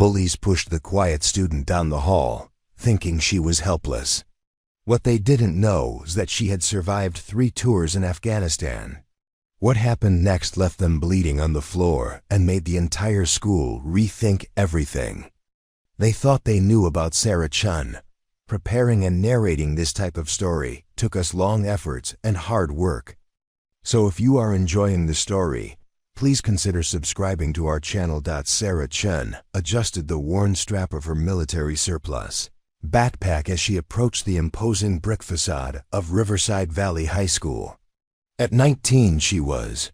Bullies pushed the quiet student down the hall, thinking she was helpless. What they didn't know is that she had survived 3 tours in Afghanistan. What happened next left them bleeding on the floor and made the entire school rethink everything. They thought they knew about Sarah Chen. Preparing and narrating this type of story took us long efforts and hard work. So if you are enjoying the story, please consider subscribing to our channel. Sarah Chen adjusted the worn strap of her military surplus backpack as she approached the imposing brick facade of Riverside Valley High School. At 19 she was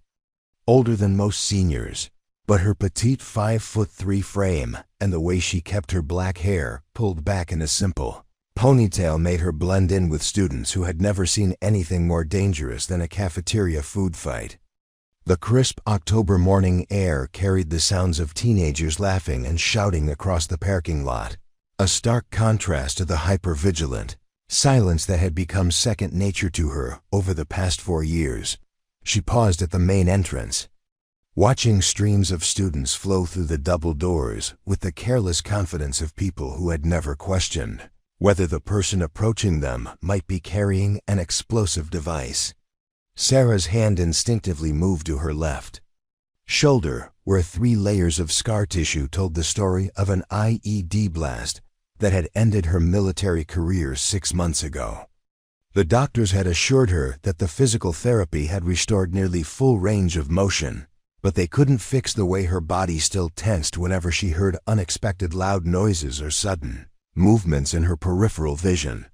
older than most seniors, but her petite 5'3" frame and the way she kept her black hair pulled back in a simple ponytail made her blend in with students who had never seen anything more dangerous than a cafeteria food fight. The crisp October morning air carried the sounds of teenagers laughing and shouting across the parking lot, a stark contrast to the hypervigilant silence that had become second nature to her over the past 4 years. She paused at the main entrance, watching streams of students flow through the double doors with the careless confidence of people who had never questioned whether the person approaching them might be carrying an explosive device. Sarah's hand instinctively moved to her left shoulder, where 3 layers of scar tissue told the story of an IED blast that had ended her military career 6 months ago. The doctors had assured her that the physical therapy had restored nearly full range of motion, but they couldn't fix the way her body still tensed whenever she heard unexpected loud noises or sudden movements in her peripheral vision.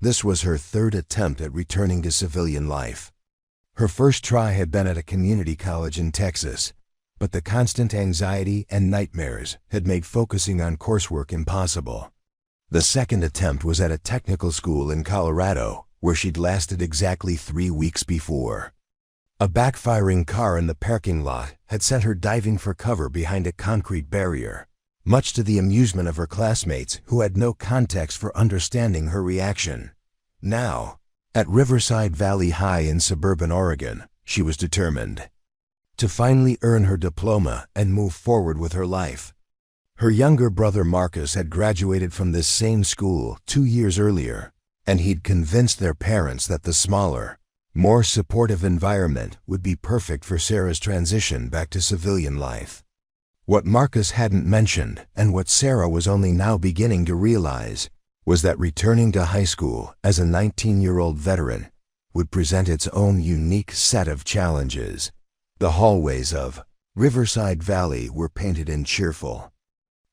This was her 3rd attempt at returning to civilian life. Her first try had been at a community college in Texas, but the constant anxiety and nightmares had made focusing on coursework impossible. The second attempt was at a technical school in Colorado, where she'd lasted exactly 3 weeks before. A backfiring car in the parking lot had sent her diving for cover behind a concrete barrier, much to the amusement of her classmates who had no context for understanding her reaction. Now, at Riverside Valley High in suburban Oregon, she was determined to finally earn her diploma and move forward with her life. Her younger brother Marcus had graduated from this same school 2 years earlier, and he'd convinced their parents that the smaller, more supportive environment would be perfect for Sarah's transition back to civilian life. What Marcus hadn't mentioned, and what Sarah was only now beginning to realize, was that returning to high school as a 19-year-old veteran would present its own unique set of challenges. The hallways of Riverside Valley were painted in cheerful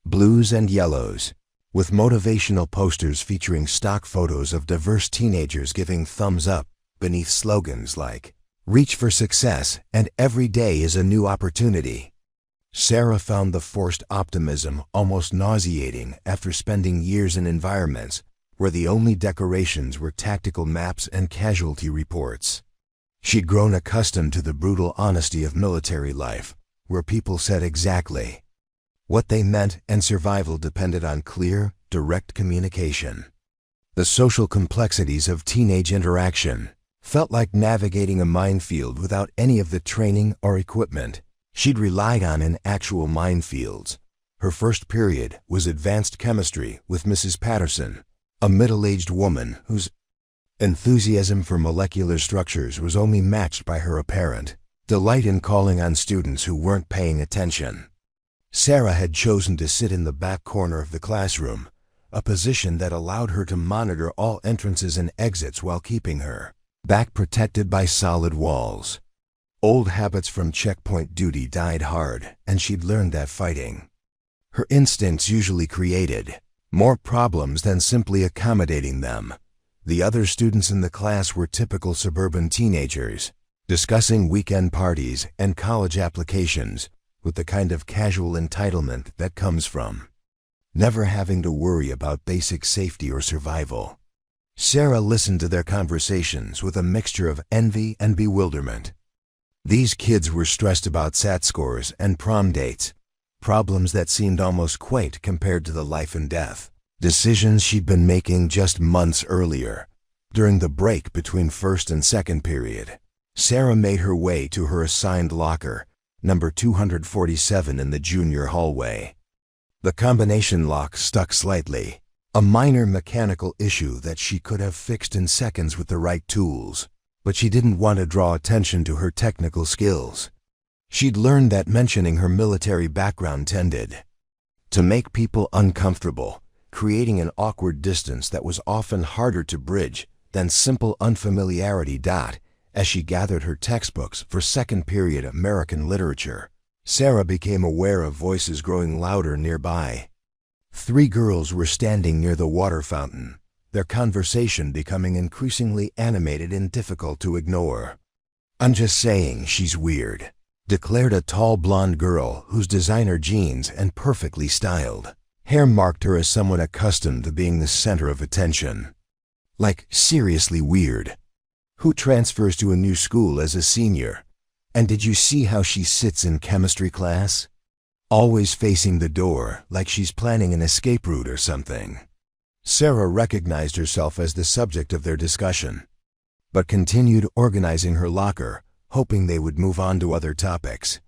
blues and yellows, with motivational posters featuring stock photos of diverse teenagers giving thumbs up beneath slogans like "Reach for success" and "Every day is a new opportunity." Sarah found the forced optimism almost nauseating after spending years in environments where the only decorations were tactical maps and casualty reports. She'd grown accustomed to the brutal honesty of military life, where people said exactly what they meant and survival depended on clear, direct communication. The social complexities of teenage interaction felt like navigating a minefield without any of the training or equipment she'd relied on in actual minefields. Her first period was advanced chemistry with Mrs. Patterson, a middle-aged woman whose enthusiasm for molecular structures was only matched by her apparent delight in calling on students who weren't paying attention. Sarah had chosen to sit in the back corner of the classroom, a position that allowed her to monitor all entrances and exits while keeping her back protected by solid walls. Old habits from checkpoint duty died hard, and she'd learned that fighting her instincts usually created more problems than simply accommodating them. The other students in the class were typical suburban teenagers, discussing weekend parties and college applications with the kind of casual entitlement that comes from never having to worry about basic safety or survival. Sarah listened to their conversations with a mixture of envy and bewilderment. These kids were stressed about SAT scores and prom dates, problems that seemed almost quaint compared to the life and death decisions she'd been making just months earlier. During the break between first and second period, Sarah made her way to her assigned locker, number 247 in the junior hallway. The combination lock stuck slightly, a minor mechanical issue that she could have fixed in seconds with the right tools, but she didn't want to draw attention to her technical skills. She'd learned that mentioning her military background tended to make people uncomfortable, creating an awkward distance that was often harder to bridge than simple unfamiliarity. As she gathered her textbooks for second period American literature, Sarah became aware of voices growing louder nearby. 3 girls were standing near the water fountain, their conversation becoming increasingly animated and difficult to ignore. "I'm just saying she's weird," declared a tall blonde girl whose designer jeans and perfectly styled hair marked her as someone accustomed to being the center of attention. "Like, seriously weird. Who transfers to a new school as a senior? And did you see how she sits in chemistry class? Always facing the door, like she's planning an escape route or something." Sarah recognized herself as the subject of their discussion, but continued organizing her locker, hoping they would move on to other topics.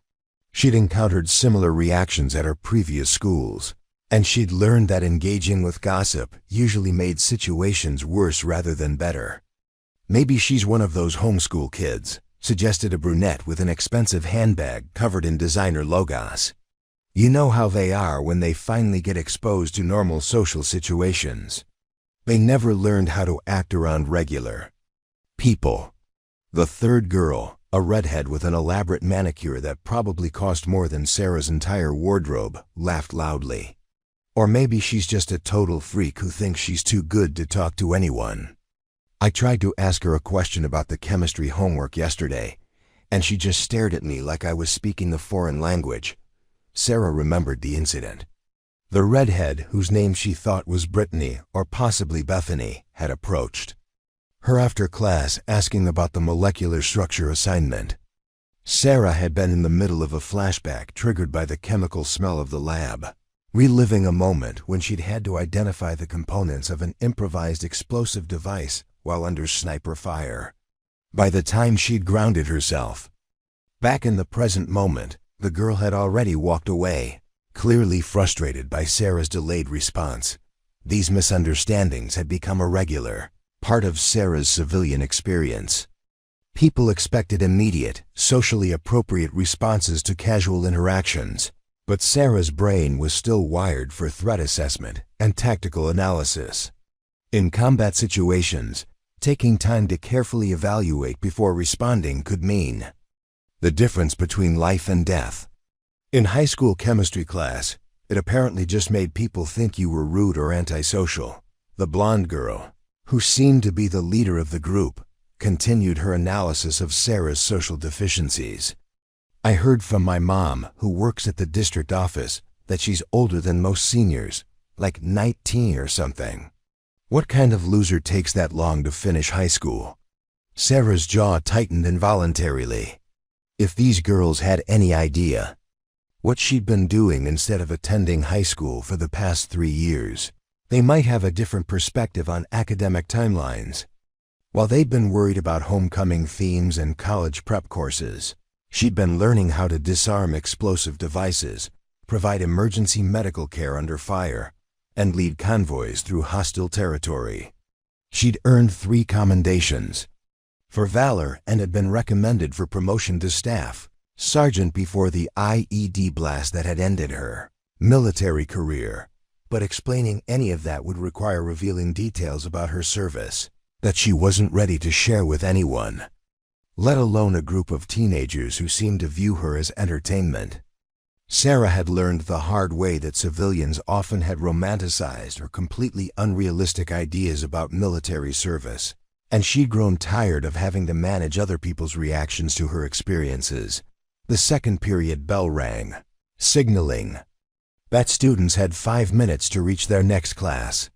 She'd encountered similar reactions at her previous schools, and she'd learned that engaging with gossip usually made situations worse rather than better. "Maybe she's one of those homeschool kids," suggested a brunette with an expensive handbag covered in designer logos. "You know how they are when they finally get exposed to normal social situations. They never learned how to act around regular people." The third girl, a redhead with an elaborate manicure that probably cost more than Sarah's entire wardrobe, laughed loudly. "Or maybe she's just a total freak who thinks she's too good to talk to anyone. I tried to ask her a question about the chemistry homework yesterday, and she just stared at me like I was speaking the foreign language." Sarah remembered the incident. The redhead, whose name she thought was Brittany or possibly Bethany, had approached her after class asking about the molecular structure assignment. Sarah had been in the middle of a flashback triggered by the chemical smell of the lab, reliving a moment when she'd had to identify the components of an improvised explosive device while under sniper fire. By the time she'd grounded herself back in the present moment, the girl had already walked away, clearly frustrated by Sarah's delayed response. These misunderstandings had become a regular part of Sarah's civilian experience. People expected immediate, socially appropriate responses to casual interactions, but Sarah's brain was still wired for threat assessment and tactical analysis. In combat situations, taking time to carefully evaluate before responding could mean the difference between life and death. In high school chemistry class, it apparently just made people think you were rude or antisocial. The blonde girl, who seemed to be the leader of the group, continued her analysis of Sarah's social deficiencies. "I heard from my mom, who works at the district office, that she's older than most seniors, like 19 or something. What kind of loser takes that long to finish high school?" Sarah's jaw tightened involuntarily. If these girls had any idea what she'd been doing instead of attending high school for the past 3 years, they might have a different perspective on academic timelines. While they'd been worried about homecoming themes and college prep courses, she'd been learning how to disarm explosive devices, provide emergency medical care under fire, and lead convoys through hostile territory. She'd earned 3 commendations for valor and had been recommended for promotion to staff sergeant before the IED blast that had ended her military career. But explaining any of that would require revealing details about her service that she wasn't ready to share with anyone, let alone a group of teenagers who seemed to view her as entertainment. Sarah had learned the hard way that civilians often had romanticized or completely unrealistic ideas about military service, and she'd grown tired of having to manage other people's reactions to her experiences. The second period bell rang, signaling that students had 5 minutes to reach their next class.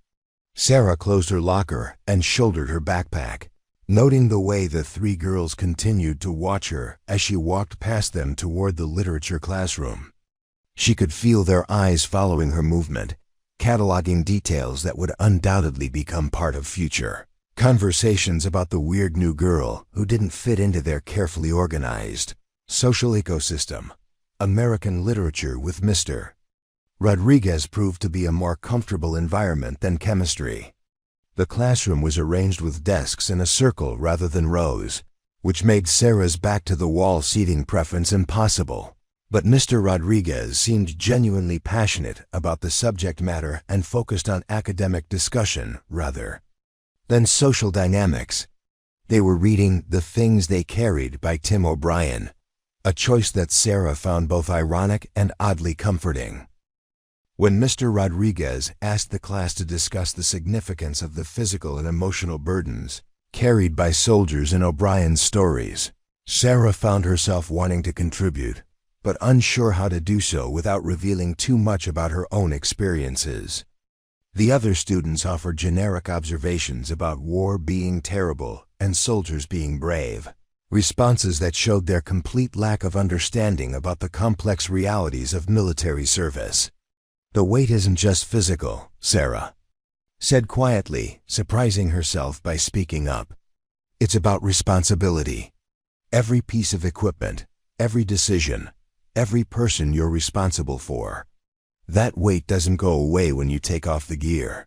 Sarah closed her locker and shouldered her backpack, noting the way the 3 girls continued to watch her as she walked past them toward the literature classroom. She could feel their eyes following her movement, cataloging details that would undoubtedly become part of future conversations about the weird new girl who didn't fit into their carefully organized social ecosystem. American literature with Mr. Rodriguez proved to be a more comfortable environment than chemistry. The classroom was arranged with desks in a circle rather than rows, which made Sarah's back-to-the-wall seating preference impossible. But Mr. Rodriguez seemed genuinely passionate about the subject matter and focused on academic discussion rather than social dynamics. They were reading The Things They Carried by Tim O'Brien, a choice that Sarah found both ironic and oddly comforting. When Mr. Rodriguez asked the class to discuss the significance of the physical and emotional burdens carried by soldiers in O'Brien's stories, Sarah found herself wanting to contribute, but unsure how to do so without revealing too much about her own experiences. The other students offered generic observations about war being terrible and soldiers being brave, responses that showed their complete lack of understanding about the complex realities of military service. "The weight isn't just physical," Sarah said quietly, surprising herself by speaking up. "It's about responsibility. Every piece of equipment, every decision, every person you're responsible for. That weight doesn't go away when you take off the gear."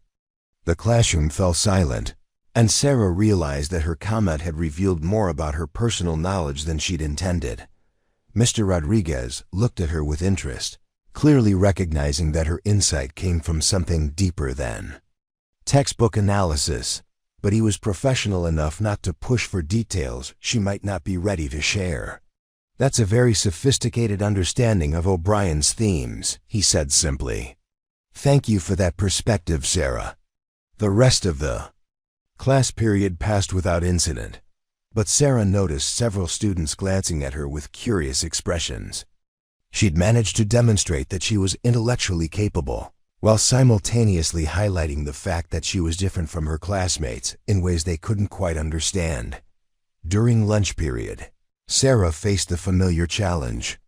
The classroom fell silent, and Sarah realized that her comment had revealed more about her personal knowledge than she'd intended. Mr. Rodriguez looked at her with interest, clearly recognizing that her insight came from something deeper than textbook analysis, but he was professional enough not to push for details she might not be ready to share. "That's a very sophisticated understanding of O'Brien's themes," he said simply. "Thank you for that perspective, Sarah." The rest of the class period passed without incident, but Sarah noticed several students glancing at her with curious expressions. She'd managed to demonstrate that she was intellectually capable, while simultaneously highlighting the fact that she was different from her classmates in ways they couldn't quite understand. During lunch period, Sarah faced the familiar challenge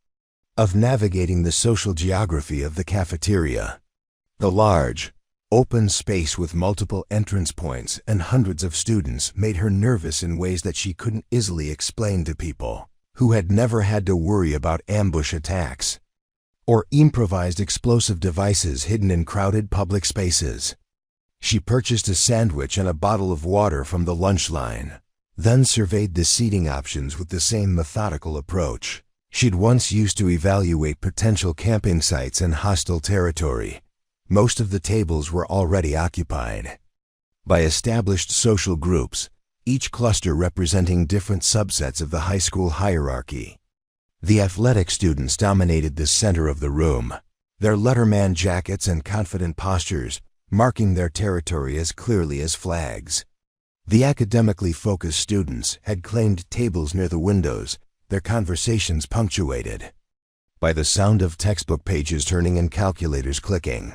of navigating the social geography of the cafeteria. The large, open space with multiple entrance points and hundreds of students made her nervous in ways that she couldn't easily explain to people who had never had to worry about ambush attacks or improvised explosive devices hidden in crowded public spaces. She purchased a sandwich and a bottle of water from the lunch line, then surveyed the seating options with the same methodical approach she'd once used to evaluate potential camping sites in hostile territory. Most of the tables were already occupied by established social groups, each cluster representing different subsets of the high school hierarchy. The athletic students dominated the center of the room, their letterman jackets and confident postures marking their territory as clearly as flags. The academically focused students had claimed tables near the windows, their conversations punctuated by the sound of textbook pages turning and calculators clicking.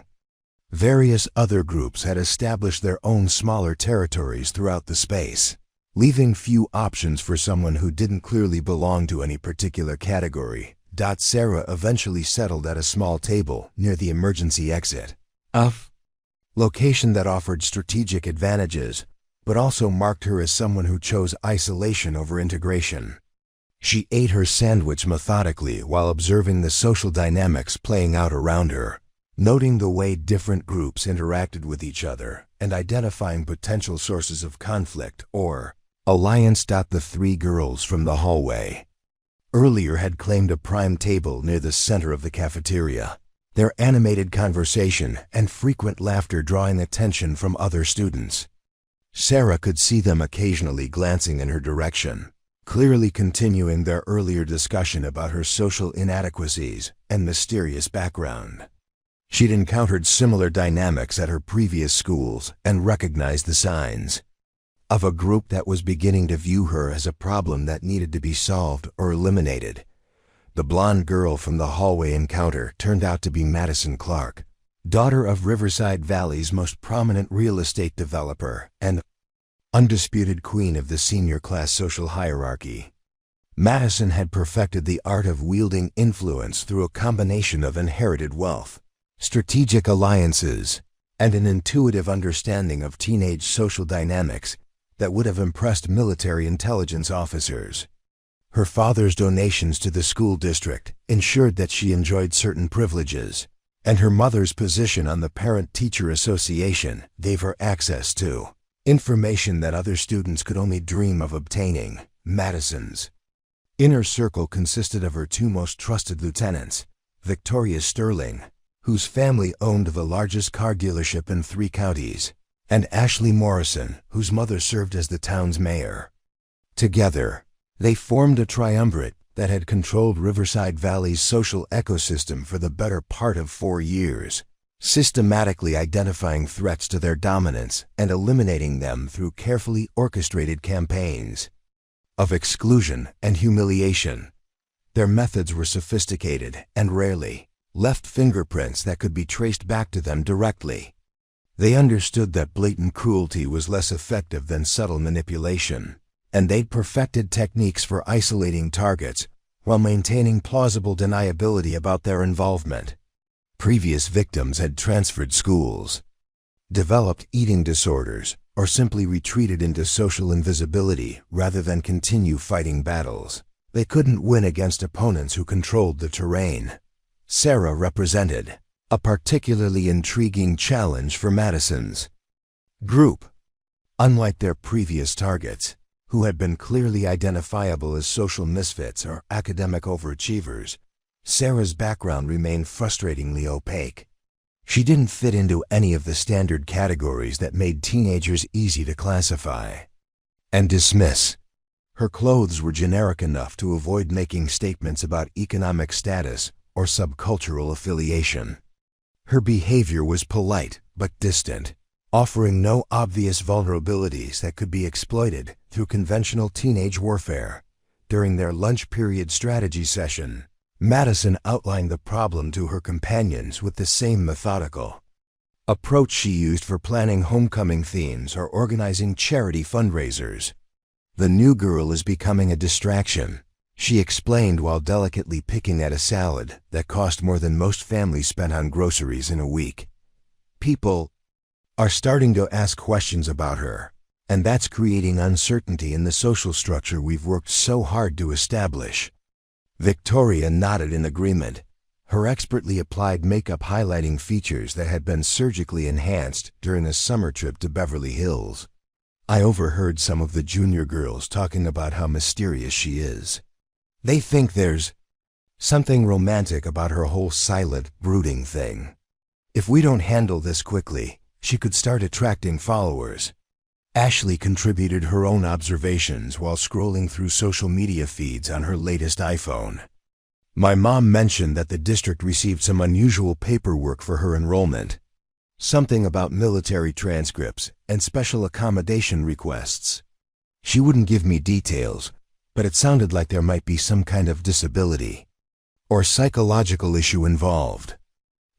Various other groups had established their own smaller territories throughout the space, leaving few options for someone who didn't clearly belong to any particular category. Sarah eventually settled at a small table near the emergency exit, a location that offered strategic advantages, but also marked her as someone who chose isolation over integration. She ate her sandwich methodically while observing the social dynamics playing out around her, noting the way different groups interacted with each other and identifying potential sources of conflict or alliance. The three girls from the hallway earlier had claimed a prime table near the center of the cafeteria, their animated conversation and frequent laughter drawing attention from other students. Sarah could see them occasionally glancing in her direction, clearly continuing their earlier discussion about her social inadequacies and mysterious background. She'd encountered similar dynamics at her previous schools and recognized the signs of a group that was beginning to view her as a problem that needed to be solved or eliminated. The blonde girl from the hallway encounter turned out to be Madison Clark, daughter of Riverside Valley's most prominent real estate developer and undisputed queen of the senior class social hierarchy. Madison had perfected the art of wielding influence through a combination of inherited wealth, strategic alliances, and an intuitive understanding of teenage social dynamics that would have impressed military intelligence officers. Her father's donations to the school district ensured that she enjoyed certain privileges, and her mother's position on the Parent-Teacher Association gave her access to information that other students could only dream of obtaining. Madison's inner circle consisted of her two most trusted lieutenants, Victoria Sterling, whose family owned the largest car dealership in 3 counties, and Ashley Morrison, whose mother served as the town's mayor. Together, they formed a triumvirate that had controlled Riverside Valley's social ecosystem for the better part of 4 years, systematically identifying threats to their dominance and eliminating them through carefully orchestrated campaigns of exclusion and humiliation. Their methods were sophisticated and rarely left fingerprints that could be traced back to them directly. They understood that blatant cruelty was less effective than subtle manipulation, and they'd perfected techniques for isolating targets while maintaining plausible deniability about their involvement. Previous victims had transferred schools, developed eating disorders, or simply retreated into social invisibility rather than continue fighting battles. They couldn't win against opponents who controlled the terrain. Sarah represented a particularly intriguing challenge for Madison's group. Unlike their previous targets, who had been clearly identifiable as social misfits or academic overachievers, Sarah's background remained frustratingly opaque. She didn't fit into any of the standard categories that made teenagers easy to classify and dismiss. Her clothes were generic enough to avoid making statements about economic status or subcultural affiliation. Her behavior was polite but distant, offering no obvious vulnerabilities that could be exploited through conventional teenage warfare. During their lunch period strategy session, Madison outlined the problem to her companions with the same methodical approach she used for planning homecoming themes or organizing charity fundraisers. "The new girl is becoming a distraction," she explained while delicately picking at a salad that cost more than most families spent on groceries in a week. "People are starting to ask questions about her, and that's creating uncertainty in the social structure we've worked so hard to establish." Victoria nodded in agreement, her expertly applied makeup highlighting features that had been surgically enhanced during a summer trip to Beverly Hills. "I overheard some of the junior girls talking about how mysterious she is. They think there's something romantic about her whole silent, brooding thing. If we don't handle this quickly, she could start attracting followers." Ashley contributed her own observations while scrolling through social media feeds on her latest iPhone. "My mom mentioned that the district received some unusual paperwork for her enrollment. Something about military transcripts and special accommodation requests. She wouldn't give me details, but it sounded like there might be some kind of disability or psychological issue involved."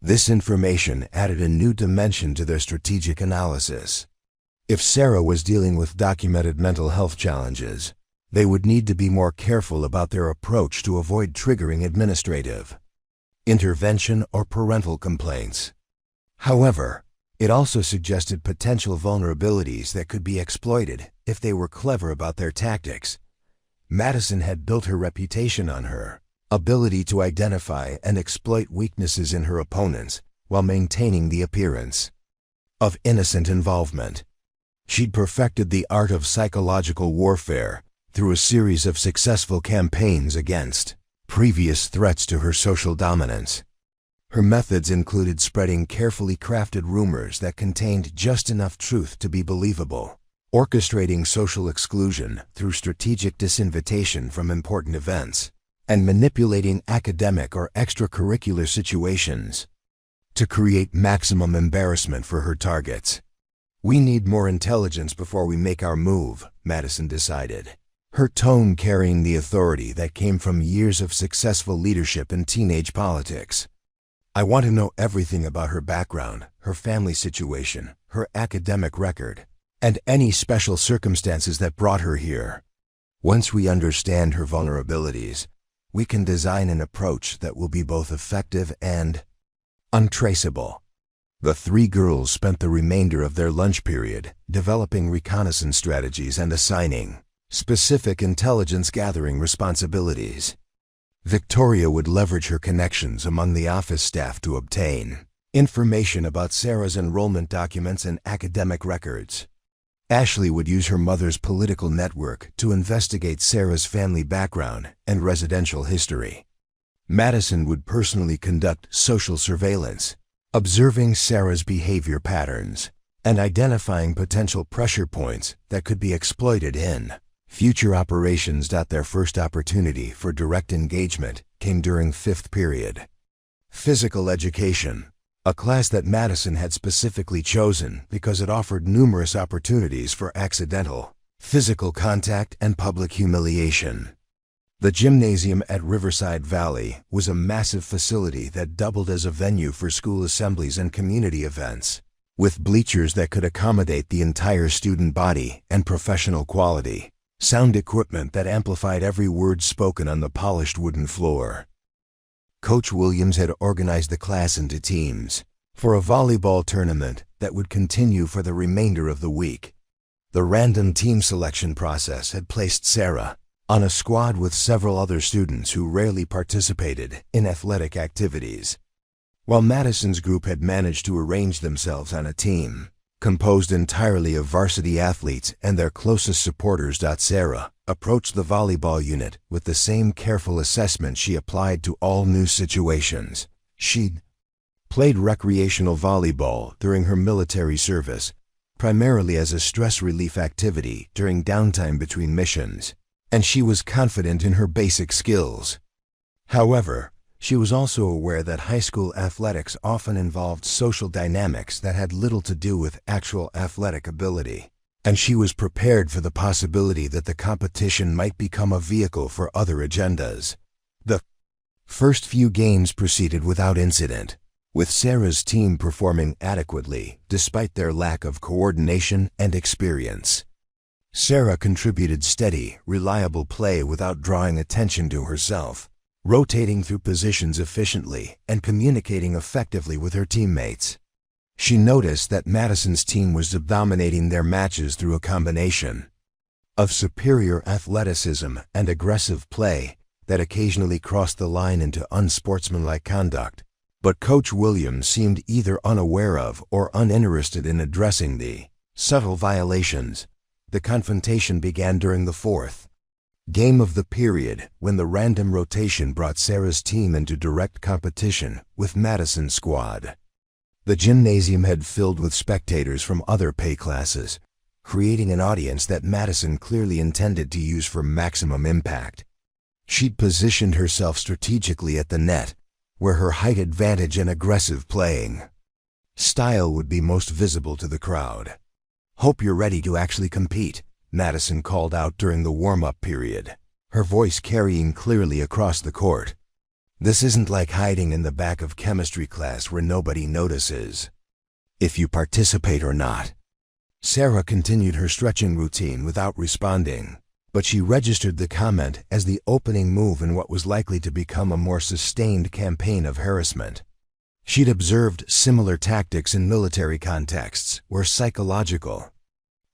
This information added a new dimension to their strategic analysis. If Sarah was dealing with documented mental health challenges, they would need to be more careful about their approach to avoid triggering administrative intervention or parental complaints. However, it also suggested potential vulnerabilities that could be exploited if they were clever about their tactics. Madison had built her reputation on her ability to identify and exploit weaknesses in her opponents while maintaining the appearance of innocent involvement. She'd perfected the art of psychological warfare through a series of successful campaigns against previous threats to her social dominance. Her methods included spreading carefully crafted rumors that contained just enough truth to be believable, orchestrating social exclusion through strategic disinvitation from important events, and manipulating academic or extracurricular situations to create maximum embarrassment for her targets. "We need more intelligence before we make our move," Madison decided, her tone carrying the authority that came from years of successful leadership in teenage politics. "I want to know everything about her background, her family situation, her academic record, and any special circumstances that brought her here. Once we understand her vulnerabilities, we can design an approach that will be both effective and untraceable." The 3 girls spent the remainder of their lunch period developing reconnaissance strategies and assigning specific intelligence gathering responsibilities. Victoria would leverage her connections among the office staff to obtain information about Sarah's enrollment documents and academic records. Ashley would use her mother's political network to investigate Sarah's family background and residential history. Madison would personally conduct social surveillance, observing Sarah's behavior patterns and identifying potential pressure points that could be exploited in future operations. Their first opportunity for direct engagement came during fifth period. Physical education, a class that Madison had specifically chosen because it offered numerous opportunities for accidental physical contact and public humiliation. The gymnasium at Riverside Valley was a massive facility that doubled as a venue for school assemblies and community events, with bleachers that could accommodate the entire student body and professional quality sound equipment that amplified every word spoken on the polished wooden floor. Coach Williams had organized the class into teams for a volleyball tournament that would continue for the remainder of the week. The random team selection process had placed Sarah on a squad with several other students who rarely participated in athletic activities, while Madison's group had managed to arrange themselves on a team composed entirely of varsity athletes and their closest supporters. Sarah approached the volleyball unit with the same careful assessment she applied to all new situations. She'd played recreational volleyball during her military service, primarily as a stress relief activity during downtime between missions, and she was confident in her basic skills. However, she was also aware that high school athletics often involved social dynamics that had little to do with actual athletic ability, and she was prepared for the possibility that the competition might become a vehicle for other agendas. The first few games proceeded without incident, with Sarah's team performing adequately despite their lack of coordination and experience. Sarah contributed steady, reliable play without drawing attention to herself, rotating through positions efficiently and communicating effectively with her teammates. She noticed that Madison's team was dominating their matches through a combination of superior athleticism and aggressive play that occasionally crossed the line into unsportsmanlike conduct, but Coach Williams seemed either unaware of or uninterested in addressing the subtle violations. The confrontation began during the fourth game of the period, when the random rotation brought Sarah's team into direct competition with Madison's squad. The gymnasium had filled with spectators from other pay classes, creating an audience that Madison clearly intended to use for maximum impact. She'd positioned herself strategically at the net, where her height advantage and aggressive playing style would be most visible to the crowd. "Hope you're ready to actually compete," Madison called out during the warm-up period, her voice carrying clearly across the court. "This isn't like hiding in the back of chemistry class where nobody notices if you participate or not." Sarah continued her stretching routine without responding, but she registered the comment as the opening move in what was likely to become a more sustained campaign of harassment. She'd observed similar tactics in military contexts where psychological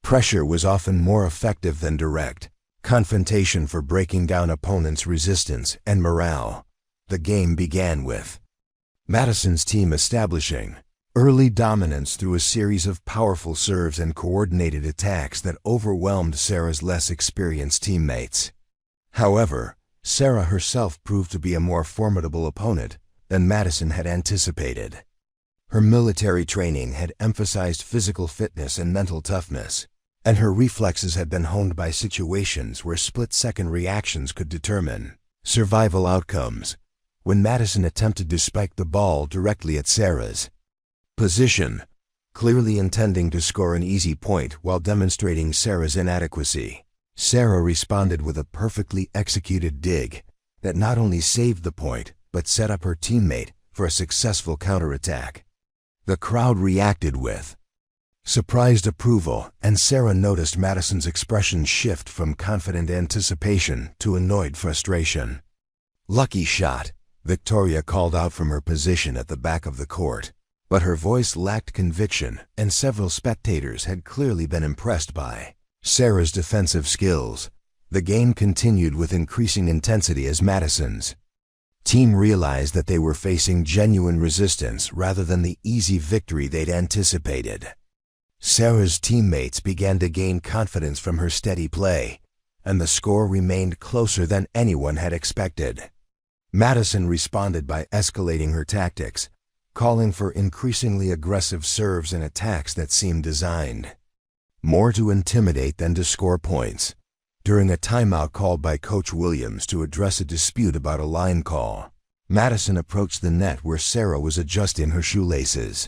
pressure was often more effective than direct confrontation for breaking down opponents' resistance and morale. The game began with Madison's team establishing early dominance through a series of powerful serves and coordinated attacks that overwhelmed Sarah's less experienced teammates. However, Sarah herself proved to be a more formidable opponent than Madison had anticipated. Her military training had emphasized physical fitness and mental toughness, and her reflexes had been honed by situations where split-second reactions could determine survival outcomes. When Madison attempted to spike the ball directly at Sarah's position, clearly intending to score an easy point while demonstrating Sarah's inadequacy, Sarah responded with a perfectly executed dig that not only saved the point but set up her teammate for a successful counterattack. The crowd reacted with surprised approval, and Sarah noticed Madison's expression shift from confident anticipation to annoyed frustration. "Lucky shot," Victoria called out from her position at the back of the court, but her voice lacked conviction, and several spectators had clearly been impressed by Sarah's defensive skills. The game continued with increasing intensity as Madison's Team realized that they were facing genuine resistance rather than the easy victory they'd anticipated. Sarah's teammates began to gain confidence from her steady play, and the score remained closer than anyone had expected. Madison responded by escalating her tactics, calling for increasingly aggressive serves and attacks that seemed designed more to intimidate than to score points. During a timeout called by Coach Williams to address a dispute about a line call, Madison approached the net where Sarah was adjusting her shoelaces.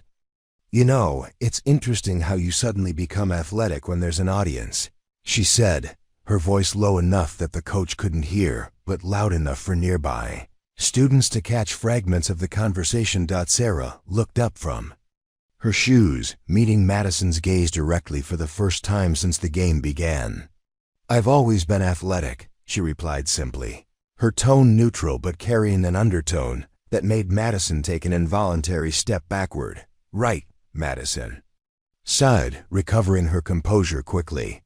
"You know, it's interesting how you suddenly become athletic when there's an audience," she said, her voice low enough that the coach couldn't hear, but loud enough for nearby students to catch fragments of the conversation. Sarah looked up from her shoes, meeting Madison's gaze directly for the first time since the game began. "I've always been athletic," she replied simply, her tone neutral but carrying an undertone that made Madison take an involuntary step backward. "Right," Madison sighed, recovering her composure quickly.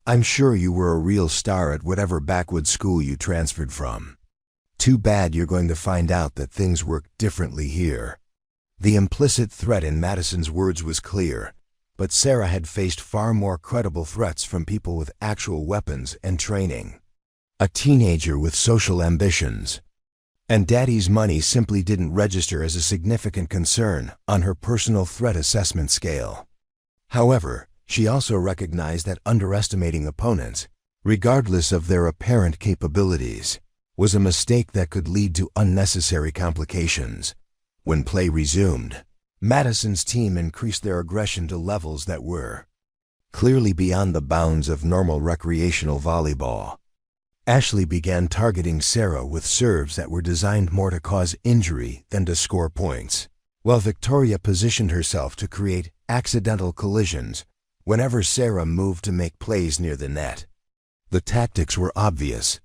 "I'm sure you were a real star at whatever backwoods school you transferred from. Too bad you're going to find out that things work differently here." The implicit threat in Madison's words was clear, but Sarah had faced far more credible threats from people with actual weapons and training. A teenager with social ambitions. And Daddy's money simply didn't register as a significant concern on her personal threat assessment scale. However, she also recognized that underestimating opponents, regardless of their apparent capabilities, was a mistake that could lead to unnecessary complications. When play resumed, Madison's team increased their aggression to levels that were clearly beyond the bounds of normal recreational volleyball. Ashley began targeting Sarah with serves that were designed more to cause injury than to score points, while Victoria positioned herself to create accidental collisions whenever Sarah moved to make plays near the net. The tactics were obvious,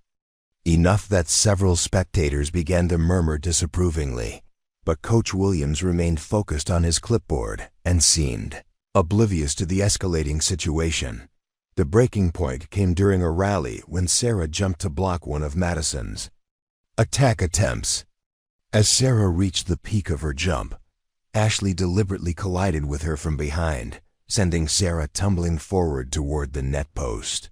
enough that several spectators began to murmur disapprovingly. But Coach Williams remained focused on his clipboard and seemed oblivious to the escalating situation. The breaking point came during a rally when Sarah jumped to block one of Madison's attack attempts. As Sarah reached the peak of her jump, Ashley deliberately collided with her from behind, sending Sarah tumbling forward toward the net post.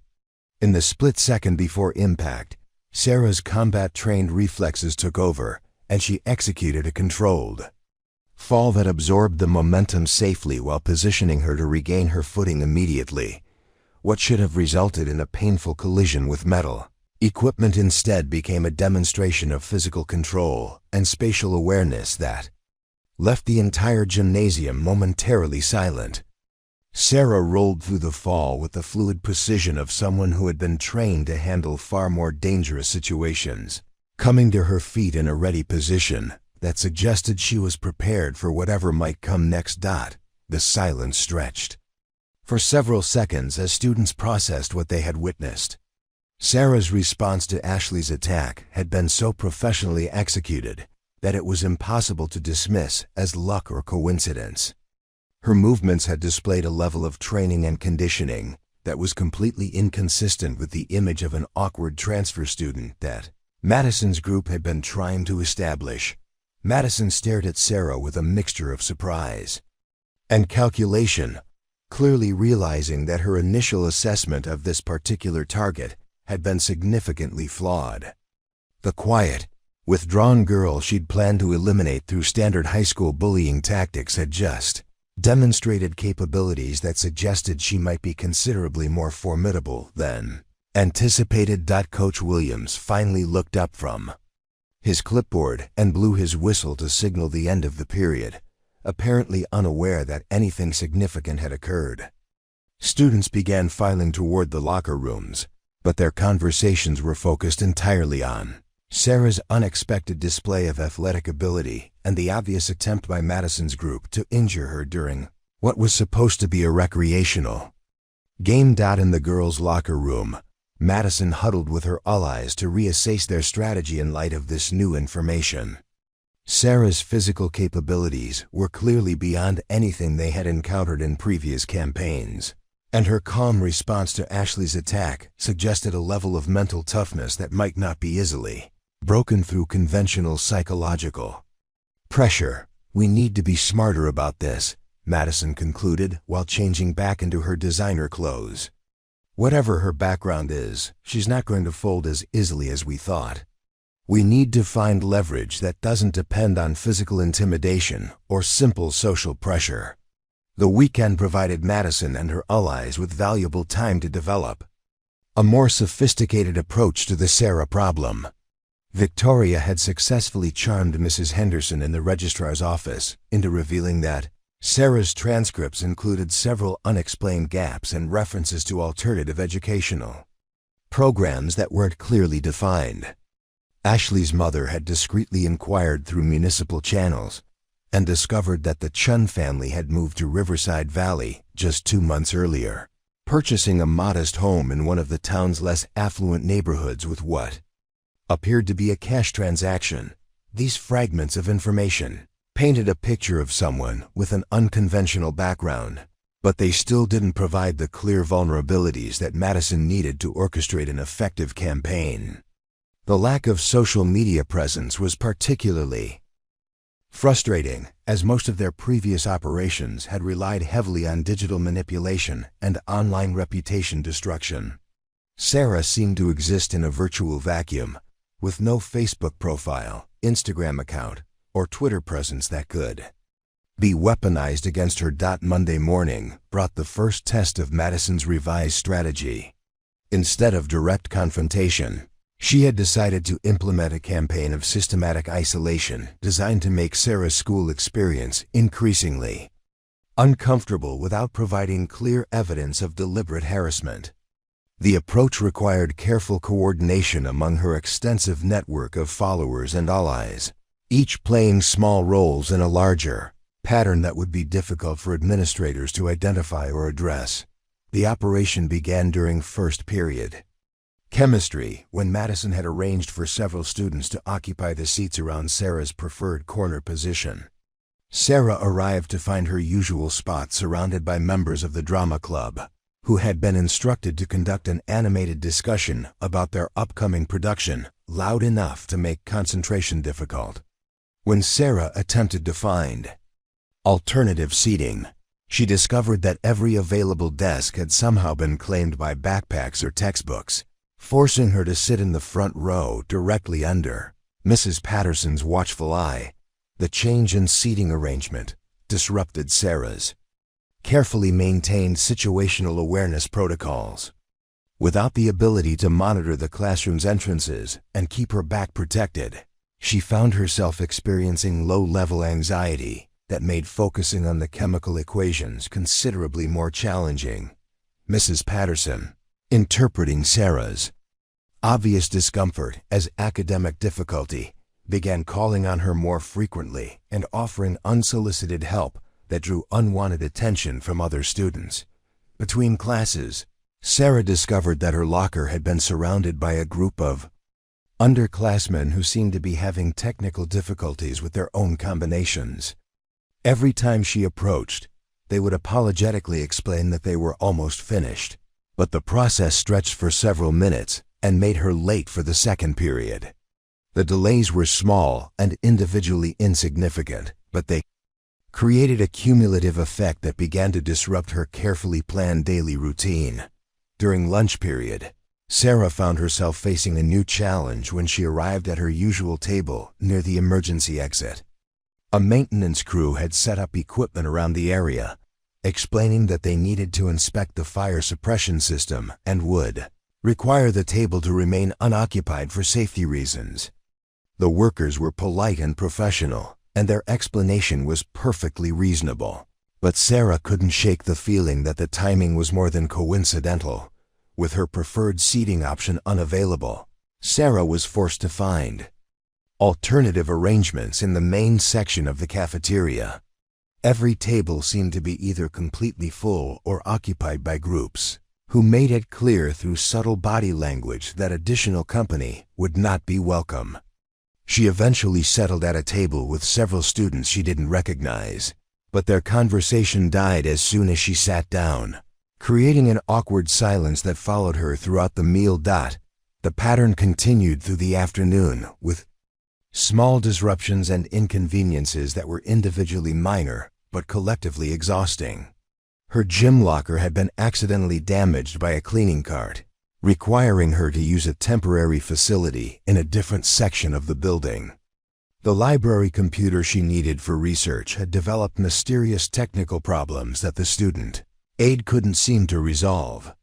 In the split second before impact, Sarah's combat-trained reflexes took over, and she executed a controlled fall that absorbed the momentum safely while positioning her to regain her footing immediately. What should have resulted in a painful collision with metal equipment instead became a demonstration of physical control and spatial awareness that left the entire gymnasium momentarily silent. Sarah rolled through the fall with the fluid precision of someone who had been trained to handle far more dangerous situations, coming to her feet in a ready position that suggested she was prepared for whatever might come next. The silence stretched for several seconds as students processed what they had witnessed. Sarah's response to Ashley's attack had been so professionally executed that it was impossible to dismiss as luck or coincidence. Her movements had displayed a level of training and conditioning that was completely inconsistent with the image of an awkward transfer student that Madison's group had been trying to establish. Madison stared at Sarah with a mixture of surprise and calculation, clearly realizing that her initial assessment of this particular target had been significantly flawed. The quiet, withdrawn girl she'd planned to eliminate through standard high school bullying tactics had just demonstrated capabilities that suggested she might be considerably more formidable than anticipated. Coach Williams finally looked up from his clipboard and blew his whistle to signal the end of the period, apparently unaware that anything significant had occurred. Students began filing toward the locker rooms, but their conversations were focused entirely on Sarah's unexpected display of athletic ability and the obvious attempt by Madison's group to injure her during what was supposed to be a recreational game. In the girls' locker room, Madison huddled with her allies to reassess their strategy in light of this new information. Sarah's physical capabilities were clearly beyond anything they had encountered in previous campaigns, and her calm response to Ashley's attack suggested a level of mental toughness that might not be easily broken through conventional psychological pressure. We need to be smarter about this, Madison concluded while changing back into her designer clothes. Whatever her background is, she's not going to fold as easily as we thought. We need to find leverage that doesn't depend on physical intimidation or simple social pressure. The weekend provided Madison and her allies with valuable time to develop a more sophisticated approach to the Sarah problem. Victoria had successfully charmed Mrs. Henderson in the registrar's office into revealing that Sarah's transcripts included several unexplained gaps and references to alternative educational programs that weren't clearly defined. Ashley's mother had discreetly inquired through municipal channels and discovered that the Chen family had moved to Riverside Valley just 2 months earlier, purchasing a modest home in one of the town's less affluent neighborhoods with what appeared to be a cash transaction. These fragments of information painted a picture of someone with an unconventional background, but they still didn't provide the clear vulnerabilities that Madison needed to orchestrate an effective campaign. The lack of social media presence was particularly frustrating, as most of their previous operations had relied heavily on digital manipulation and online reputation destruction. Sarah seemed to exist in a virtual vacuum, with no Facebook profile, Instagram account, or Twitter presence that could be weaponized against her. Monday morning brought the first test of Madison's revised strategy. Instead of direct confrontation, she had decided to implement a campaign of systematic isolation designed to make Sarah's school experience increasingly uncomfortable without providing clear evidence of deliberate harassment. The approach required careful coordination among her extensive network of followers and allies, each playing small roles in a larger pattern that would be difficult for administrators to identify or address. The operation began during first period chemistry, when Madison had arranged for several students to occupy the seats around Sarah's preferred corner position. Sarah arrived to find her usual spot surrounded by members of the drama club, who had been instructed to conduct an animated discussion about their upcoming production, loud enough to make concentration difficult. When Sarah attempted to find alternative seating, she discovered that every available desk had somehow been claimed by backpacks or textbooks, forcing her to sit in the front row directly under Mrs. Patterson's watchful eye. The change in seating arrangement disrupted Sarah's carefully maintained situational awareness protocols. Without the ability to monitor the classroom's entrances and keep her back protected, she found herself experiencing low-level anxiety that made focusing on the chemical equations considerably more challenging. Mrs. Patterson, interpreting Sarah's obvious discomfort as academic difficulty, began calling on her more frequently and offering unsolicited help that drew unwanted attention from other students. Between classes, Sarah discovered that her locker had been surrounded by a group of underclassmen who seemed to be having technical difficulties with their own combinations. Every time she approached, they would apologetically explain that they were almost finished, but the process stretched for several minutes and made her late for the second period. The delays were small and individually insignificant, but they created a cumulative effect that began to disrupt her carefully planned daily routine. During lunch period, Sarah found herself facing a new challenge when she arrived at her usual table near the emergency exit. A maintenance crew had set up equipment around the area, explaining that they needed to inspect the fire suppression system and would require the table to remain unoccupied for safety reasons. The workers were polite and professional, and their explanation was perfectly reasonable. But Sarah couldn't shake the feeling that the timing was more than coincidental. With her preferred seating option unavailable, Sarah was forced to find alternative arrangements in the main section of the cafeteria. Every table seemed to be either completely full or occupied by groups who made it clear through subtle body language that additional company would not be welcome. She eventually settled at a table with several students she didn't recognize, but their conversation died as soon as she sat down, creating an awkward silence that followed her throughout the meal. The The pattern continued through the afternoon, with small disruptions and inconveniences that were individually minor, but collectively exhausting. Her gym locker had been accidentally damaged by a cleaning cart, requiring her to use a temporary facility in a different section of the building. The library computer she needed for research had developed mysterious technical problems that the student aide couldn't seem to resolve.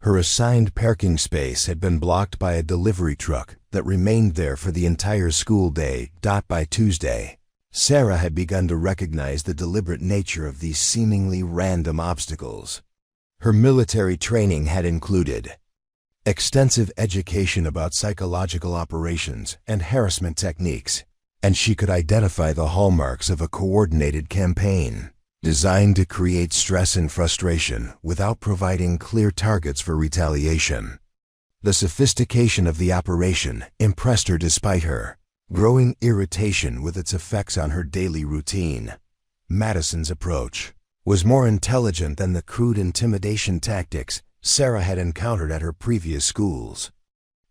Her assigned parking space had been blocked by a delivery truck that remained there for the entire school day. By Tuesday, Sarah had begun to recognize the deliberate nature of these seemingly random obstacles. Her military training had included extensive education about psychological operations and harassment techniques, and she could identify the hallmarks of a coordinated campaign designed to create stress and frustration without providing clear targets for retaliation. The sophistication of the operation impressed her despite her growing irritation with its effects on her daily routine. Madison's approach was more intelligent than the crude intimidation tactics Sarah had encountered at her previous schools.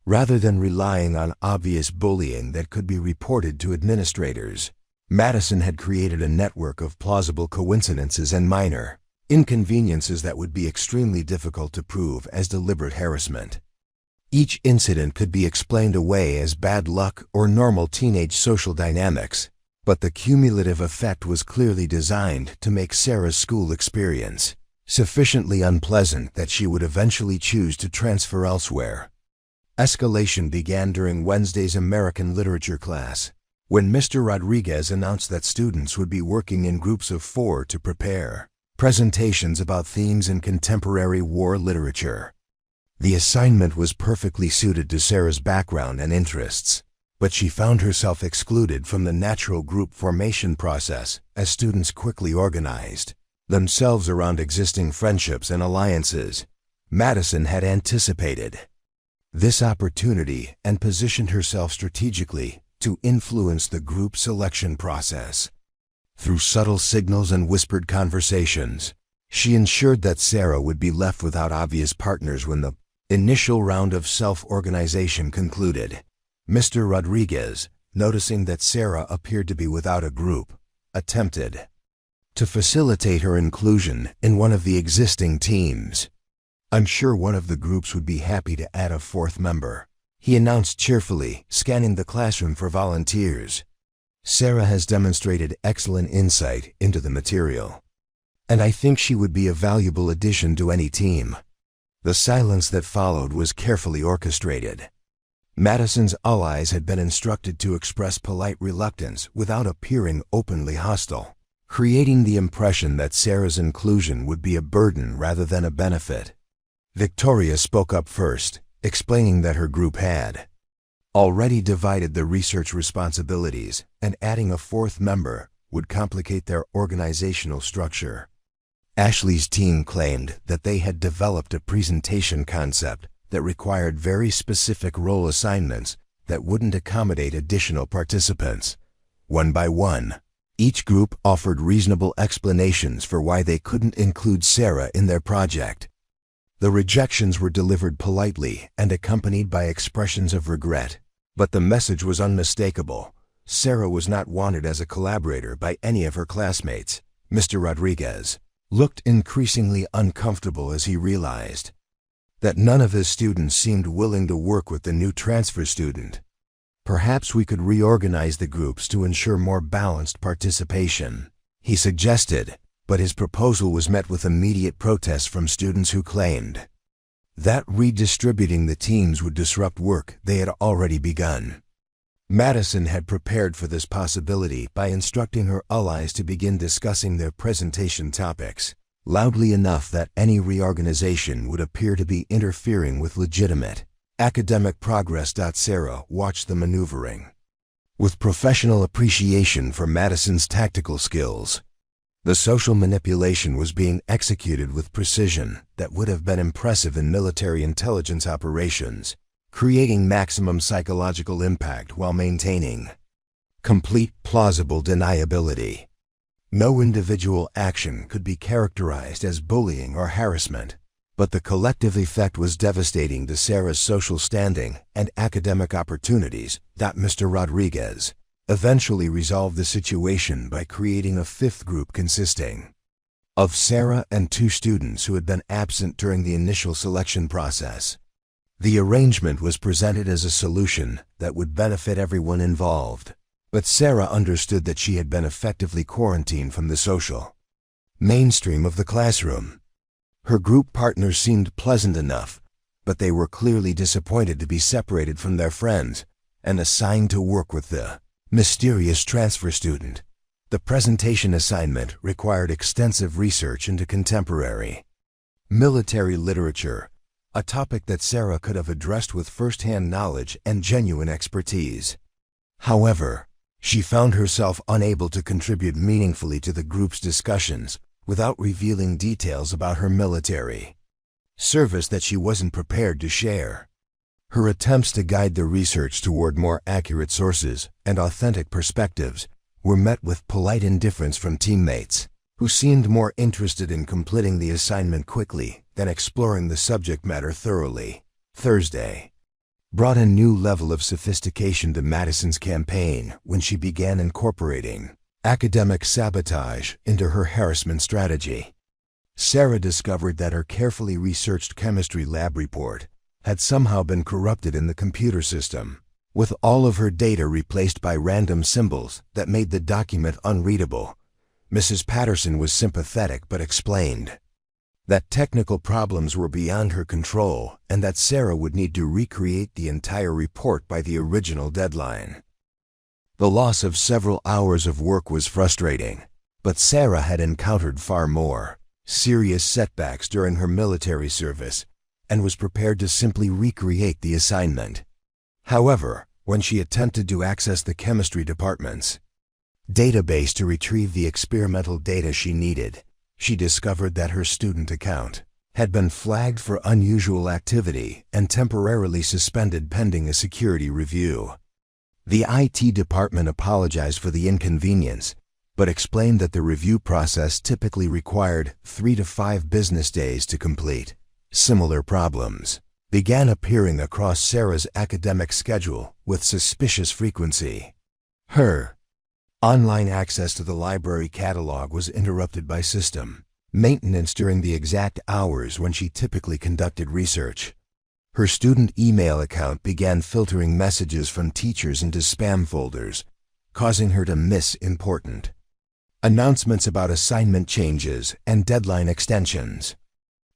Rather than relying on obvious bullying that could be reported to administrators, Madison had created a network of plausible coincidences and minor inconveniences that would be extremely difficult to prove as deliberate harassment. Each incident could be explained away as bad luck or normal teenage social dynamics, but the cumulative effect was clearly designed to make Sarah's school experience sufficiently unpleasant that she would eventually choose to transfer elsewhere. Escalation began during Wednesday's American literature class, when Mr. Rodriguez announced that students would be working in groups of 4 to prepare presentations about themes in contemporary war literature. The assignment was perfectly suited to Sarah's background and interests, but she found herself excluded from the natural group formation process as students quickly organized themselves around existing friendships and alliances. Madison had anticipated this opportunity and positioned herself strategically to influence the group selection process. Through subtle signals and whispered conversations, she ensured that Sarah would be left without obvious partners when the initial round of self-organization concluded. Mr. Rodriguez, noticing that Sarah appeared to be without a group, attempted to facilitate her inclusion in one of the existing teams. "I'm sure one of the groups would be happy to add a 4th member," he announced cheerfully, scanning the classroom for volunteers. "Sarah has demonstrated excellent insight into the material, and I think she would be a valuable addition to any team." The silence that followed was carefully orchestrated. Madison's allies had been instructed to express polite reluctance without appearing openly hostile, creating the impression that Sarah's inclusion would be a burden rather than a benefit. Victoria spoke up first, explaining that her group had already divided the research responsibilities, and adding a 4th member would complicate their organizational structure. Ashley's team claimed that they had developed a presentation concept that required very specific role assignments that wouldn't accommodate additional participants. One by one, each group offered reasonable explanations for why they couldn't include Sarah in their project. The rejections were delivered politely and accompanied by expressions of regret, but the message was unmistakable. Sarah was not wanted as a collaborator by any of her classmates. Mr. Rodriguez looked increasingly uncomfortable as he realized that none of his students seemed willing to work with the new transfer student. "Perhaps we could reorganize the groups to ensure more balanced participation," he suggested, but his proposal was met with immediate protests from students who claimed that redistributing the teams would disrupt work they had already begun. Madison had prepared for this possibility by instructing her allies to begin discussing their presentation topics loudly enough that any reorganization would appear to be interfering with legitimate academic progress. Sarah watched the maneuvering with professional appreciation for Madison's tactical skills. The social manipulation was being executed with precision that would have been impressive in military intelligence operations, creating maximum psychological impact while maintaining complete plausible deniability. No individual action could be characterized as bullying or harassment. But the collective effect was devastating to Sarah's social standing and academic opportunities. Mr. Rodriguez eventually resolved the situation by creating a fifth group consisting of Sarah and 2 students who had been absent during the initial selection process. The arrangement was presented as a solution that would benefit everyone involved, but Sarah understood that she had been effectively quarantined from the social mainstream of the classroom. Her group partners seemed pleasant enough, but they were clearly disappointed to be separated from their friends and assigned to work with the mysterious transfer student. The presentation assignment required extensive research into contemporary military literature, a topic that Sarah could have addressed with first-hand knowledge and genuine expertise. However, she found herself unable to contribute meaningfully to the group's discussions without revealing details about her military service that she wasn't prepared to share. Her attempts to guide the research toward more accurate sources and authentic perspectives were met with polite indifference from teammates, who seemed more interested in completing the assignment quickly than exploring the subject matter thoroughly. Thursday brought a new level of sophistication to Madison's campaign when she began incorporating academic sabotage into her harassment strategy. Sarah discovered that her carefully researched chemistry lab report had somehow been corrupted in the computer system, with all of her data replaced by random symbols that made the document unreadable. Mrs. Patterson was sympathetic but explained that technical problems were beyond her control and that Sarah would need to recreate the entire report by the original deadline. The loss of several hours of work was frustrating, but Sarah had encountered far more serious setbacks during her military service and was prepared to simply recreate the assignment. However, when she attempted to access the chemistry department's database to retrieve the experimental data she needed, she discovered that her student account had been flagged for unusual activity and temporarily suspended pending a security review. The IT department apologized for the inconvenience, but explained that the review process typically required 3 to 5 business days to complete. Similar problems began appearing across Sarah's academic schedule with suspicious frequency. Her online access to the library catalog was interrupted by system maintenance during the exact hours when she typically conducted research. Her student email account began filtering messages from teachers into spam folders, causing her to miss important announcements about assignment changes and deadline extensions.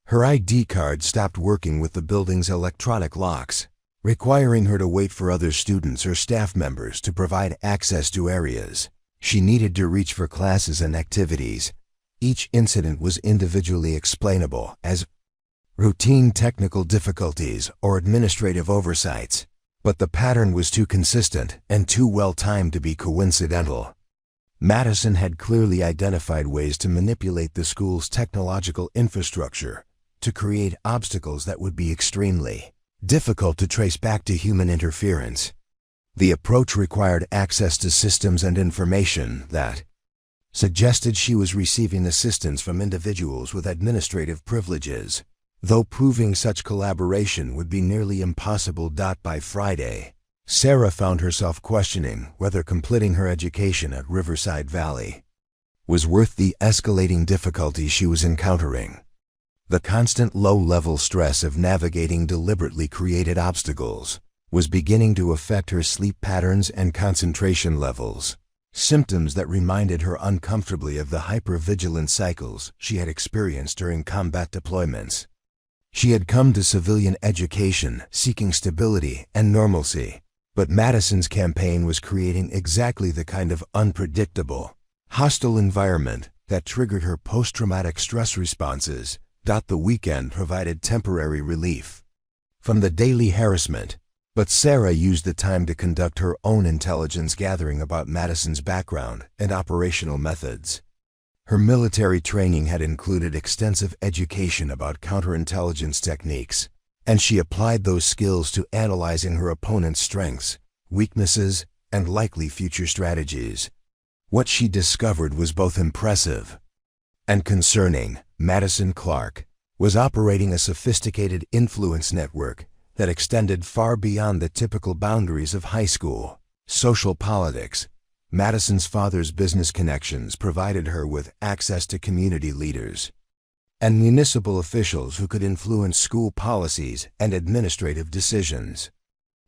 Her ID card stopped working with the building's electronic locks, requiring her to wait for other students or staff members to provide access to areas she needed to reach for classes and activities. Each incident was individually explainable as routine technical difficulties or administrative oversights, but the pattern was too consistent and too well-timed to be coincidental. Madison had clearly identified ways to manipulate the school's technological infrastructure to create obstacles that would be extremely difficult to trace back to human interference. The approach required access to systems and information that suggested she was receiving assistance from individuals with administrative privileges, though proving such collaboration would be nearly impossible. By Friday, Sarah found herself questioning whether completing her education at Riverside Valley was worth the escalating difficulties she was encountering. The constant low-level stress of navigating deliberately created obstacles was beginning to affect her sleep patterns and concentration levels, symptoms that reminded her uncomfortably of the hypervigilant cycles she had experienced during combat deployments. She had come to civilian education seeking stability and normalcy, but Madison's campaign was creating exactly the kind of unpredictable, hostile environment that triggered her post-traumatic stress responses. The weekend provided temporary relief from the daily harassment, but Sarah used the time to conduct her own intelligence gathering about Madison's background and operational methods. Her military training had included extensive education about counterintelligence techniques, and she applied those skills to analyzing her opponent's strengths, weaknesses, and likely future strategies. What she discovered was both impressive and concerning. Madison Clark was operating a sophisticated influence network that extended far beyond the typical boundaries of high school. Social politics. Madison's father's business connections provided her with access to community leaders and municipal officials who could influence school policies and administrative decisions.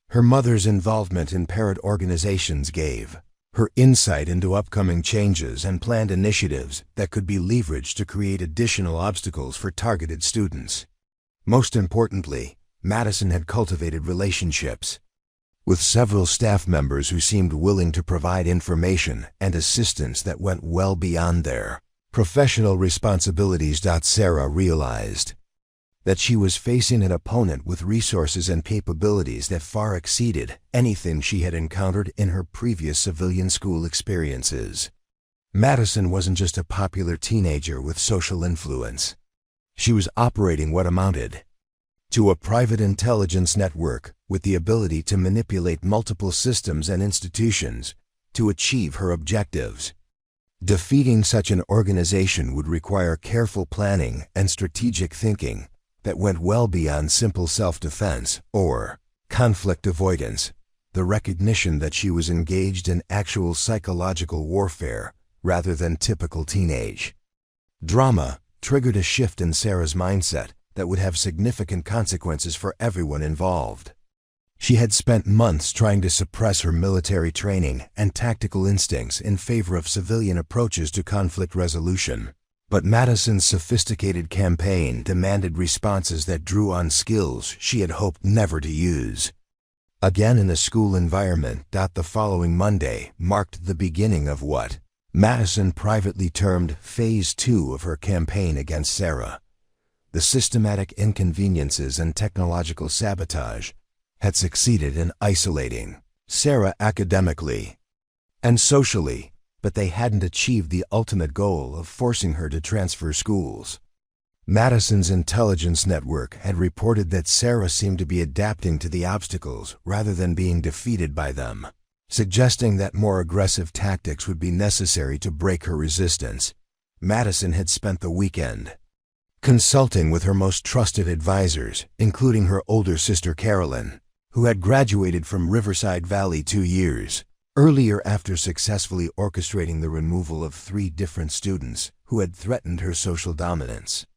Her mother's involvement in parent organizations gave her insight into upcoming changes and planned initiatives that could be leveraged to create additional obstacles for targeted students. Most importantly, Madison had cultivated relationships with several staff members who seemed willing to provide information and assistance that went well beyond their professional responsibilities. Sarah realized that she was facing an opponent with resources and capabilities that far exceeded anything she had encountered in her previous civilian school experiences. Madison wasn't just a popular teenager with social influence. She was operating what amounted to a private intelligence network with the ability to manipulate multiple systems and institutions to achieve her objectives. Defeating such an organization would require careful planning and strategic thinking that went well beyond simple self-defense or conflict avoidance. The recognition that she was engaged in actual psychological warfare rather than typical teenage drama triggered a shift in Sarah's mindset that would have significant consequences for everyone involved. She had spent months trying to suppress her military training and tactical instincts in favor of civilian approaches to conflict resolution. But Madison's sophisticated campaign demanded responses that drew on skills she had hoped never to use. Again in a school environment. The following Monday marked the beginning of what Madison privately termed Phase 2 of her campaign against Sarah. The systematic inconveniences and technological sabotage had succeeded in isolating Sarah academically and socially, but they hadn't achieved the ultimate goal of forcing her to transfer schools. Madison's intelligence network had reported that Sarah seemed to be adapting to the obstacles rather than being defeated by them, suggesting that more aggressive tactics would be necessary to break her resistance. Madison had spent the weekend consulting with her most trusted advisors, including her older sister Carolyn, who had graduated from Riverside Valley 2 years earlier after successfully orchestrating the removal of 3 different students who had threatened her social dominance.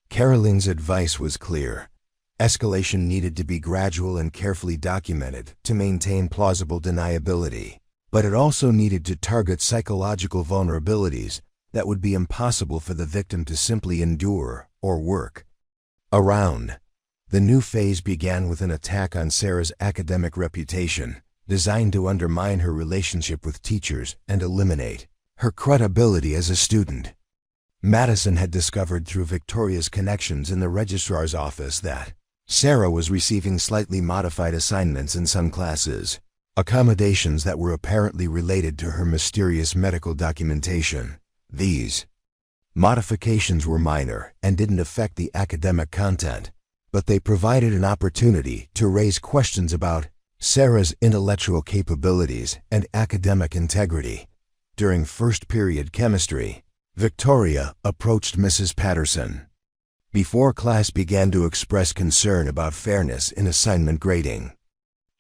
Carolyn's advice was clear. Escalation needed to be gradual and carefully documented to maintain plausible deniability, but it also needed to target psychological vulnerabilities that would be impossible for the victim to simply endure or work around. The new phase began with an attack on Sarah's academic reputation, designed to undermine her relationship with teachers and eliminate her credibility as a student. Madison had discovered through Victoria's connections in the registrar's office that Sarah was receiving slightly modified assignments in some classes, accommodations that were apparently related to her mysterious medical documentation. These modifications were minor and didn't affect the academic content, but they provided an opportunity to raise questions about Sarah's intellectual capabilities and academic integrity. During first period chemistry, Victoria approached Mrs. Patterson before class began to express concern about fairness in assignment grading.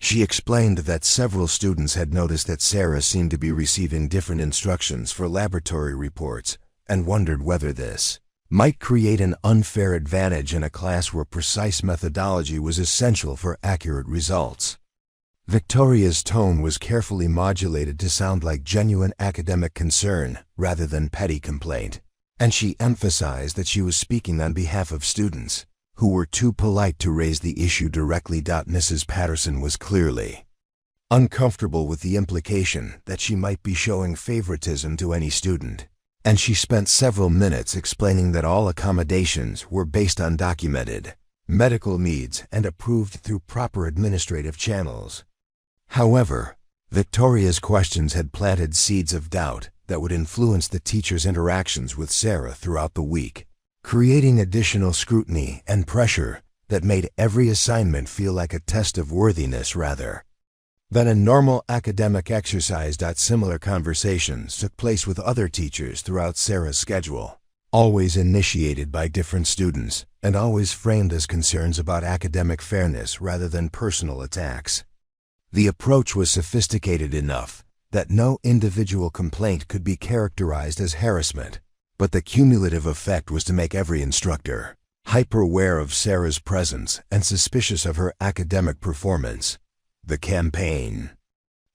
She explained that several students had noticed that Sarah seemed to be receiving different instructions for laboratory reports and wondered whether this might create an unfair advantage in a class where precise methodology was essential for accurate results. Victoria's tone was carefully modulated to sound like genuine academic concern rather than petty complaint, and she emphasized that she was speaking on behalf of students who were too polite to raise the issue directly. Mrs. Patterson was clearly uncomfortable with the implication that she might be showing favoritism to any student, and she spent several minutes explaining that all accommodations were based on documented medical needs and approved through proper administrative channels. However, Victoria's questions had planted seeds of doubt that would influence the teacher's interactions with Sarah throughout the week, creating additional scrutiny and pressure that made every assignment feel like a test of worthiness rather than a normal academic exercise. Similar conversations took place with other teachers throughout Sarah's schedule. always initiated by different students, and always framed as concerns about academic fairness rather than personal attacks. The approach was sophisticated enough that no individual complaint could be characterized as harassment, but the cumulative effect was to make every instructor hyper-aware of Sarah's presence and suspicious of her academic performance. The campaign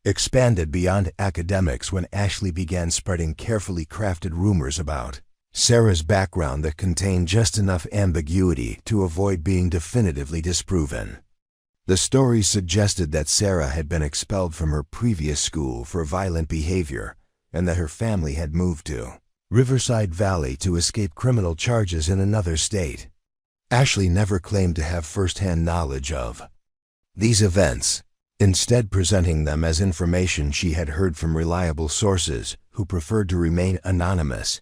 expanded beyond academics when Ashley began spreading carefully crafted rumors about Sarah's background that contained just enough ambiguity to avoid being definitively disproven. The stories suggested that Sarah had been expelled from her previous school for violent behavior and that her family had moved to Riverside Valley to escape criminal charges in another state. Ashley never claimed to have first-hand knowledge of these events, instead presenting them as information she had heard from reliable sources who preferred to remain anonymous.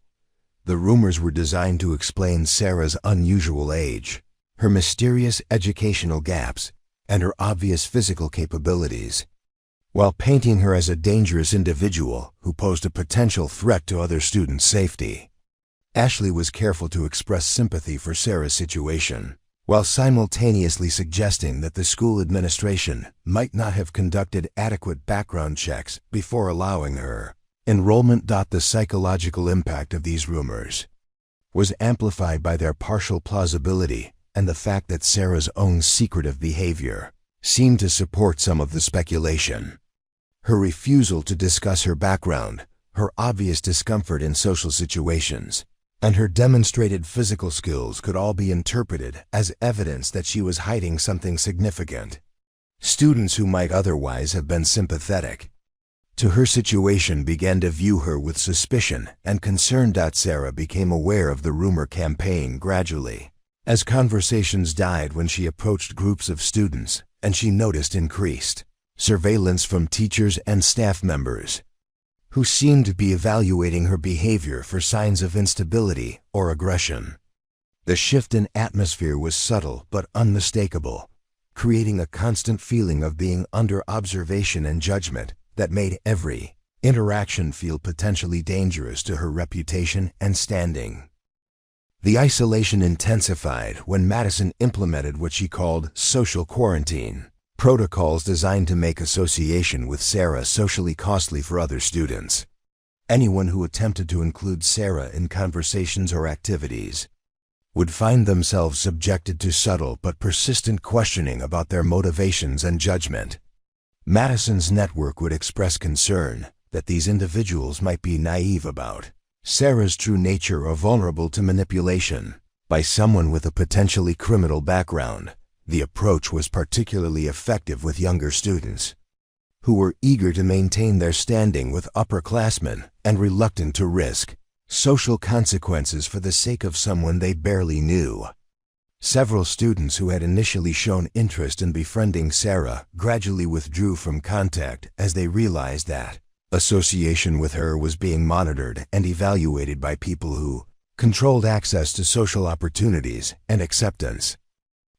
The rumors were designed to explain Sarah's unusual age, her mysterious educational gaps, and her obvious physical capabilities, while painting her as a dangerous individual who posed a potential threat to other students' safety. Ashley was careful to express sympathy for Sarah's situation, while simultaneously suggesting that the school administration might not have conducted adequate background checks before allowing her enrollment. The psychological impact of these rumors was amplified by their partial plausibility and the fact that Sarah's own secretive behavior seemed to support some of the speculation. Her refusal to discuss her background, her obvious discomfort in social situations, and her demonstrated physical skills could all be interpreted as evidence that she was hiding something significant. Students who might otherwise have been sympathetic to her situation began to view her with suspicion and concern. Sarah became aware of the rumor campaign gradually, as conversations died when she approached groups of students, and she noticed increased surveillance from teachers and staff members who seemed to be evaluating her behavior for signs of instability or aggression. The shift in atmosphere was subtle but unmistakable, creating a constant feeling of being under observation and judgment that made every interaction feel potentially dangerous to her reputation and standing. The isolation intensified when Madison implemented what she called social quarantine, protocols designed to make association with Sarah socially costly for other students. Anyone who attempted to include Sarah in conversations or activities would find themselves subjected to subtle but persistent questioning about their motivations and judgment. Madison's network would express concern that these individuals might be naive about Sarah's true nature or vulnerable to manipulation by someone with a potentially criminal background. The approach was particularly effective with younger students who were eager to maintain their standing with upperclassmen and reluctant to risk social consequences for the sake of someone they barely knew. Several students who had initially shown interest in befriending Sarah gradually withdrew from contact as they realized that association with her was being monitored and evaluated by people who controlled access to social opportunities and acceptance.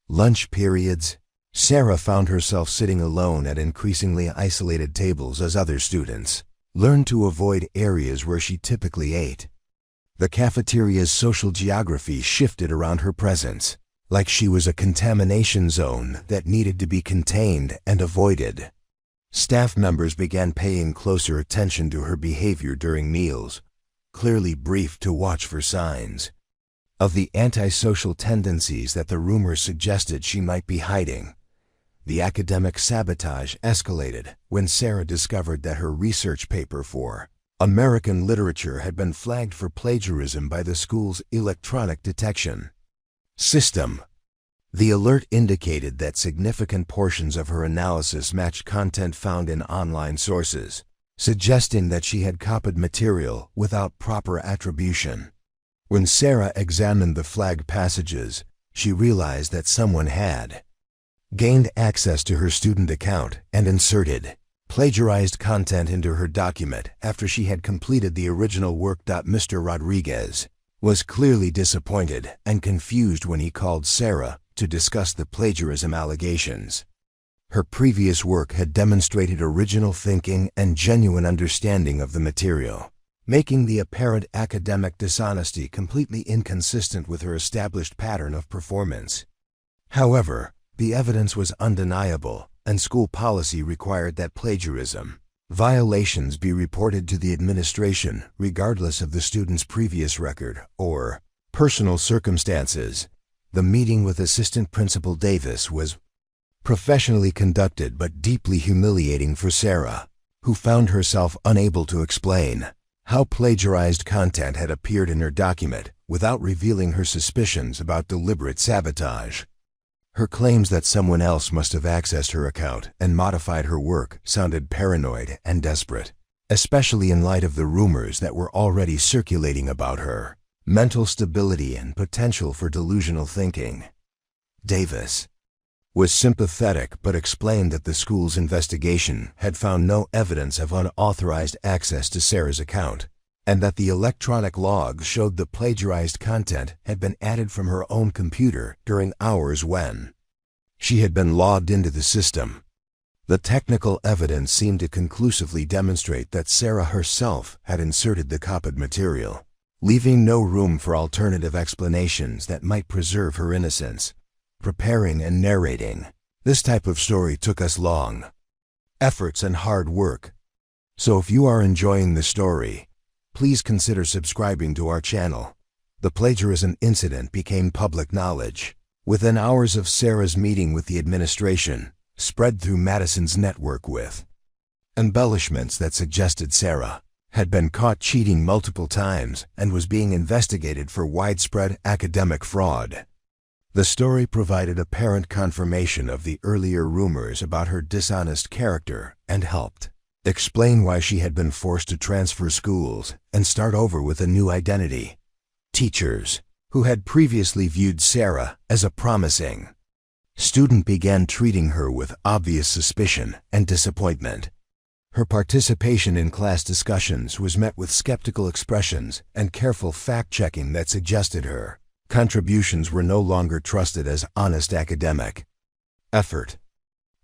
Lunch periods. Sarah found herself sitting alone at increasingly isolated tables as other students learned to avoid areas where she typically ate. The cafeteria's social geography shifted around her presence, like she was a contamination zone that needed to be contained and avoided. Staff members began paying closer attention to her behavior during meals, clearly briefed to watch for signs of the antisocial tendencies that the rumors suggested she might be hiding. The academic sabotage escalated when Sarah discovered that her research paper for American literature had been flagged for plagiarism by the school's electronic detection system. The alert indicated that significant portions of her analysis matched content found in online sources, suggesting that she had copied material without proper attribution. When Sarah examined the flagged passages, she realized that someone had gained access to her student account and inserted plagiarized content into her document after she had completed the original work. Mr. Rodriguez was clearly disappointed and confused when he called Sarah to discuss the plagiarism allegations. Her previous work had demonstrated original thinking and genuine understanding of the material, making the apparent academic dishonesty completely inconsistent with her established pattern of performance. However, the evidence was undeniable, and school policy required that plagiarism violations be reported to the administration regardless of the student's previous record or personal circumstances. The meeting with Assistant Principal Davis was professionally conducted but deeply humiliating for Sarah, who found herself unable to explain how plagiarized content had appeared in her document without revealing her suspicions about deliberate sabotage. Her claims that someone else must have accessed her account and modified her work sounded paranoid and desperate, especially in light of the rumors that were already circulating about her mental stability and potential for delusional thinking. Davis was sympathetic but explained that the school's investigation had found no evidence of unauthorized access to Sarah's account, and that the electronic logs showed the plagiarized content had been added from her own computer during hours when she had been logged into the system. The technical evidence seemed to conclusively demonstrate that Sarah herself had inserted the copied material, leaving no room for alternative explanations that might preserve her innocence. Preparing and narrating this type of story took us long efforts and hard work. So if you are enjoying the story, please consider subscribing to our channel. The plagiarism incident became public knowledge within hours of Sarah's meeting with the administration, spread through Madison's network with embellishments that suggested Sarah had been caught cheating multiple times and was being investigated for widespread academic fraud. The story provided apparent confirmation of the earlier rumors about her dishonest character and helped explain why she had been forced to transfer schools and start over with a new identity. Teachers, who had previously viewed Sarah as a promising student, began treating her with obvious suspicion and disappointment. Her participation in class discussions was met with skeptical expressions and careful fact-checking that suggested her contributions were no longer trusted as honest academic effort.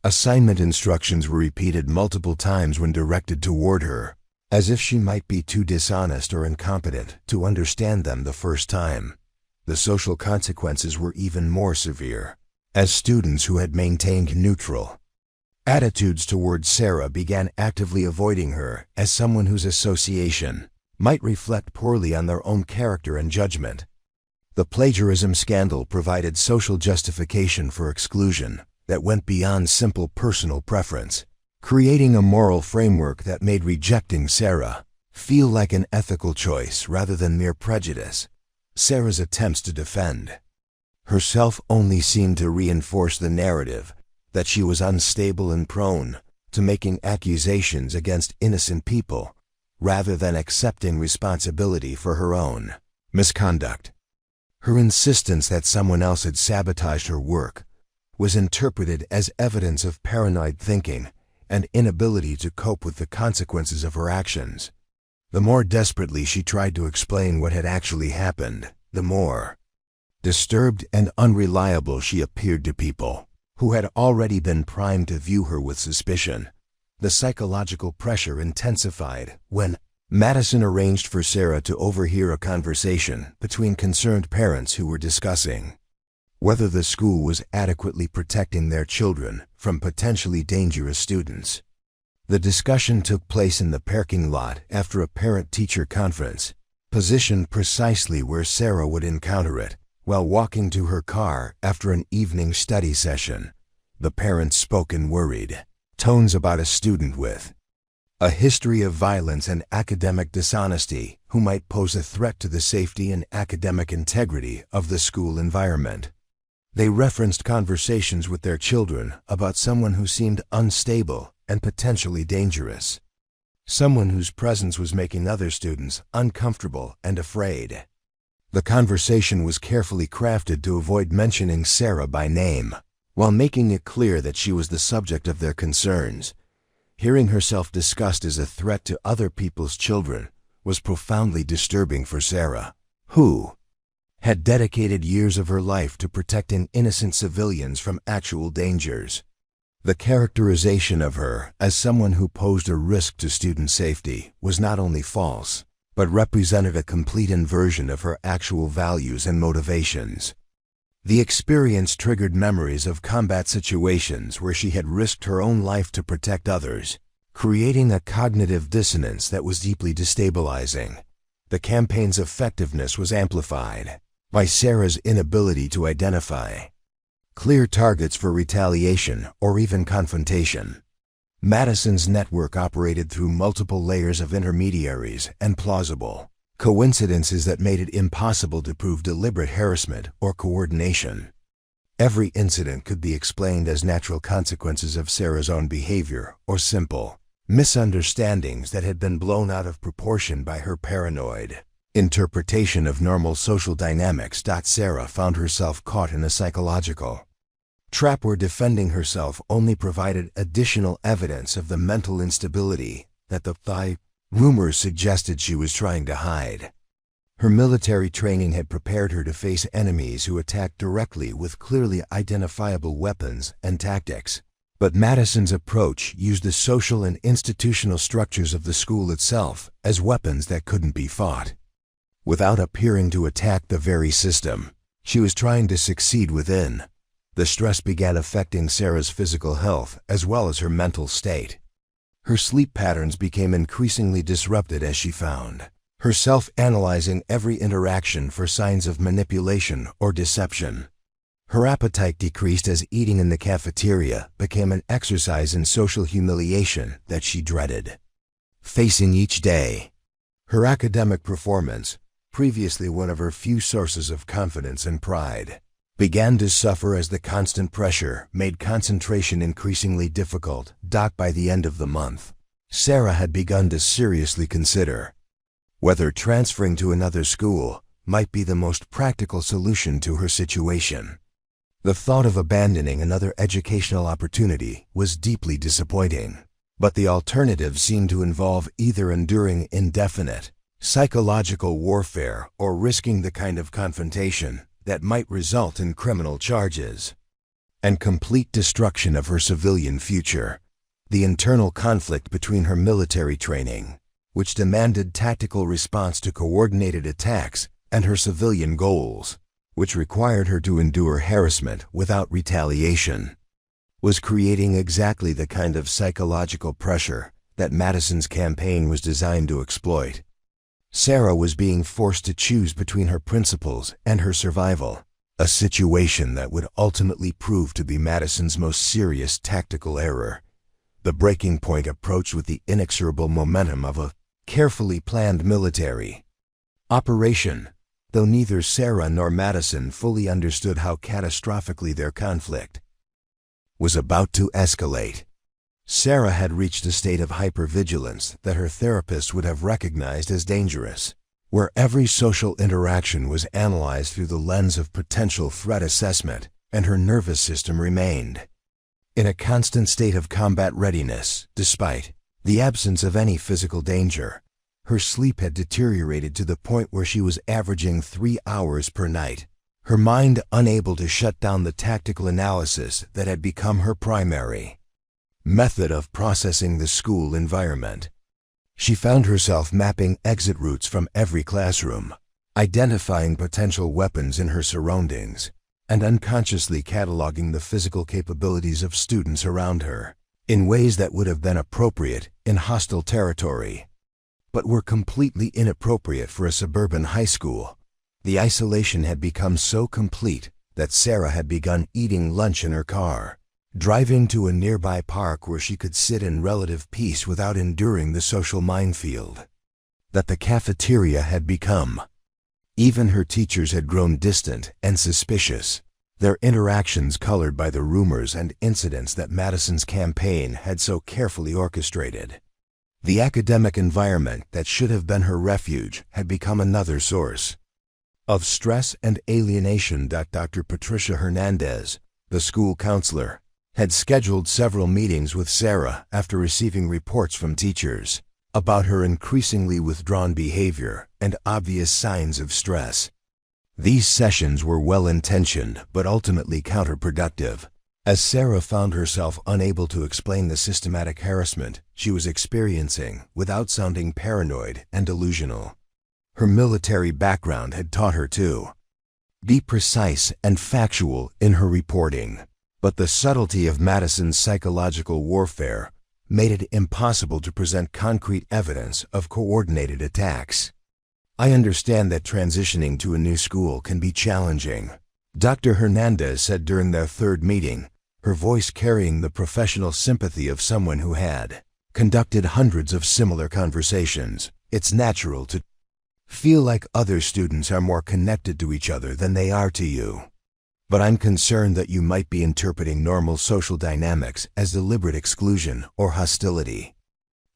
Assignment instructions were repeated multiple times when directed toward her, as if she might be too dishonest or incompetent to understand them the first time. The social consequences were even more severe, as students who had maintained neutral attitudes towards Sarah began actively avoiding her as someone whose association might reflect poorly on their own character and judgment. The plagiarism scandal provided social justification for exclusion that went beyond simple personal preference, creating a moral framework that made rejecting Sarah feel like an ethical choice rather than mere prejudice. Sarah's attempts to defend herself only seemed to reinforce the narrative that she was unstable and prone to making accusations against innocent people, rather than accepting responsibility for her own misconduct. Her insistence that someone else had sabotaged her work was interpreted as evidence of paranoid thinking and inability to cope with the consequences of her actions. The more desperately she tried to explain what had actually happened, the more disturbed and unreliable she appeared to people who had already been primed to view her with suspicion. The psychological pressure intensified when Madison arranged for Sarah to overhear a conversation between concerned parents who were discussing whether the school was adequately protecting their children from potentially dangerous students. The discussion took place in the parking lot after a parent-teacher conference, positioned precisely where Sarah would encounter it while walking to her car after an evening study session. The parents spoke in worried tones about a student with a history of violence and academic dishonesty who might pose a threat to the safety and academic integrity of the school environment. They referenced conversations with their children about someone who seemed unstable and potentially dangerous, someone whose presence was making other students uncomfortable and afraid. The conversation was carefully crafted to avoid mentioning Sarah by name, while making it clear that she was the subject of their concerns. Hearing herself discussed as a threat to other people's children was profoundly disturbing for Sarah, who had dedicated years of her life to protecting innocent civilians from actual dangers. The characterization of her as someone who posed a risk to student safety was not only false, but represented a complete inversion of her actual values and motivations. The experience triggered memories of combat situations where she had risked her own life to protect others, creating a cognitive dissonance that was deeply destabilizing. The campaign's effectiveness was amplified by Sarah's inability to identify clear targets for retaliation or even confrontation. Madison's network operated through multiple layers of intermediaries and plausible coincidences that made it impossible to prove deliberate harassment or coordination. Every incident could be explained as natural consequences of Sarah's own behavior or simple misunderstandings that had been blown out of proportion by her paranoid interpretation of normal social dynamics. Sarah found herself caught in a psychological trap where defending herself only provided additional evidence of the mental instability that the rumors suggested she was trying to hide. Her military training had prepared her to face enemies who attacked directly with clearly identifiable weapons and tactics. But Madison's approach used the social and institutional structures of the school itself as weapons that couldn't be fought. Without appearing to attack the very system she was trying to succeed within, the stress began affecting Sarah's physical health as well as her mental state. Her sleep patterns became increasingly disrupted as she found herself analyzing every interaction for signs of manipulation or deception. Her appetite decreased as eating in the cafeteria became an exercise in social humiliation that she dreaded facing each day. Her academic performance, previously one of her few sources of confidence and pride, began to suffer as the constant pressure made concentration increasingly difficult. By the end of the month, Sarah had begun to seriously consider whether transferring to another school might be the most practical solution to her situation. The thought of abandoning another educational opportunity was deeply disappointing, but the alternative seemed to involve either enduring indefinite psychological warfare or risking the kind of confrontation that might result in criminal charges and complete destruction of her civilian future. The internal conflict between her military training, which demanded tactical response to coordinated attacks, and her civilian goals, which required her to endure harassment without retaliation, was creating exactly the kind of psychological pressure that Madison's campaign was designed to exploit. Sarah was being forced to choose between her principles and her survival, a situation that would ultimately prove to be Madison's most serious tactical error. The breaking point approached with the inexorable momentum of a carefully planned military operation, though neither Sarah nor Madison fully understood how catastrophically their conflict was about to escalate. Sarah had reached a state of hypervigilance that her therapist would have recognized as dangerous, where every social interaction was analyzed through the lens of potential threat assessment, and her nervous system remained in a constant state of combat readiness. Despite the absence of any physical danger, her sleep had deteriorated to the point where she was averaging 3 hours per night, her mind unable to shut down the tactical analysis that had become her primary method of processing the school environment. She found herself mapping exit routes from every classroom, identifying potential weapons in her surroundings, and unconsciously cataloging the physical capabilities of students around her in ways that would have been appropriate in hostile territory, but were completely inappropriate for a suburban high school. The isolation had become so complete that Sarah had begun eating lunch in her car, driving to a nearby park where she could sit in relative peace without enduring the social minefield that the cafeteria had become. Even her teachers had grown distant and suspicious, their interactions colored by the rumors and incidents that Madison's campaign had so carefully orchestrated. The academic environment that should have been her refuge had become another source of stress and alienation. Dr. Patricia Hernandez, the school counselor, had scheduled several meetings with Sarah after receiving reports from teachers about her increasingly withdrawn behavior and obvious signs of stress. These sessions were well-intentioned but ultimately counterproductive, as Sarah found herself unable to explain the systematic harassment she was experiencing without sounding paranoid and delusional. Her military background had taught her to be precise and factual in her reporting, but the subtlety of Madison's psychological warfare made it impossible to present concrete evidence of coordinated attacks. "I understand that transitioning to a new school can be challenging," Dr. Hernandez said during their third meeting, her voice carrying the professional sympathy of someone who had conducted hundreds of similar conversations. "It's natural to feel like other students are more connected to each other than they are to you. But I'm concerned that you might be interpreting normal social dynamics as deliberate exclusion or hostility."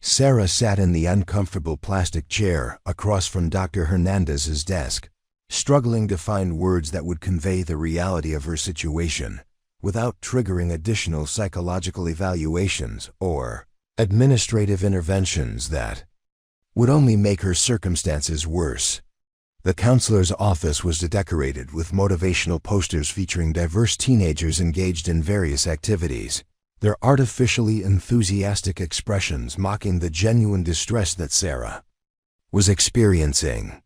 Sarah sat in the uncomfortable plastic chair across from Dr. Hernandez's desk, struggling to find words that would convey the reality of her situation without triggering additional psychological evaluations or administrative interventions that would only make her circumstances worse. The counselor's office was decorated with motivational posters featuring diverse teenagers engaged in various activities, their artificially enthusiastic expressions mocking the genuine distress that Sarah was experiencing.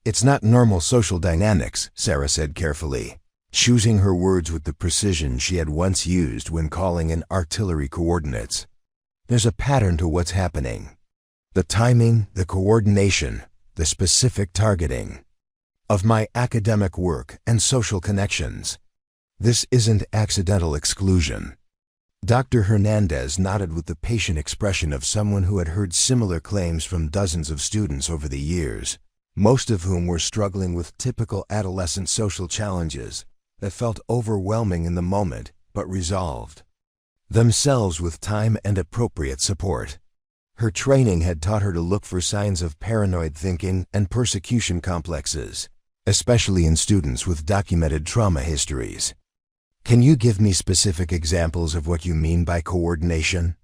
"It's not normal social dynamics," Sarah said carefully, choosing her words with the precision she had once used when calling in artillery coordinates. "There's a pattern to what's happening. The timing, the coordination, the specific targeting of my academic work and social connections. This isn't accidental exclusion." Dr. Hernandez nodded with the patient expression of someone who had heard similar claims from dozens of students over the years, most of whom were struggling with typical adolescent social challenges that felt overwhelming in the moment but resolved themselves with time and appropriate support. Her training had taught her to look for signs of paranoid thinking and persecution complexes, especially in students with documented trauma histories. "Can you give me specific examples of what you mean by coordination?"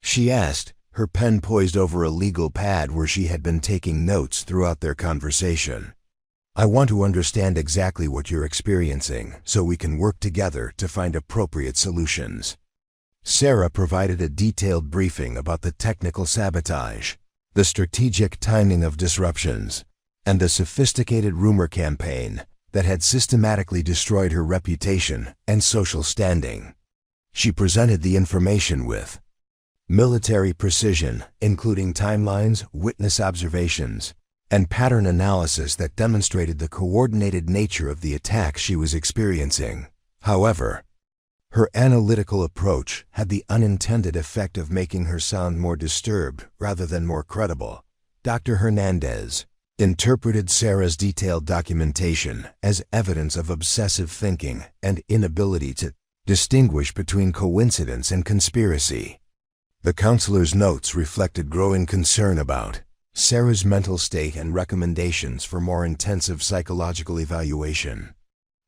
she asked, her pen poised over a legal pad where she had been taking notes throughout their conversation. "I want to understand exactly what you're experiencing so we can work together to find appropriate solutions." Sarah provided a detailed briefing about the technical sabotage, the strategic timing of disruptions, and the sophisticated rumor campaign that had systematically destroyed her reputation and social standing. She presented the information with military precision, including timelines, witness observations, and pattern analysis that demonstrated the coordinated nature of the attacks she was experiencing. However, her analytical approach had the unintended effect of making her sound more disturbed rather than more credible. Dr. Hernandez interpreted Sarah's detailed documentation as evidence of obsessive thinking and inability to distinguish between coincidence and conspiracy. The counselor's notes reflected growing concern about Sarah's mental state and recommendations for more intensive psychological evaluation.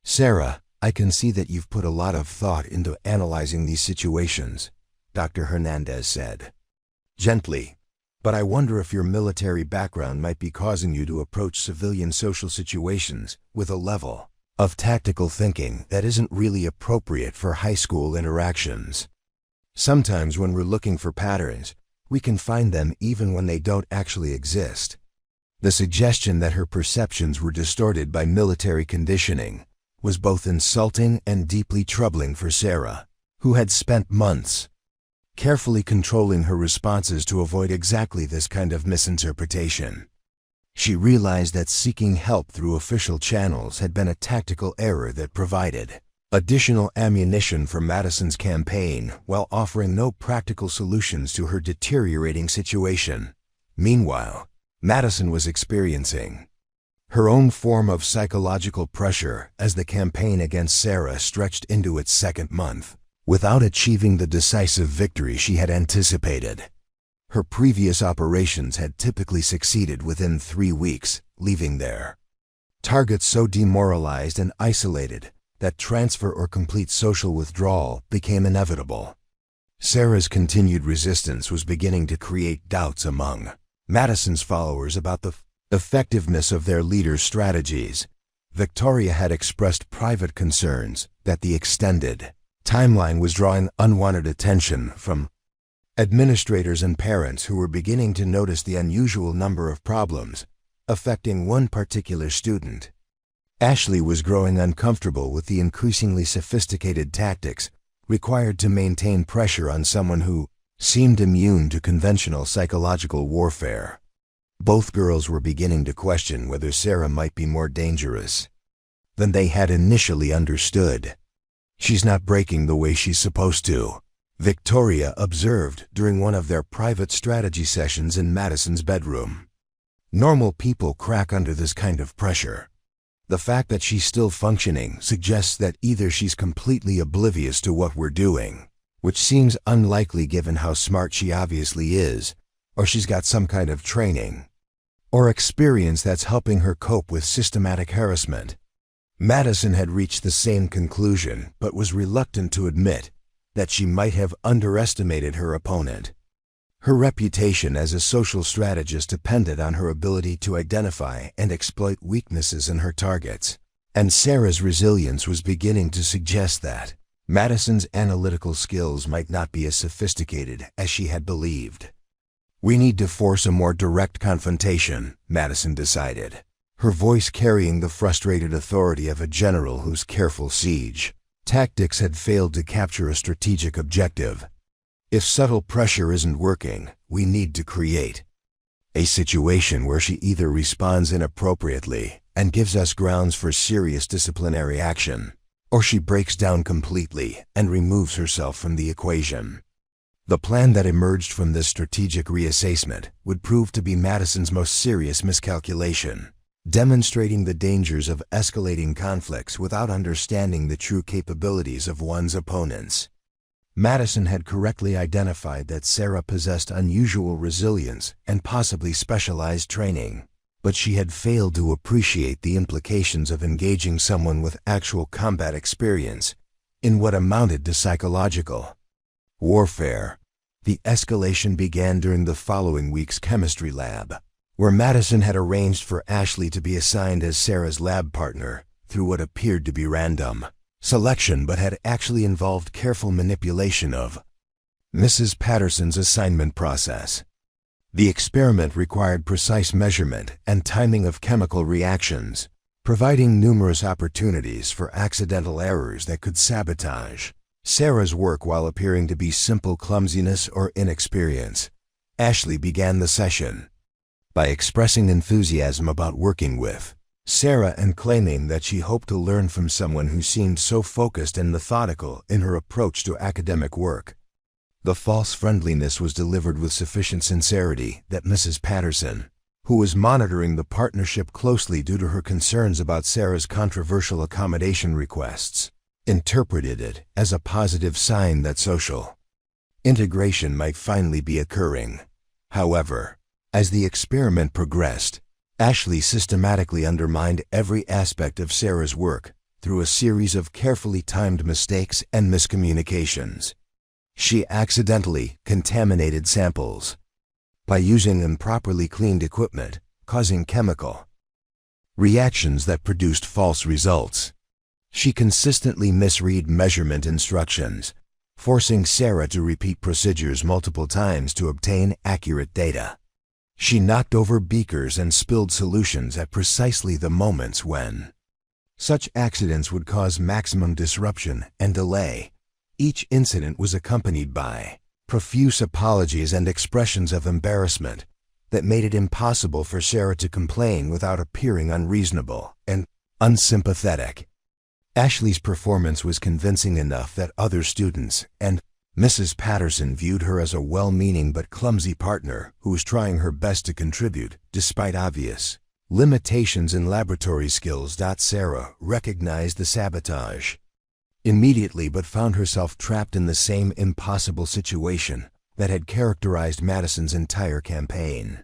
"Sarah, I can see that you've put a lot of thought into analyzing these situations," Dr. Hernandez said gently. "But I wonder if your military background might be causing you to approach civilian social situations with a level of tactical thinking that isn't really appropriate for high school interactions. Sometimes when we're looking for patterns, we can find them even when they don't actually exist." The suggestion that her perceptions were distorted by military conditioning was both insulting and deeply troubling for Sarah, who had spent months carefully controlling her responses to avoid exactly this kind of misinterpretation. She realized that seeking help through official channels had been a tactical error that provided additional ammunition for Madison's campaign while offering no practical solutions to her deteriorating situation. Meanwhile, Madison was experiencing her own form of psychological pressure as the campaign against Sarah stretched into its second month, without achieving the decisive victory she had anticipated. Her previous operations had typically succeeded within 3 weeks, leaving their targets so demoralized and isolated that transfer or complete social withdrawal became inevitable. Sarah's continued resistance was beginning to create doubts among Madison's followers about the effectiveness of their leader's strategies. Victoria had expressed private concerns that the extended timeline was drawing unwanted attention from administrators and parents who were beginning to notice the unusual number of problems affecting one particular student. Ashley was growing uncomfortable with the increasingly sophisticated tactics required to maintain pressure on someone who seemed immune to conventional psychological warfare. Both girls were beginning to question whether Sarah might be more dangerous than they had initially understood. "She's not breaking the way she's supposed to," Victoria observed during one of their private strategy sessions in Madison's bedroom. "Normal people crack under this kind of pressure. The fact that she's still functioning suggests that either she's completely oblivious to what we're doing, which seems unlikely given how smart she obviously is, or she's got some kind of training or experience that's helping her cope with systematic harassment." Madison had reached the same conclusion, but was reluctant to admit that she might have underestimated her opponent. Her reputation as a social strategist depended on her ability to identify and exploit weaknesses in her targets, and Sarah's resilience was beginning to suggest that Madison's analytical skills might not be as sophisticated as she had believed. "We need to force a more direct confrontation," Madison decided, her voice carrying the frustrated authority of a general whose careful siege tactics had failed to capture a strategic objective. "If subtle pressure isn't working, we need to create a situation where she either responds inappropriately and gives us grounds for serious disciplinary action, or she breaks down completely and removes herself from the equation." The plan that emerged from this strategic reassessment would prove to be Madison's most serious miscalculation, demonstrating the dangers of escalating conflicts without understanding the true capabilities of one's opponents. Madison had correctly identified that Sarah possessed unusual resilience and possibly specialized training, but she had failed to appreciate the implications of engaging someone with actual combat experience in what amounted to psychological warfare. The escalation began during the following week's chemistry lab, where Madison had arranged for Ashley to be assigned as Sarah's lab partner through what appeared to be random selection but had actually involved careful manipulation of Mrs. Patterson's assignment process. The experiment required precise measurement and timing of chemical reactions, providing numerous opportunities for accidental errors that could sabotage Sarah's work while appearing to be simple clumsiness or inexperience. Ashley began the session by expressing enthusiasm about working with Sarah and claiming that she hoped to learn from someone who seemed so focused and methodical in her approach to academic work. The false friendliness was delivered with sufficient sincerity that Mrs. Patterson, who was monitoring the partnership closely due to her concerns about Sarah's controversial accommodation requests, interpreted it as a positive sign that social integration might finally be occurring. However, as the experiment progressed, Ashley systematically undermined every aspect of Sarah's work through a series of carefully timed mistakes and miscommunications. She accidentally contaminated samples by using improperly cleaned equipment, causing chemical reactions that produced false results. She consistently misread measurement instructions, forcing Sarah to repeat procedures multiple times to obtain accurate data. She knocked over beakers and spilled solutions at precisely the moments when such accidents would cause maximum disruption and delay. Each incident was accompanied by profuse apologies and expressions of embarrassment that made it impossible for Sarah to complain without appearing unreasonable and unsympathetic. Ashley's performance was convincing enough that other students and Mrs. Patterson viewed her as a well-meaning but clumsy partner who was trying her best to contribute, despite obvious limitations in laboratory skills. Sarah recognized the sabotage immediately but found herself trapped in the same impossible situation that had characterized Madison's entire campaign.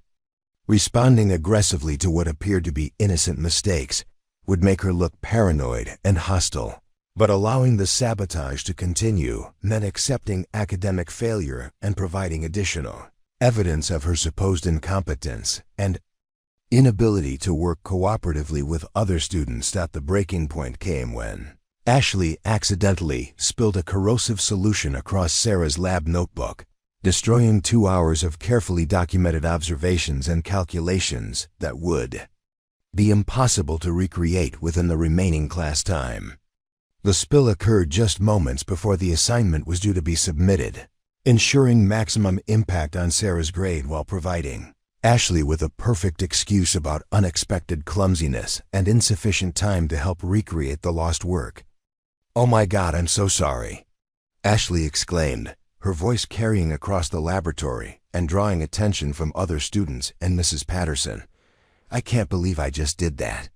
Responding aggressively to what appeared to be innocent mistakes would make her look paranoid and hostile, but allowing the sabotage to continue meant accepting academic failure and providing additional evidence of her supposed incompetence and inability to work cooperatively with other students. The breaking point came when Ashley accidentally spilled a corrosive solution across Sarah's lab notebook, destroying 2 hours of carefully documented observations and calculations that would be impossible to recreate within the remaining class time. The spill occurred just moments before the assignment was due to be submitted, ensuring maximum impact on Sarah's grade while providing Ashley with a perfect excuse about unexpected clumsiness and insufficient time to help recreate the lost work. "Oh my God, I'm so sorry," Ashley exclaimed, her voice carrying across the laboratory and drawing attention from other students and Mrs. Patterson. "I can't believe I just did that.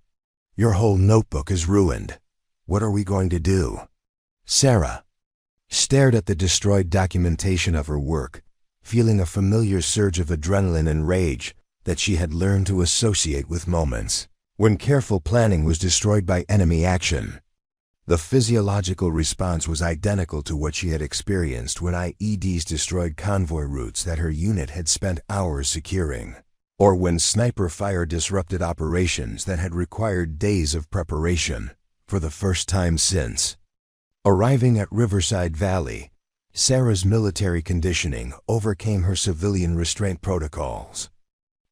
Your whole notebook is ruined. What are we going to do?" Sarah stared at the destroyed documentation of her work, feeling a familiar surge of adrenaline and rage that she had learned to associate with moments when careful planning was destroyed by enemy action. The physiological response was identical to what she had experienced when IEDs destroyed convoy routes that her unit had spent hours securing, or when sniper fire disrupted operations that had required days of preparation for the first time since. Arriving at Riverside Valley, Sarah's military conditioning overcame her civilian restraint protocols.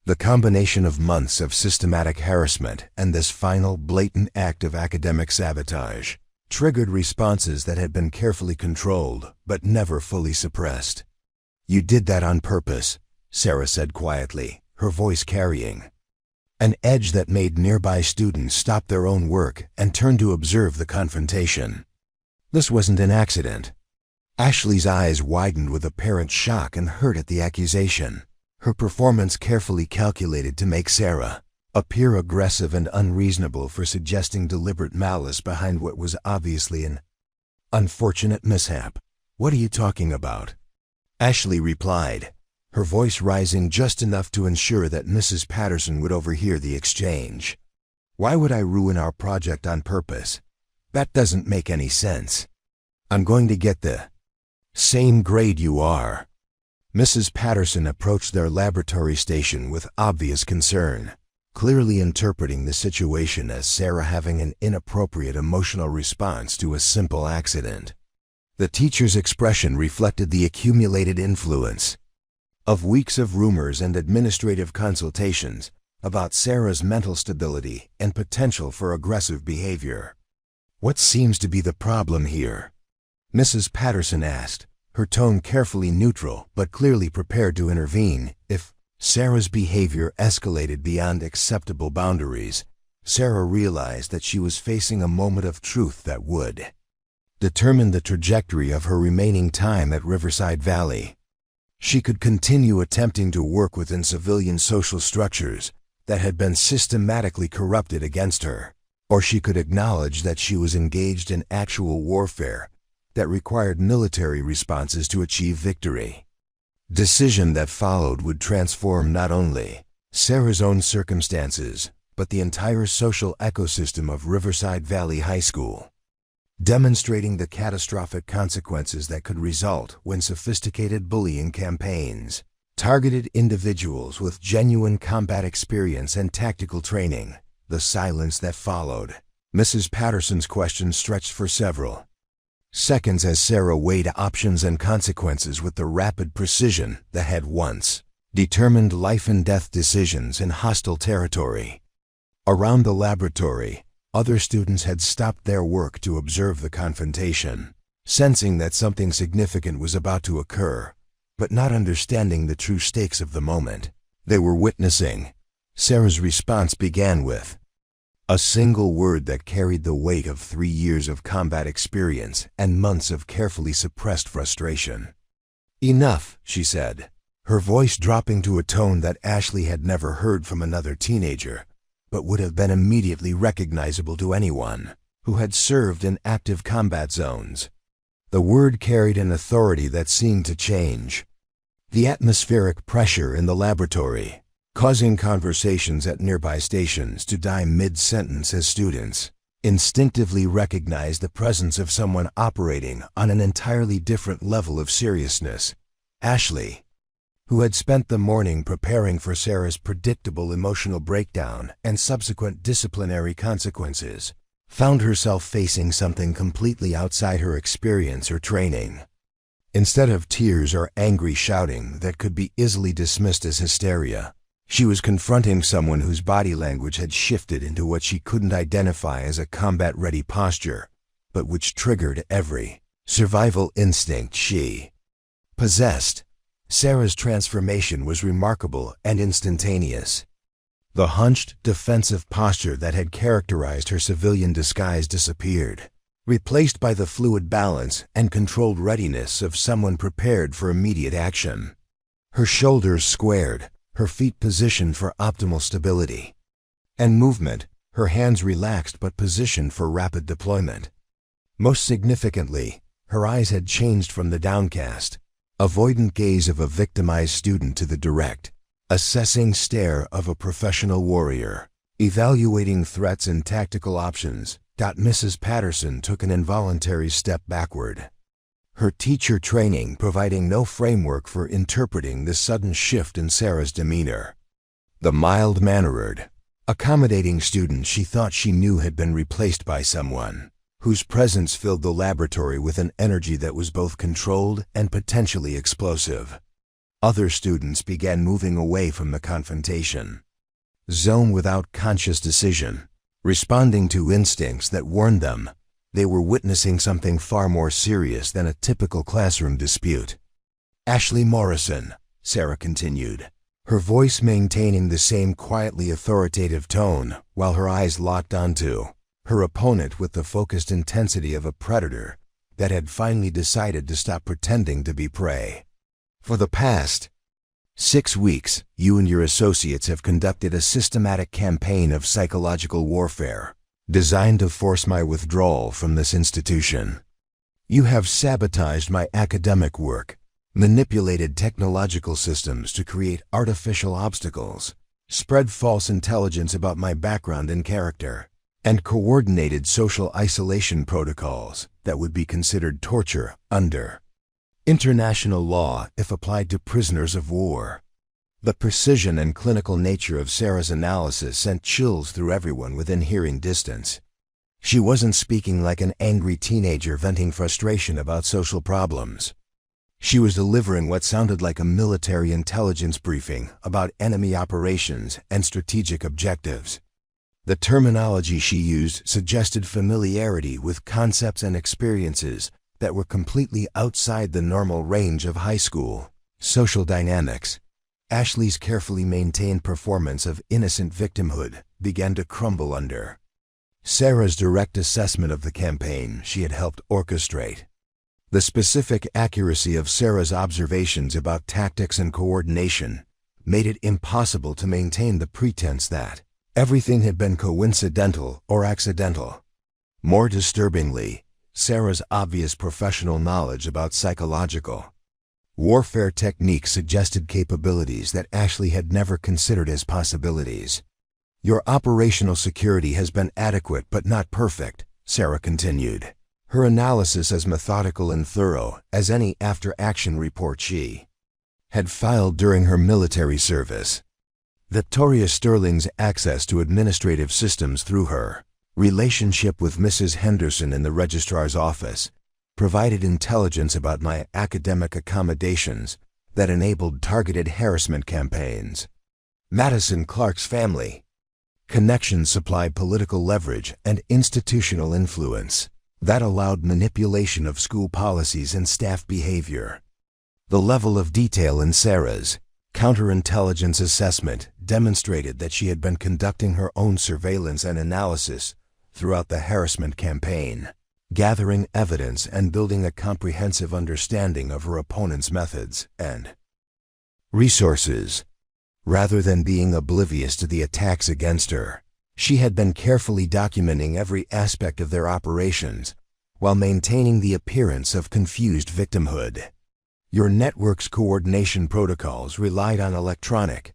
The combination of months of systematic harassment and this final blatant act of academic sabotage triggered responses that had been carefully controlled but never fully suppressed. "You did that on purpose," Sarah said quietly, her voice carrying an edge that made nearby students stop their own work and turn to observe the confrontation. "This wasn't an accident." Ashley's eyes widened with apparent shock and hurt at the accusation, her performance carefully calculated to make Sarah appear aggressive and unreasonable for suggesting deliberate malice behind what was obviously an unfortunate mishap. "What are you talking about?" Ashley replied, her voice rising just enough to ensure that Mrs. Patterson would overhear the exchange. "Why would I ruin our project on purpose? That doesn't make any sense. I'm going to get the same grade you are." Mrs. Patterson approached their laboratory station with obvious concern, clearly interpreting the situation as Sarah having an inappropriate emotional response to a simple accident. The teacher's expression reflected the accumulated influence of weeks of rumors and administrative consultations about Sarah's mental stability and potential for aggressive behavior. "What seems to be the problem here?" Mrs. Patterson asked, her tone carefully neutral but clearly prepared to intervene if Sarah's behavior escalated beyond acceptable boundaries. Sarah realized that she was facing a moment of truth that would determine the trajectory of her remaining time at Riverside Valley. She could continue attempting to work within civilian social structures that had been systematically corrupted against her, or she could acknowledge that she was engaged in actual warfare that required military responses to achieve victory. Decision that followed would transform not only Sarah's own circumstances, but the entire social ecosystem of Riverside Valley High School, demonstrating the catastrophic consequences that could result when sophisticated bullying campaigns targeted individuals with genuine combat experience and tactical training. The silence that followed Mrs. Patterson's question stretched for several seconds as Sarah weighed options and consequences with the rapid precision that had once determined life and death decisions in hostile territory. Around the laboratory, other students had stopped their work to observe the confrontation, sensing that something significant was about to occur, but not understanding the true stakes of the moment they were witnessing. Sarah's response began with a single word that carried the weight of 3 years of combat experience and months of carefully suppressed frustration. "Enough," she said, her voice dropping to a tone that Ashley had never heard from another teenager, but would have been immediately recognizable to anyone who had served in active combat zones. The word carried an authority that seemed to change the atmospheric pressure in the laboratory, causing conversations at nearby stations to die mid-sentence as students instinctively recognized the presence of someone operating on an entirely different level of seriousness. Ashley, who had spent the morning preparing for Sarah's predictable emotional breakdown and subsequent disciplinary consequences, found herself facing something completely outside her experience or training. Instead of tears or angry shouting that could be easily dismissed as hysteria, She was confronting someone whose body language had shifted into what she couldn't identify as a combat-ready posture, but which triggered every survival instinct she possessed. Sarah's transformation was remarkable and instantaneous. The hunched, defensive posture that had characterized her civilian disguise disappeared, replaced by the fluid balance and controlled readiness of someone prepared for immediate action. Her shoulders squared, her feet positioned for optimal stability and movement, her hands relaxed but positioned for rapid deployment. Most significantly, her eyes had changed from the downcast, avoidant gaze of a victimized student to the direct, assessing stare of a professional warrior, evaluating threats and tactical options. Mrs. Patterson took an involuntary step backward, her teacher training providing no framework for interpreting this sudden shift in Sarah's demeanor. The mild-mannered, accommodating student she thought she knew had been replaced by someone whose presence filled the laboratory with an energy that was both controlled and potentially explosive. Other students began moving away from the confrontation zone without conscious decision, responding to instincts that warned them they were witnessing something far more serious than a typical classroom dispute. "Ashley Morrison," Sarah continued, her voice maintaining the same quietly authoritative tone while her eyes locked onto her opponent with the focused intensity of a predator that had finally decided to stop pretending to be prey. "For the past 6 weeks, you and your associates have conducted a systematic campaign of psychological warfare designed to force my withdrawal from this institution. You have sabotaged my academic work, manipulated technological systems to create artificial obstacles, spread false intelligence about my background and character, and coordinated social isolation protocols that would be considered torture under international law if applied to prisoners of war." The precision and clinical nature of Sarah's analysis sent chills through everyone within hearing distance. She wasn't speaking like an angry teenager venting frustration about social problems. She was delivering what sounded like a military intelligence briefing about enemy operations and strategic objectives. The terminology she used suggested familiarity with concepts and experiences that were completely outside the normal range of high school social dynamics. Ashley's carefully maintained performance of innocent victimhood began to crumble under Sarah's direct assessment of the campaign she had helped orchestrate. The specific accuracy of Sarah's observations about tactics and coordination made it impossible to maintain the pretense that everything had been coincidental or accidental. More disturbingly, Sarah's obvious professional knowledge about psychological warfare techniques suggested capabilities that Ashley had never considered as possibilities. "Your operational security has been adequate but not perfect," Sarah continued, her analysis as methodical and thorough as any after-action report she had filed during her military service. Victoria Sterling's access to administrative systems through her relationship with Mrs. Henderson in the registrar's office provided intelligence about my academic accommodations that enabled targeted harassment campaigns. Madison Clark's family connections supplied political leverage and institutional influence that allowed manipulation of school policies and staff behavior. The level of detail in Sarah's counterintelligence assessment demonstrated that she had been conducting her own surveillance and analysis throughout the harassment campaign, gathering evidence and building a comprehensive understanding of her opponent's methods and resources. Rather than being oblivious to the attacks against her, she had been carefully documenting every aspect of their operations while maintaining the appearance of confused victimhood. Your network's coordination protocols relied on electronic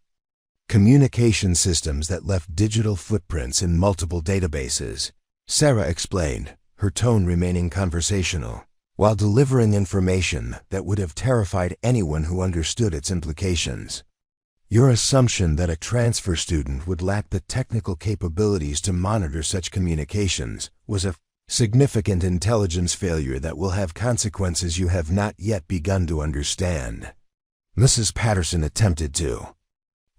communication systems that left digital footprints in multiple databases, Sarah explained, her tone remaining conversational, while delivering information that would have terrified anyone who understood its implications. Your assumption that a transfer student would lack the technical capabilities to monitor such communications was a significant intelligence failure that will have consequences you have not yet begun to understand. Mrs. Patterson attempted to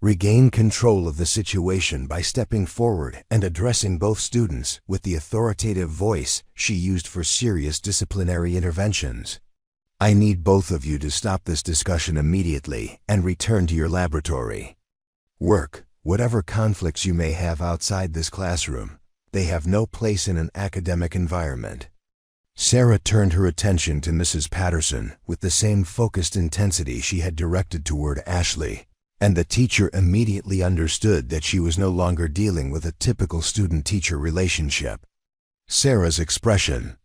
regained control of the situation by stepping forward and addressing both students with the authoritative voice she used for serious disciplinary interventions. "I need both of you to stop this discussion immediately and return to your laboratory. Work, whatever conflicts you may have outside this classroom. They have no place in an academic environment." Sarah turned her attention to Mrs. Patterson with the same focused intensity she had directed toward Ashley, and the teacher immediately understood that she was no longer dealing with a typical student-teacher relationship. Sarah's expression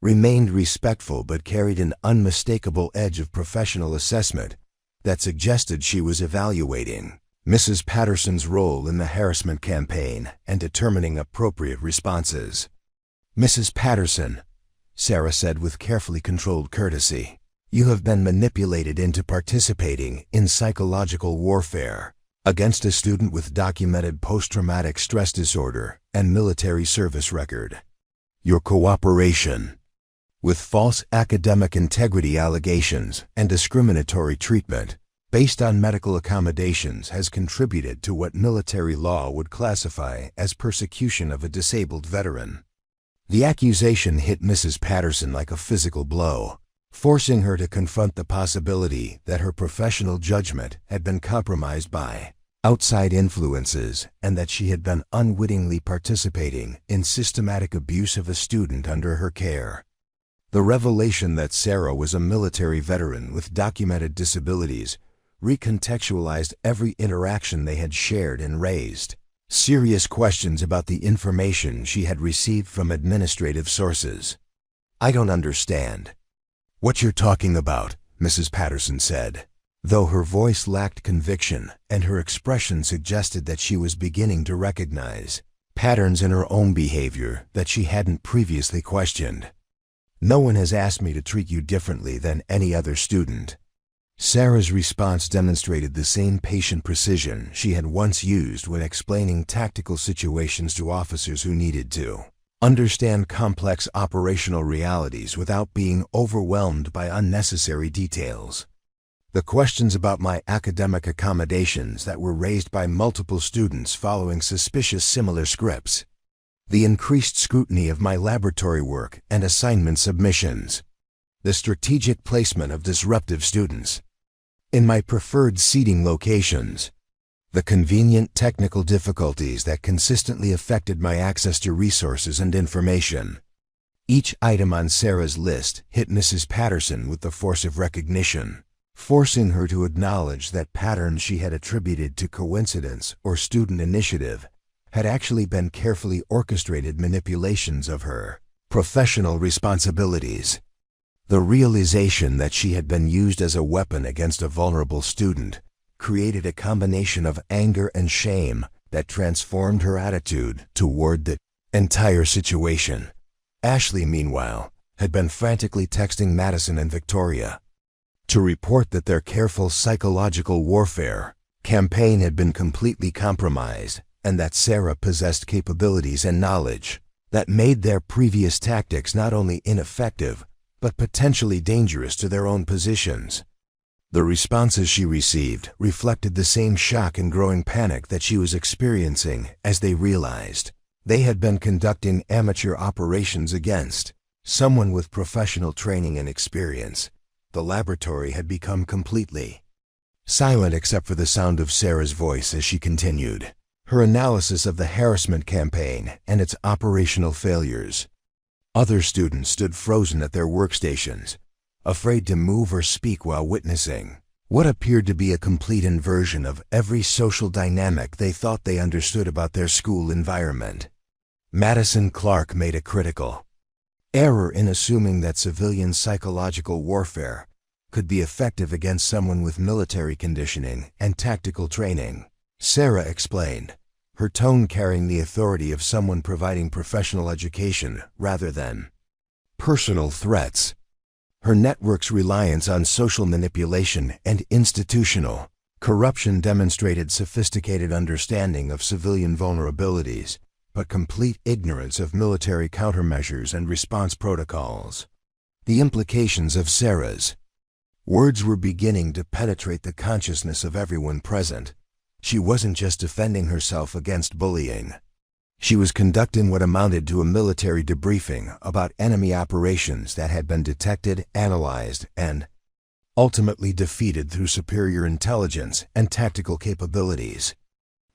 remained respectful but carried an unmistakable edge of professional assessment that suggested she was evaluating Mrs. Patterson's role in the harassment campaign and determining appropriate responses. "Mrs. Patterson," Sarah said with carefully controlled courtesy, "you have been manipulated into participating in psychological warfare against a student with documented post-traumatic stress disorder and military service record. Your cooperation with false academic integrity allegations and discriminatory treatment based on medical accommodations has contributed to what military law would classify as persecution of a disabled veteran." The accusation hit Mrs. Patterson like a physical blow, forcing her to confront the possibility that her professional judgment had been compromised by outside influences and that she had been unwittingly participating in systematic abuse of a student under her care. The revelation that Sarah was a military veteran with documented disabilities recontextualized every interaction they had shared and raised serious questions about the information she had received from administrative sources. "I don't understand what you're talking about," Mrs. Patterson said, though her voice lacked conviction and her expression suggested that she was beginning to recognize patterns in her own behavior that she hadn't previously questioned. "No one has asked me to treat you differently than any other student." Sarah's response demonstrated the same patient precision she had once used when explaining tactical situations to officers who needed to understand complex operational realities without being overwhelmed by unnecessary details. "The questions about my academic accommodations that were raised by multiple students following suspicious similar scripts, the increased scrutiny of my laboratory work and assignment submissions, the strategic placement of disruptive students in my preferred seating locations, the convenient technical difficulties that consistently affected my access to resources and information." Each item on Sarah's list hit Mrs. Patterson with the force of recognition, forcing her to acknowledge that patterns she had attributed to coincidence or student initiative had actually been carefully orchestrated manipulations of her professional responsibilities. The realization that she had been used as a weapon against a vulnerable student created a combination of anger and shame that transformed her attitude toward the entire situation. Ashley, meanwhile, had been frantically texting Madison and Victoria to report that their careful psychological warfare campaign had been completely compromised and that Sarah possessed capabilities and knowledge that made their previous tactics not only ineffective but potentially dangerous to their own positions. The responses she received reflected the same shock and growing panic that she was experiencing as they realized they had been conducting amateur operations against someone with professional training and experience. The laboratory had become completely silent except for the sound of Sarah's voice as she continued her analysis of the harassment campaign and its operational failures. Other students stood frozen at their workstations, afraid to move or speak while witnessing what appeared to be a complete inversion of every social dynamic they thought they understood about their school environment. Madison Clark made a critical error in assuming that civilian psychological warfare could be effective against someone with military conditioning and tactical training. Sarah explained, her tone carrying the authority of someone providing professional education rather than personal threats. Her network's reliance on social manipulation and institutional corruption demonstrated sophisticated understanding of civilian vulnerabilities, but complete ignorance of military countermeasures and response protocols. The implications of Sarah's words were beginning to penetrate the consciousness of everyone present, She wasn't just defending herself against bullying. She was conducting what amounted to a military debriefing about enemy operations that had been detected, analyzed, and ultimately defeated through superior intelligence and tactical capabilities.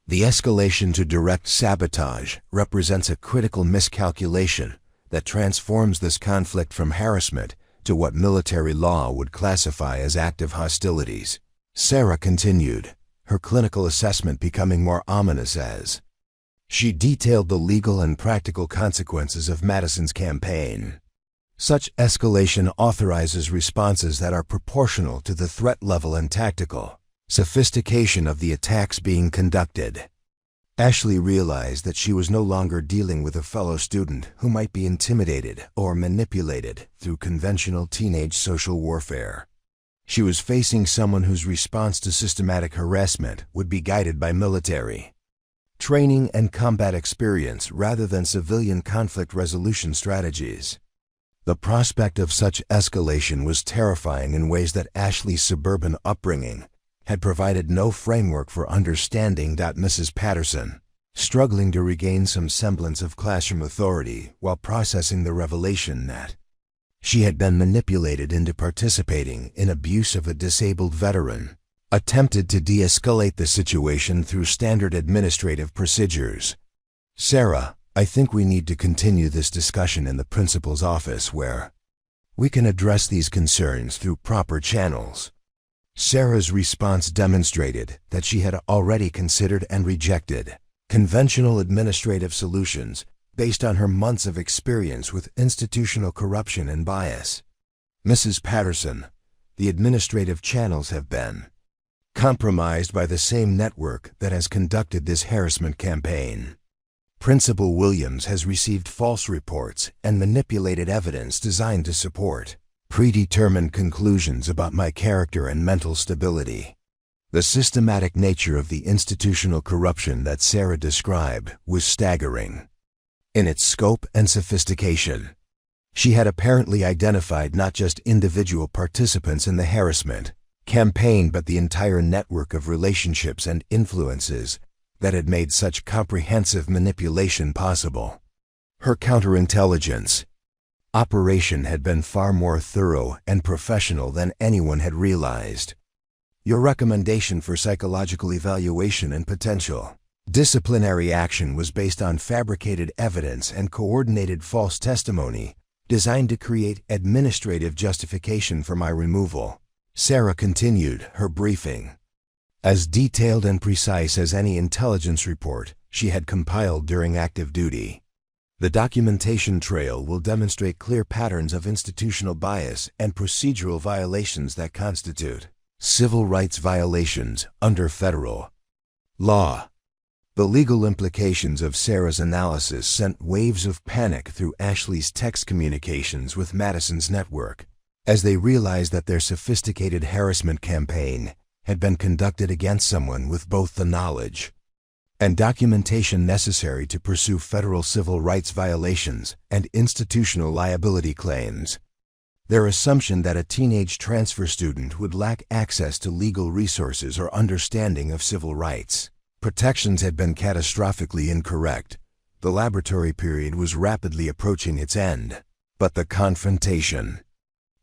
The escalation to direct sabotage represents a critical miscalculation that transforms this conflict from harassment to what military law would classify as active hostilities. Sarah continued, her clinical assessment becoming more ominous as she detailed the legal and practical consequences of Madison's campaign. Such escalation authorizes responses that are proportional to the threat level and tactical sophistication of the attacks being conducted. Ashley realized that she was no longer dealing with a fellow student who might be intimidated or manipulated through conventional teenage social warfare. She was facing someone whose response to systematic harassment would be guided by military training and combat experience rather than civilian conflict resolution strategies. The prospect of such escalation was terrifying in ways that Ashley's suburban upbringing had provided no framework for understanding. Mrs. Patterson, struggling to regain some semblance of classroom authority while processing the revelation that she had been manipulated into participating in abuse of a disabled veteran, attempted to de-escalate the situation through standard administrative procedures. "Sarah, I think we need to continue this discussion in the principal's office where we can address these concerns through proper channels." Sarah's response demonstrated that she had already considered and rejected conventional administrative solutions based on her months of experience with institutional corruption and bias. "Mrs. Patterson, the administrative channels have been compromised by the same network that has conducted this harassment campaign. Principal Williams has received false reports and manipulated evidence designed to support predetermined conclusions about my character and mental stability." The systematic nature of the institutional corruption that Sarah described was staggering in its scope and sophistication. She had apparently identified not just individual participants in the harassment campaign but the entire network of relationships and influences that had made such comprehensive manipulation possible. Her counterintelligence operation had been far more thorough and professional than anyone had realized. "Your recommendation for psychological evaluation and potential disciplinary action was based on fabricated evidence and coordinated false testimony designed to create administrative justification for my removal." Sarah continued her briefing. As detailed and precise as any intelligence report she had compiled during active duty. The documentation trail will demonstrate clear patterns of institutional bias and procedural violations that constitute civil rights violations under federal law. The legal implications of Sarah's analysis sent waves of panic through Ashley's text communications with Madison's network, as they realized that their sophisticated harassment campaign had been conducted against someone with both the knowledge and documentation necessary to pursue federal civil rights violations and institutional liability claims. Their assumption that a teenage transfer student would lack access to legal resources or understanding of civil rights protections had been catastrophically incorrect. The laboratory period was rapidly approaching its end, but the confrontation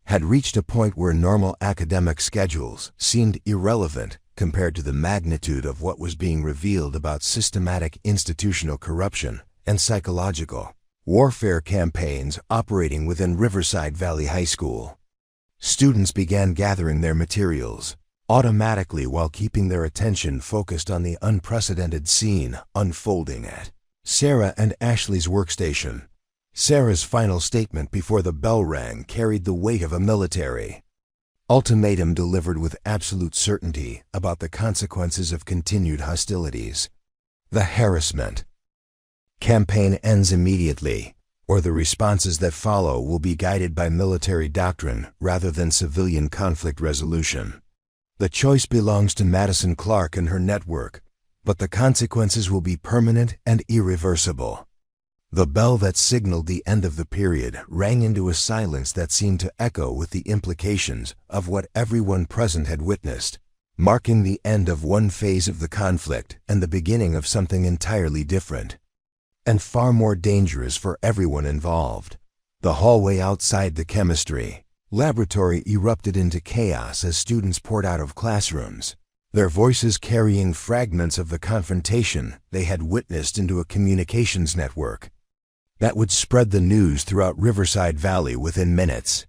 had reached a point where normal academic schedules seemed irrelevant compared to the magnitude of what was being revealed about systematic institutional corruption and psychological warfare campaigns operating within Riverside Valley High School. Students began gathering their materials automatically while keeping their attention focused on the unprecedented scene unfolding at Sarah and Ashley's workstation. Sarah's final statement before the bell rang carried the weight of a military ultimatum delivered with absolute certainty about the consequences of continued hostilities. The harassment campaign ends immediately, or the responses that follow will be guided by military doctrine rather than civilian conflict resolution. The choice belongs to Madison Clark and her network, but the consequences will be permanent and irreversible. The bell that signaled the end of the period rang into a silence that seemed to echo with the implications of what everyone present had witnessed. marking the end of one phase of the conflict and the beginning of something entirely different, and far more dangerous for everyone involved. The hallway outside the chemistry laboratory erupted into chaos as students poured out of classrooms, their voices carrying fragments of the confrontation they had witnessed into a communications network that would spread the news throughout Riverside Valley within minutes.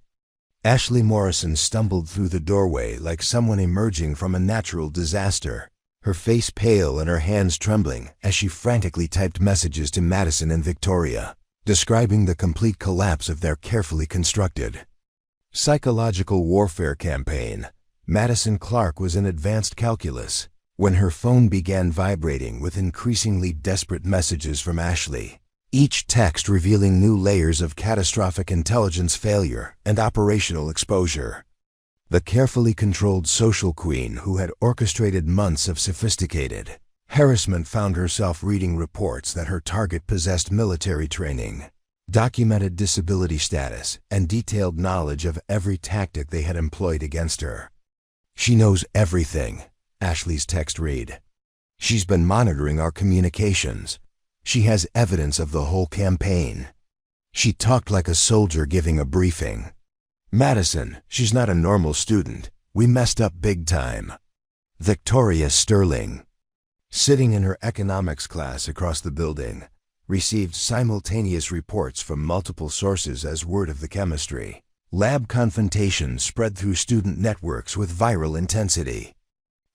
Ashley Morrison stumbled through the doorway like someone emerging from a natural disaster, her face pale and her hands trembling as she frantically typed messages to Madison and Victoria, describing the complete collapse of their carefully constructed psychological warfare campaign. Madison Clark was in advanced calculus when her phone began vibrating with increasingly desperate messages from Ashley, each text revealing new layers of catastrophic intelligence failure and operational exposure. The carefully controlled social queen who had orchestrated months of sophisticated harassment found herself reading reports that her target possessed military training, documented disability status, and detailed knowledge of every tactic they had employed against her. "She knows everything," Ashley's text read. "She's been monitoring our communications. She has evidence of the whole campaign. She talked like a soldier giving a briefing. Madison, she's not a normal student. We messed up big time." Victoria Sterling, sitting in her economics class across the building, received simultaneous reports from multiple sources as word of the chemistry lab confrontation spread through student networks with viral intensity.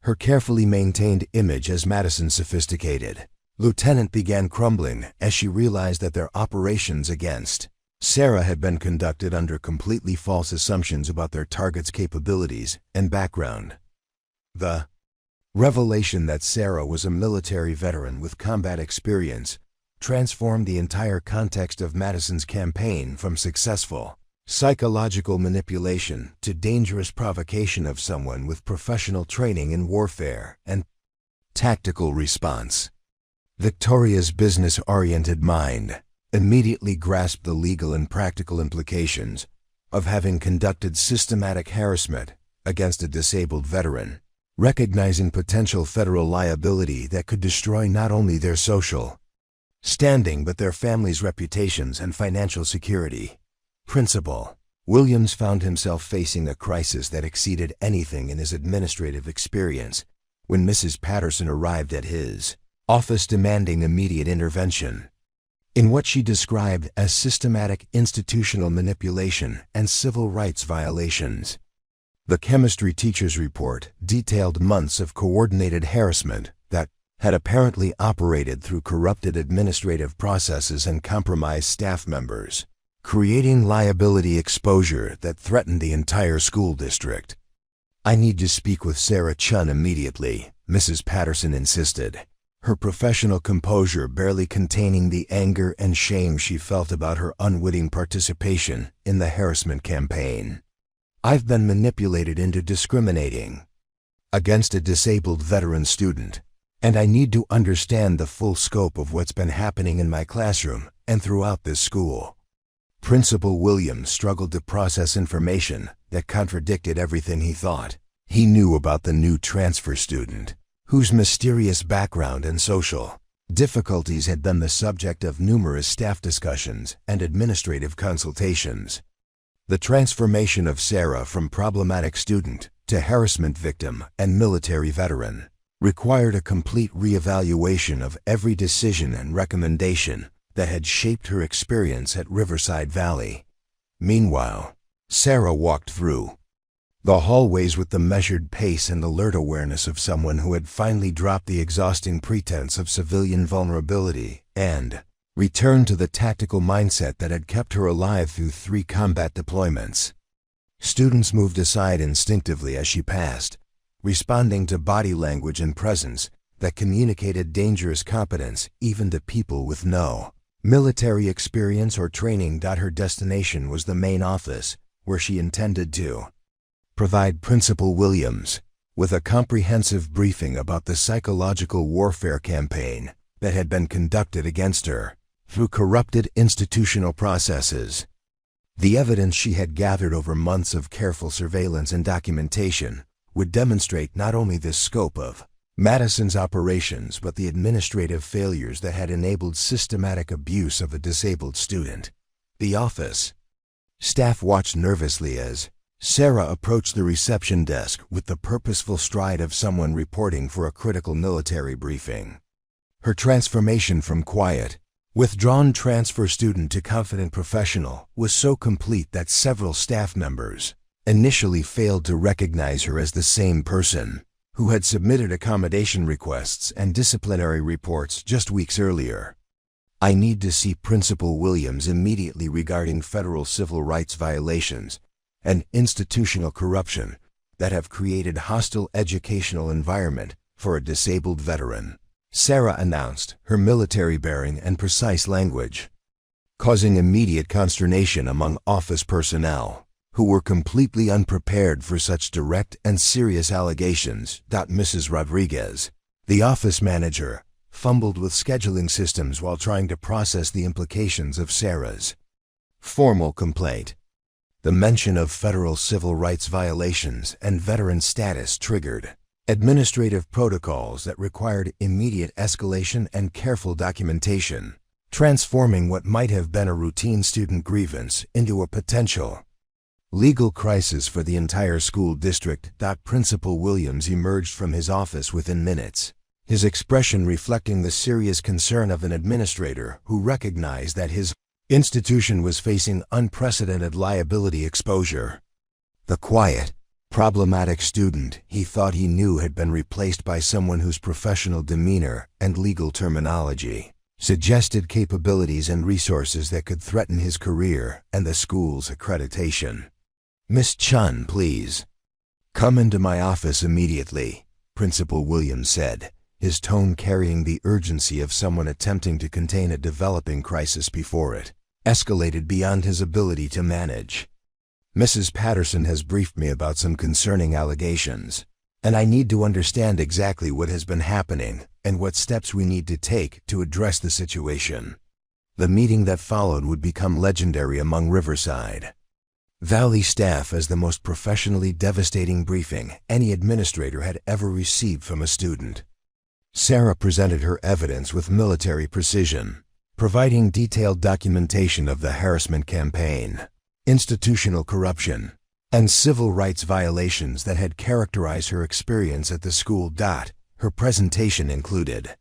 Her carefully maintained image as Madison's sophisticated lieutenant began crumbling as she realized that their operations against Sarah had been conducted under completely false assumptions about their target's capabilities and background. The revelation that Sarah was a military veteran with combat experience transformed the entire context of Madison's campaign from successful psychological manipulation to dangerous provocation of someone with professional training in warfare and tactical response. Victoria's business-oriented mind immediately grasped the legal and practical implications of having conducted systematic harassment against a disabled veteran, recognizing potential federal liability that could destroy not only their social standing but their families' reputations and financial security. Principal Williams found himself facing a crisis that exceeded anything in his administrative experience when Mrs. Patterson arrived at his office demanding immediate intervention in what she described as systematic institutional manipulation and civil rights violations. The chemistry teacher's report detailed months of coordinated harassment that had apparently operated through corrupted administrative processes and compromised staff members, creating liability exposure that threatened the entire school district. "I need to speak with Sarah Chen immediately," Mrs. Patterson insisted, her professional composure barely containing the anger and shame she felt about her unwitting participation in the harassment campaign. "I've been manipulated into discriminating against a disabled veteran student, and I need to understand the full scope of what's been happening in my classroom and throughout this school." Principal Williams struggled to process information that contradicted everything he thought he knew about the new transfer student, whose mysterious background and social difficulties had been the subject of numerous staff discussions and administrative consultations. The transformation of Sarah from problematic student to harassment victim and military veteran required a complete reevaluation of every decision and recommendation that had shaped her experience at Riverside Valley. Meanwhile, Sarah walked through the hallways with the measured pace and alert awareness of someone who had finally dropped the exhausting pretense of civilian vulnerability and returned to the tactical mindset that had kept her alive through 3 combat deployments. Students moved aside instinctively as she passed, responding to body language and presence that communicated dangerous competence even to people with no military experience or training. Her destination was the main office, where she intended to provide Principal Williams with a comprehensive briefing about the psychological warfare campaign that had been conducted against her through corrupted institutional processes. The evidence she had gathered over months of careful surveillance and documentation would demonstrate not only the scope of Madison's operations but the administrative failures that had enabled systematic abuse of a disabled student. The office staff watched nervously as Sarah approached the reception desk with the purposeful stride of someone reporting for a critical military briefing. Her transformation from quiet, withdrawn transfer student to confident professional was so complete that several staff members initially failed to recognize her as the same person who had submitted accommodation requests and disciplinary reports just weeks earlier. "I need to see Principal Williams immediately regarding federal civil rights violations and institutional corruption that have created hostile educational environment for a disabled veteran," Sarah announced, her military bearing and precise language causing immediate consternation among office personnel, who were completely unprepared for such direct and serious allegations. Mrs. Rodriguez, the office manager, fumbled with scheduling systems while trying to process the implications of Sarah's formal complaint. The mention of federal civil rights violations and veteran status triggered administrative protocols that required immediate escalation and careful documentation, transforming what might have been a routine student grievance into a potential legal crisis for the entire school district. Principal Williams emerged from his office within minutes, his expression reflecting the serious concern of an administrator who recognized that his institution was facing unprecedented liability exposure. The quiet, problematic student he thought he knew had been replaced by someone whose professional demeanor and legal terminology suggested capabilities and resources that could threaten his career and the school's accreditation. "Miss Chen, please come into my office immediately," Principal Williams said, his tone carrying the urgency of someone attempting to contain a developing crisis before it escalated beyond his ability to manage. "Mrs. Patterson has briefed me about some concerning allegations, and I need to understand exactly what has been happening and what steps we need to take to address the situation." The meeting that followed would become legendary among Riverside Valley staff as the most professionally devastating briefing any administrator had ever received from a student. Sarah presented her evidence with military precision, providing detailed documentation of the harassment campaign, institutional corruption, and civil rights violations that had characterized her experience at the school. Her presentation included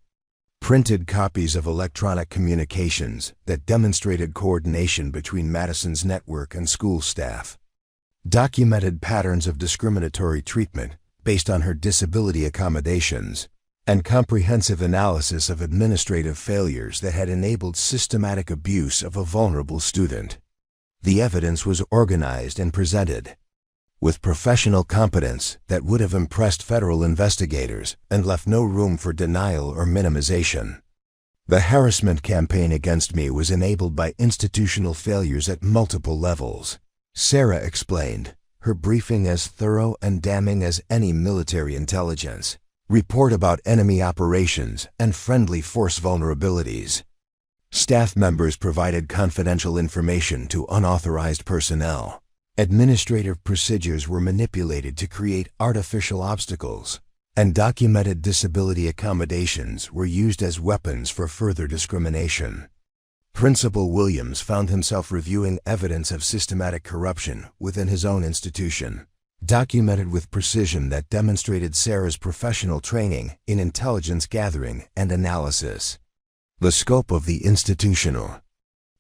printed copies of electronic communications that demonstrated coordination between Madison's network and school staff, documented patterns of discriminatory treatment based on her disability accommodations, and comprehensive analysis of administrative failures that had enabled systematic abuse of a vulnerable student. The evidence was organized and presented with professional competence that would have impressed federal investigators and left no room for denial or minimization. "The harassment campaign against me was enabled by institutional failures at multiple levels," Sarah explained, her briefing as thorough and damning as any military intelligence report about enemy operations and friendly force vulnerabilities. Staff members provided confidential information to unauthorized personnel. Administrative procedures were manipulated to create artificial obstacles, and documented disability accommodations were used as weapons for further discrimination. Principal Williams found himself reviewing evidence of systematic corruption within his own institution, documented with precision that demonstrated Sarah's professional training in intelligence gathering and analysis. The scope of the institutional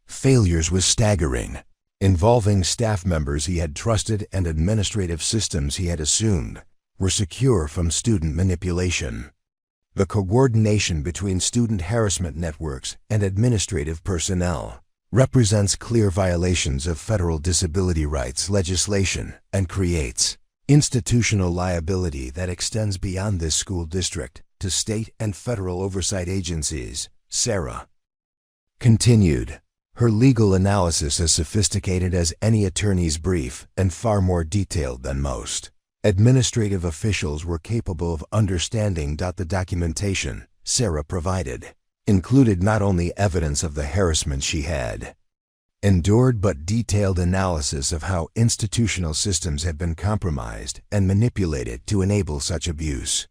failures was staggering, involving staff members he had trusted and administrative systems he had assumed were secure from student manipulation. The coordination between student harassment networks and administrative personnel represents clear violations of federal disability rights legislation and creates institutional liability that extends beyond this school district to state and federal oversight agencies, Sarah continued, her legal analysis as sophisticated as any attorney's brief and far more detailed than most administrative officials were capable of understanding. The documentation Sarah provided included not only evidence of the harassment she had endured but detailed analysis of how institutional systems had been compromised and manipulated to enable such abuse.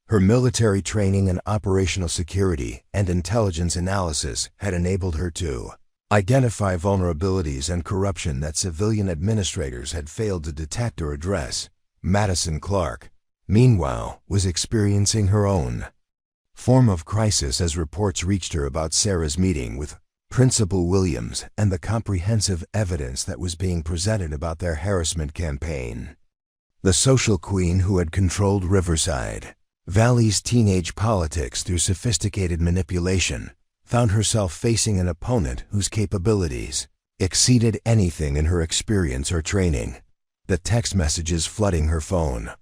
Her military training in operational security and intelligence analysis had enabled her to identify vulnerabilities and corruption that civilian administrators had failed to detect or address. Madison Clark, meanwhile, was experiencing her own form of crisis as reports reached her about Sarah's meeting with Principal Williams and the comprehensive evidence that was being presented about their harassment campaign. The social queen who had controlled Riverside Valley's teenage politics through sophisticated manipulation found herself facing an opponent whose capabilities exceeded anything in her experience or training. The text messages flooding her phone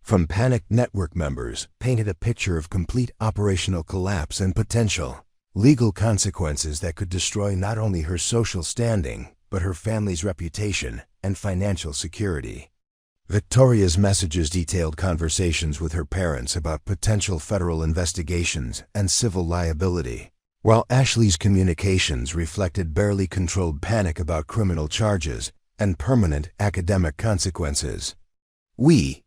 from panicked network members painted a picture of complete operational collapse and potential legal consequences that could destroy not only her social standing, but her family's reputation and financial security. Victoria's messages detailed conversations with her parents about potential federal investigations and civil liability, while Ashley's communications reflected barely controlled panic about criminal charges and permanent academic consequences. "We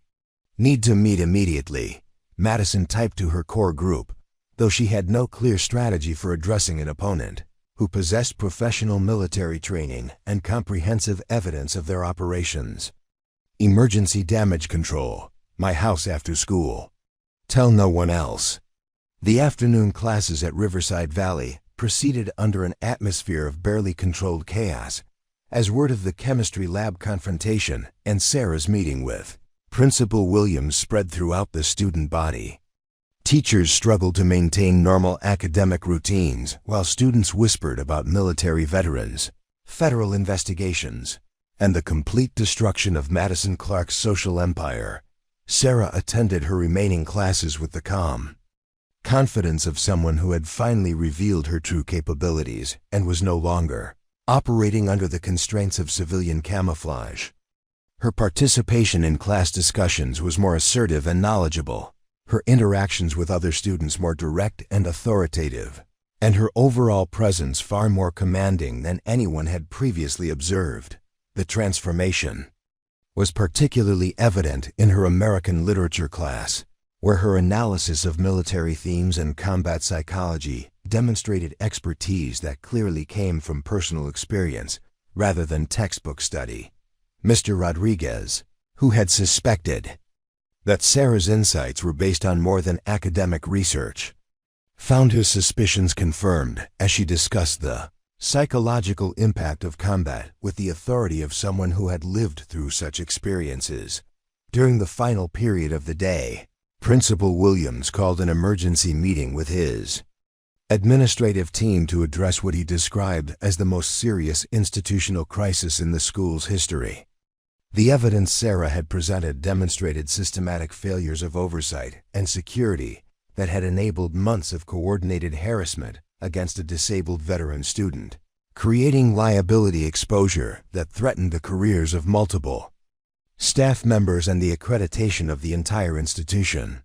need to meet immediately," Madison typed to her core group, though she had no clear strategy for addressing an opponent who possessed professional military training and comprehensive evidence of their operations. "Emergency damage control. My house after school. Tell no one else." The afternoon classes at Riverside Valley proceeded under an atmosphere of barely controlled chaos, as word of the chemistry lab confrontation and Sarah's meeting with Principal Williams spread throughout the student body. Teachers struggled to maintain normal academic routines while students whispered about military veterans, federal investigations, and the complete destruction of Madison Clark's social empire. Sarah attended her remaining classes with the calm confidence of someone who had finally revealed her true capabilities and was no longer operating under the constraints of civilian camouflage. Her participation in class discussions was more assertive and knowledgeable, her interactions with other students more direct and authoritative, and her overall presence far more commanding than anyone had previously observed. The transformation was particularly evident in her American literature class, where her analysis of military themes and combat psychology demonstrated expertise that clearly came from personal experience rather than textbook study. Mr. Rodriguez, who had suspected that Sarah's insights were based on more than academic research, found his suspicions confirmed as she discussed the psychological impact of combat with the authority of someone who had lived through such experiences. During the final period of the day, Principal Williams called an emergency meeting with his administrative team to address what he described as the most serious institutional crisis in the school's history. The evidence Sarah had presented demonstrated systematic failures of oversight and security that had enabled months of coordinated harassment against a disabled veteran student, creating liability exposure that threatened the careers of multiple staff members and the accreditation of the entire institution.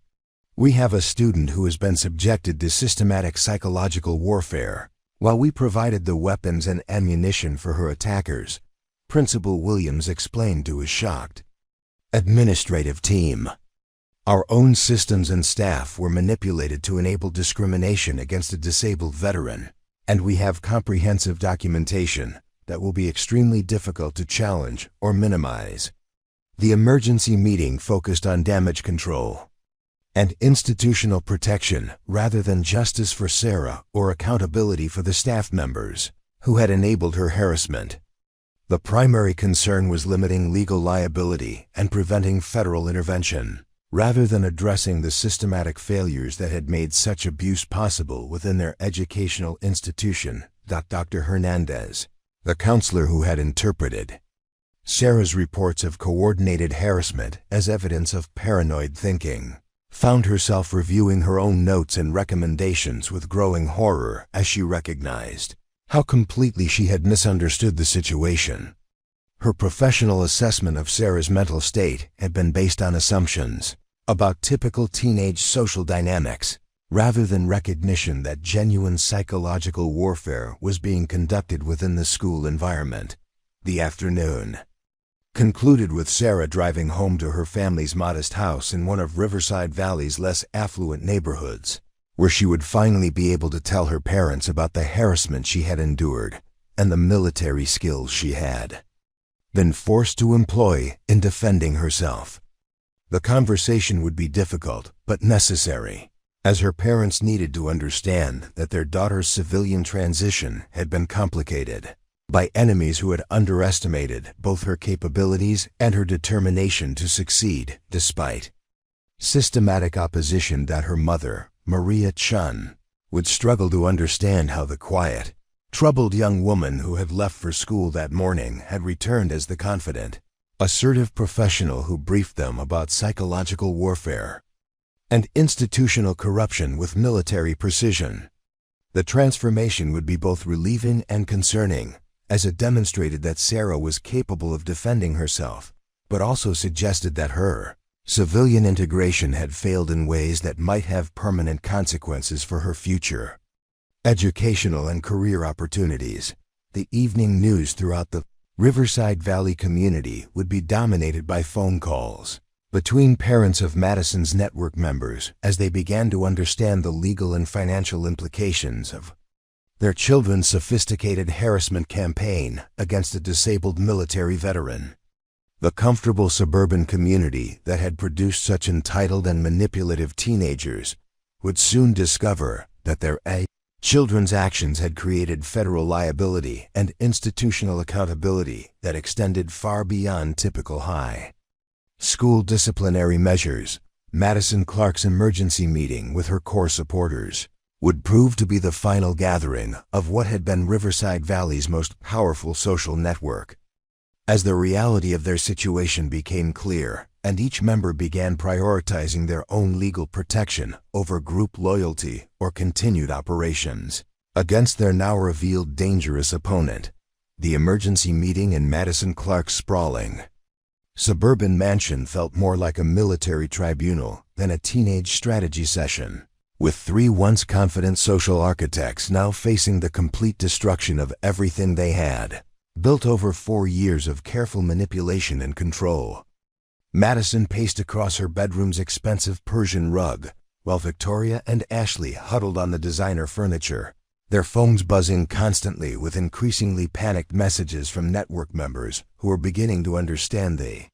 "We have a student who has been subjected to systematic psychological warfare, while we provided the weapons and ammunition for her attackers," Principal Williams explained to his shocked administrative team. "Our own systems and staff were manipulated to enable discrimination against a disabled veteran, and we have comprehensive documentation that will be extremely difficult to challenge or minimize." The emergency meeting focused on damage control and institutional protection rather than justice for Sarah or accountability for the staff members who had enabled her harassment. The primary concern was limiting legal liability and preventing federal intervention, rather than addressing the systematic failures that had made such abuse possible within their educational institution. Dr. Hernandez, the counselor who had interpreted Sarah's reports of coordinated harassment as evidence of paranoid thinking, found herself reviewing her own notes and recommendations with growing horror as she recognized how completely she had misunderstood the situation. Her professional assessment of Sarah's mental state had been based on assumptions about typical teenage social dynamics, rather than recognition that genuine psychological warfare was being conducted within the school environment. The afternoon concluded with Sarah driving home to her family's modest house in one of Riverside Valley's less affluent neighborhoods, where she would finally be able to tell her parents about the harassment she had endured and the military skills she had been forced to employ in defending herself. The conversation would be difficult but necessary, as her parents needed to understand that their daughter's civilian transition had been complicated by enemies who had underestimated both her capabilities and her determination to succeed despite systematic opposition. That her mother, Sarah Chen, would struggle to understand how the quiet, troubled young woman who had left for school that morning had returned as the confident, assertive professional who briefed them about psychological warfare and institutional corruption with military precision. The transformation would be both relieving and concerning, as it demonstrated that Sarah was capable of defending herself, but also suggested that her civilian integration had failed in ways that might have permanent consequences for her future educational and career opportunities. The evening news throughout the Riverside Valley community would be dominated by phone calls between parents of Madison's network members as they began to understand the legal and financial implications of their children's sophisticated harassment campaign against a disabled military veteran. The comfortable suburban community that had produced such entitled and manipulative teenagers would soon discover that their children's actions had created federal liability and institutional accountability that extended far beyond typical high school disciplinary measures. Madison Clark's emergency meeting with her core supporters would prove to be the final gathering of what had been Riverside Valley's most powerful social network. As the reality of their situation became clear, and each member began prioritizing their own legal protection over group loyalty or continued operations against their now revealed dangerous opponent, the emergency meeting in Madison Clark's sprawling suburban mansion felt more like a military tribunal than a teenage strategy session, with three once confident social architects now facing the complete destruction of everything they had built over 4 years of careful manipulation and control. Madison paced across her bedroom's expensive Persian rug, while Victoria and Ashley huddled on the designer furniture, their phones buzzing constantly with increasingly panicked messages from network members who were beginning to understand the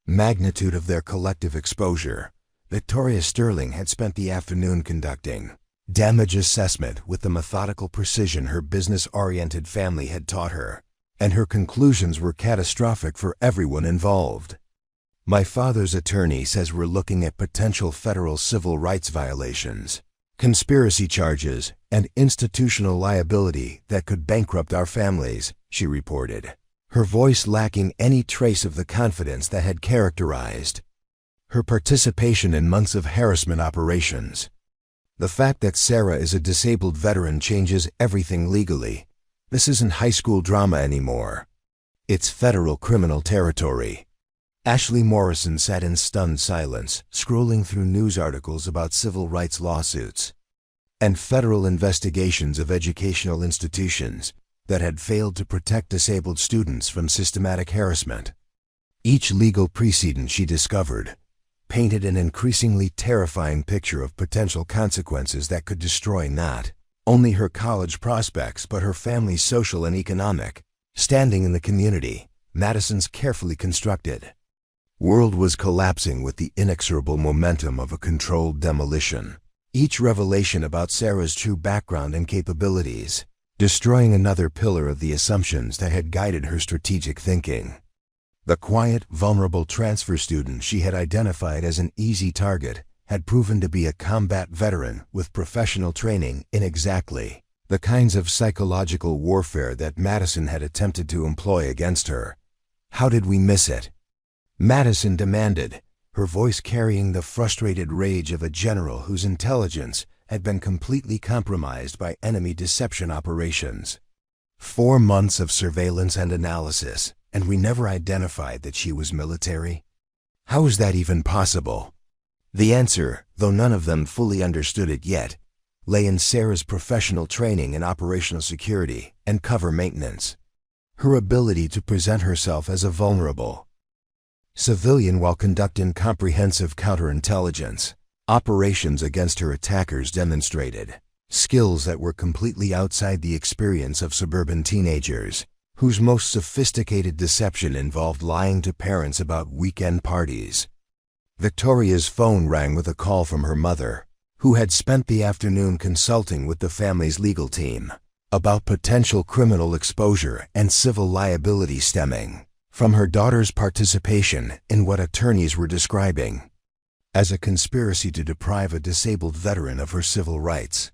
magnitude of their collective exposure. Victoria Sterling had spent the afternoon conducting damage assessment with the methodical precision her business-oriented family had taught her, and her conclusions were catastrophic for everyone involved. "My father's attorney says we're looking at potential federal civil rights violations, conspiracy charges, and institutional liability that could bankrupt our families," she reported, her voice lacking any trace of the confidence that had characterized her participation in months of harassment operations. "The fact that Sarah is a disabled veteran changes everything legally. This isn't high school drama anymore. It's federal criminal territory." Ashley Morrison sat in stunned silence, scrolling through news articles about civil rights lawsuits and federal investigations of educational institutions that had failed to protect disabled students from systematic harassment. Each legal precedent she discovered painted an increasingly terrifying picture of potential consequences that could destroy not only her college prospects but her family's social and economic standing in the community. Madison's carefully constructed world was collapsing with the inexorable momentum of a controlled demolition. Each revelation about Sarah's true background and capabilities destroying another pillar of the assumptions that had guided her strategic thinking. The quiet, vulnerable transfer student she had identified as an easy target had proven to be a combat veteran with professional training in exactly the kinds of psychological warfare that Madison had attempted to employ against her. "How did we miss it?" Madison demanded, her voice carrying the frustrated rage of a general whose intelligence had been completely compromised by enemy deception operations. 4 months of surveillance and analysis, and we never identified that she was military? How is that even possible? The answer, though none of them fully understood it yet, lay in Sarah's professional training in operational security and cover maintenance. Her ability to present herself as a vulnerable civilian while conducting comprehensive counterintelligence operations against her attackers demonstrated skills that were completely outside the experience of suburban teenagers, whose most sophisticated deception involved lying to parents about weekend parties. Victoria's phone rang with a call from her mother, who had spent the afternoon consulting with the family's legal team about potential criminal exposure and civil liability stemming from her daughter's participation in what attorneys were describing as a conspiracy to deprive a disabled veteran of her civil rights.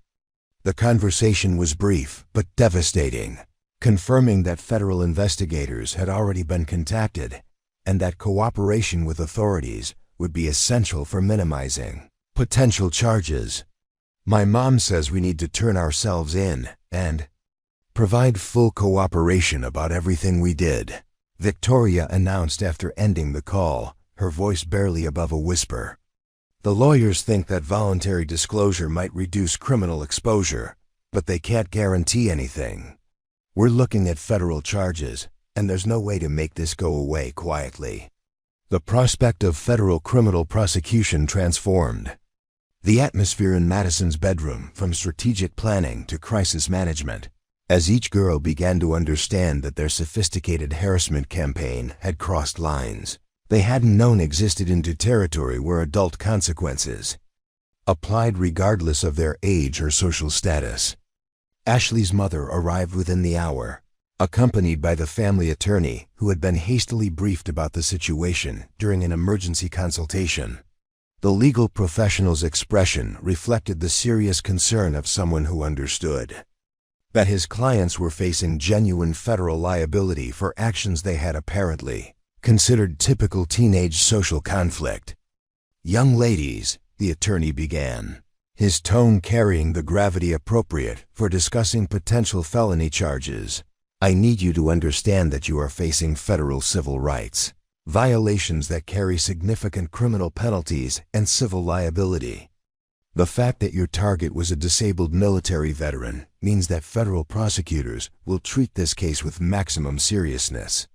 The conversation was brief but devastating, confirming that federal investigators had already been contacted and that cooperation with authorities would be essential for minimizing potential charges. "My mom says we need to turn ourselves in and provide full cooperation about everything we did," Victoria announced after ending the call, her voice barely above a whisper. "The lawyers think that voluntary disclosure might reduce criminal exposure, but they can't guarantee anything. We're looking at federal charges, and there's no way to make this go away quietly." The prospect of federal criminal prosecution transformed the atmosphere in Madison's bedroom from strategic planning to crisis management, as each girl began to understand that their sophisticated harassment campaign had crossed lines they hadn't known existed into territory where adult consequences applied regardless of their age or social status. Ashley's mother arrived within the hour, accompanied by the family attorney who had been hastily briefed about the situation during an emergency consultation. The legal professional's expression reflected the serious concern of someone who understood that his clients were facing genuine federal liability for actions they had apparently considered typical teenage social conflict. "Young ladies," the attorney began, his tone carrying the gravity appropriate for discussing potential felony charges, "I need you to understand that you are facing federal civil rights violations that carry significant criminal penalties and civil liability. The fact that your target was a disabled military veteran means that federal prosecutors will treat this case with maximum seriousness."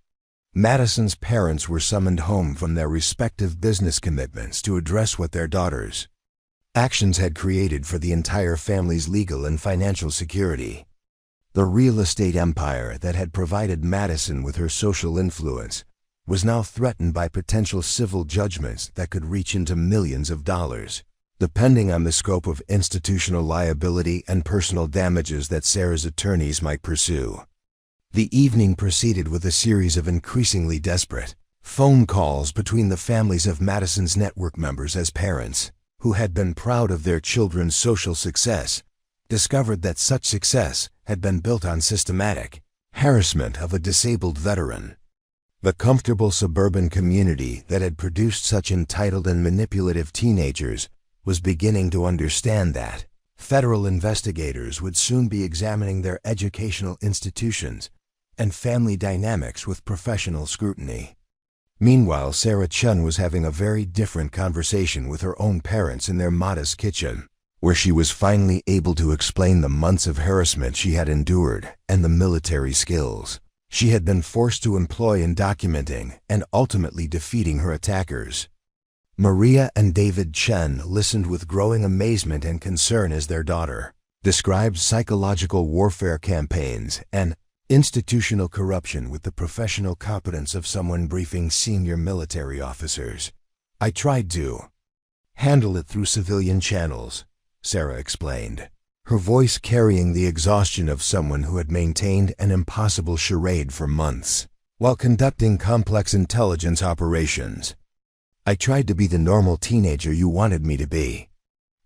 Madison's parents were summoned home from their respective business commitments to address what their daughters' actions had created for the entire family's legal and financial security. The real estate empire that had provided Madison with her social influence was now threatened by potential civil judgments that could reach into millions of dollars, depending on the scope of institutional liability and personal damages that Sarah's attorneys might pursue. The evening proceeded with a series of increasingly desperate phone calls between the families of Madison's network members as parents, who had been proud of their children's social success, discovered that such success had been built on systematic harassment of a disabled veteran. The comfortable suburban community that had produced such entitled and manipulative teenagers was beginning to understand that federal investigators would soon be examining their educational institutions and family dynamics with professional scrutiny. Meanwhile, Sarah Chen was having a very different conversation with her own parents in their modest kitchen, where she was finally able to explain the months of harassment she had endured and the military skills she had been forced to employ in documenting and ultimately defeating her attackers. Maria and David Chen listened with growing amazement and concern as their daughter described psychological warfare campaigns and institutional corruption with the professional competence of someone briefing senior military officers. "I tried to handle it through civilian channels," Sarah explained, her voice carrying the exhaustion of someone who had maintained an impossible charade for months while conducting complex intelligence operations. "I tried to be the normal teenager you wanted me to be,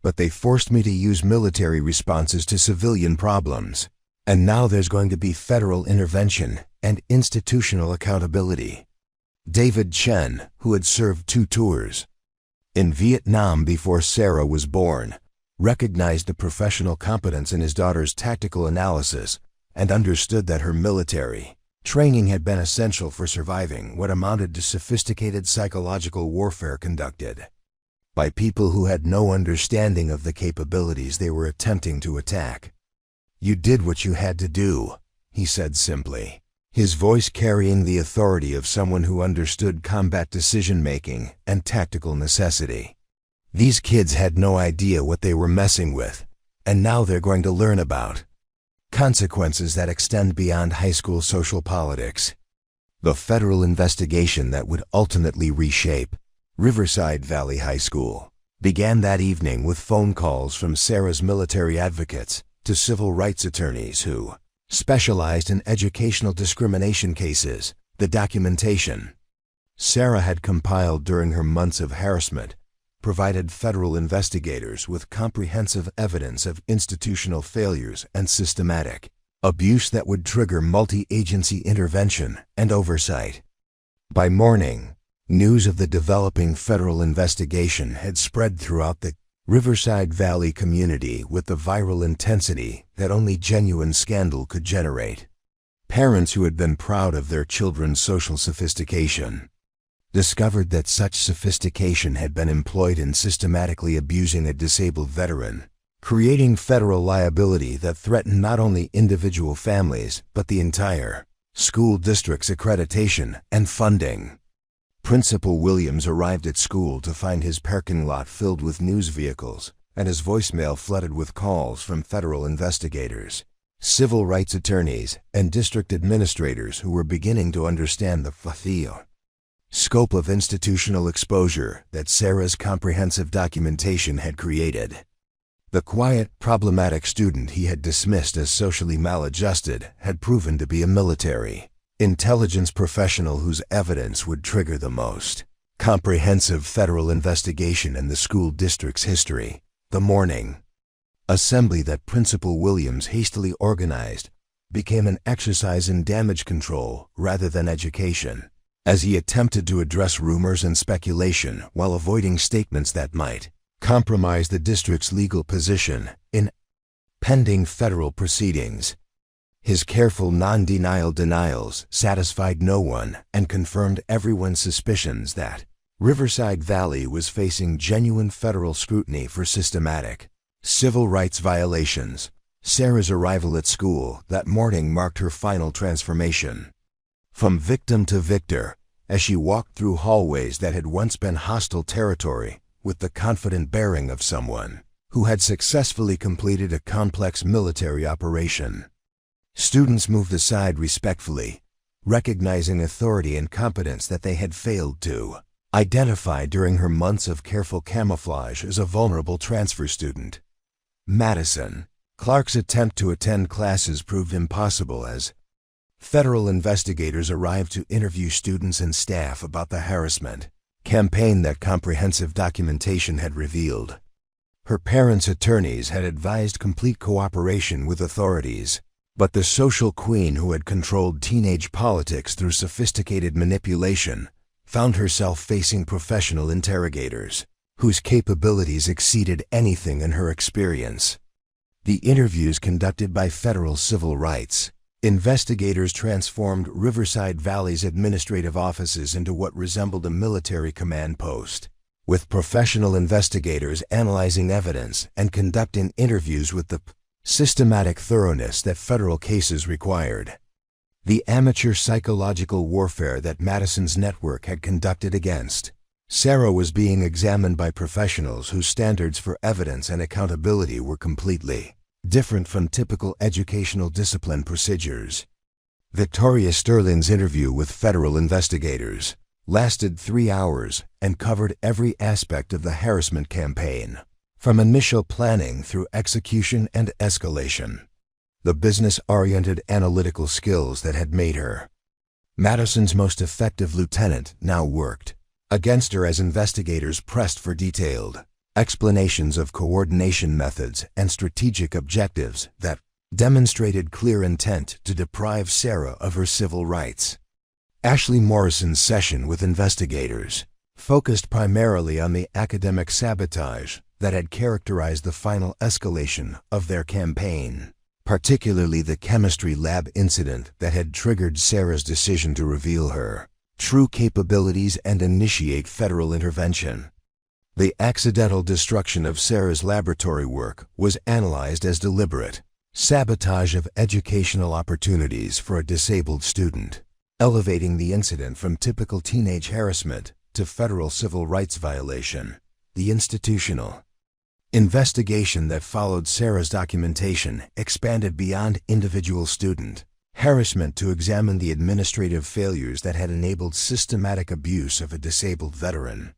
but they forced me to use military responses to civilian problems. And now there's going to be federal intervention and institutional accountability." David Chen, who had served 2 tours in Vietnam before Sarah was born, recognized the professional competence in his daughter's tactical analysis and understood that her military training had been essential for surviving what amounted to sophisticated psychological warfare conducted by people who had no understanding of the capabilities they were attempting to attack. "You did what you had to do," he said simply, his voice carrying the authority of someone who understood combat decision-making and tactical necessity. These kids had no idea what they were messing with, and now they're going to learn about consequences that extend beyond high school social politics. The federal investigation that would ultimately reshape Riverside Valley High School began that evening with phone calls from Sarah's military advocates to civil rights attorneys who specialized in educational discrimination cases. The documentation Sarah had compiled during her months of harassment provided federal investigators with comprehensive evidence of institutional failures and systematic abuse that would trigger multi-agency intervention and oversight. By morning, news of the developing federal investigation had spread throughout the Riverside Valley community with the viral intensity that only genuine scandal could generate. Parents who had been proud of their children's social sophistication discovered that such sophistication had been employed in systematically abusing a disabled veteran, creating federal liability that threatened not only individual families but the entire school district's accreditation and funding. Principal Williams arrived at school to find his parking lot filled with news vehicles and his voicemail flooded with calls from federal investigators, civil rights attorneys, and district administrators who were beginning to understand the full scope of institutional exposure that Sarah's comprehensive documentation had created. The quiet, problematic student he had dismissed as socially maladjusted had proven to be a military intelligence professional whose evidence would trigger the most comprehensive federal investigation in the school district's history. The morning assembly that Principal Williams hastily organized became an exercise in damage control rather than education, as he attempted to address rumors and speculation while avoiding statements that might compromise the district's legal position in pending federal proceedings. His careful non-denial denials satisfied no one and confirmed everyone's suspicions that Riverside Valley was facing genuine federal scrutiny for systematic civil rights violations. Sarah's arrival at school that morning marked her final transformation. From victim to victor, as she walked through hallways that had once been hostile territory with the confident bearing of someone who had successfully completed a complex military operation. Students moved aside respectfully, recognizing authority and competence that they had failed to identify during her months of careful camouflage as a vulnerable transfer student. Madison Clark's attempt to attend classes proved impossible as federal investigators arrived to interview students and staff about the harassment campaign that comprehensive documentation had revealed. Her parents' attorneys had advised complete cooperation with authorities, but the social queen who had controlled teenage politics through sophisticated manipulation found herself facing professional interrogators whose capabilities exceeded anything in her experience. The interviews conducted by federal civil rights investigators transformed Riverside Valley's administrative offices into what resembled a military command post, with professional investigators analyzing evidence and conducting interviews with the systematic thoroughness that federal cases required. The amateur psychological warfare that Madison's network had conducted against Sarah was being examined by professionals whose standards for evidence and accountability were completely different from typical educational discipline procedures. Victoria Sterling's interview with federal investigators lasted 3 hours and covered every aspect of the harassment campaign, from initial planning through execution and escalation. The business-oriented analytical skills that had made her Madison's most effective lieutenant now worked against her as investigators pressed for detailed explanations of coordination methods and strategic objectives that demonstrated clear intent to deprive Sarah of her civil rights. Ashley Morrison's session with investigators focused primarily on the academic sabotage that had characterized the final escalation of their campaign, particularly the chemistry lab incident that had triggered Sarah's decision to reveal her true capabilities and initiate federal intervention. The accidental destruction of Sarah's laboratory work was analyzed as deliberate sabotage of educational opportunities for a disabled student, elevating the incident from typical teenage harassment to federal civil rights violation. The institutional investigation that followed Sarah's documentation expanded beyond individual student harassment to examine the administrative failures that had enabled systematic abuse of a disabled veteran.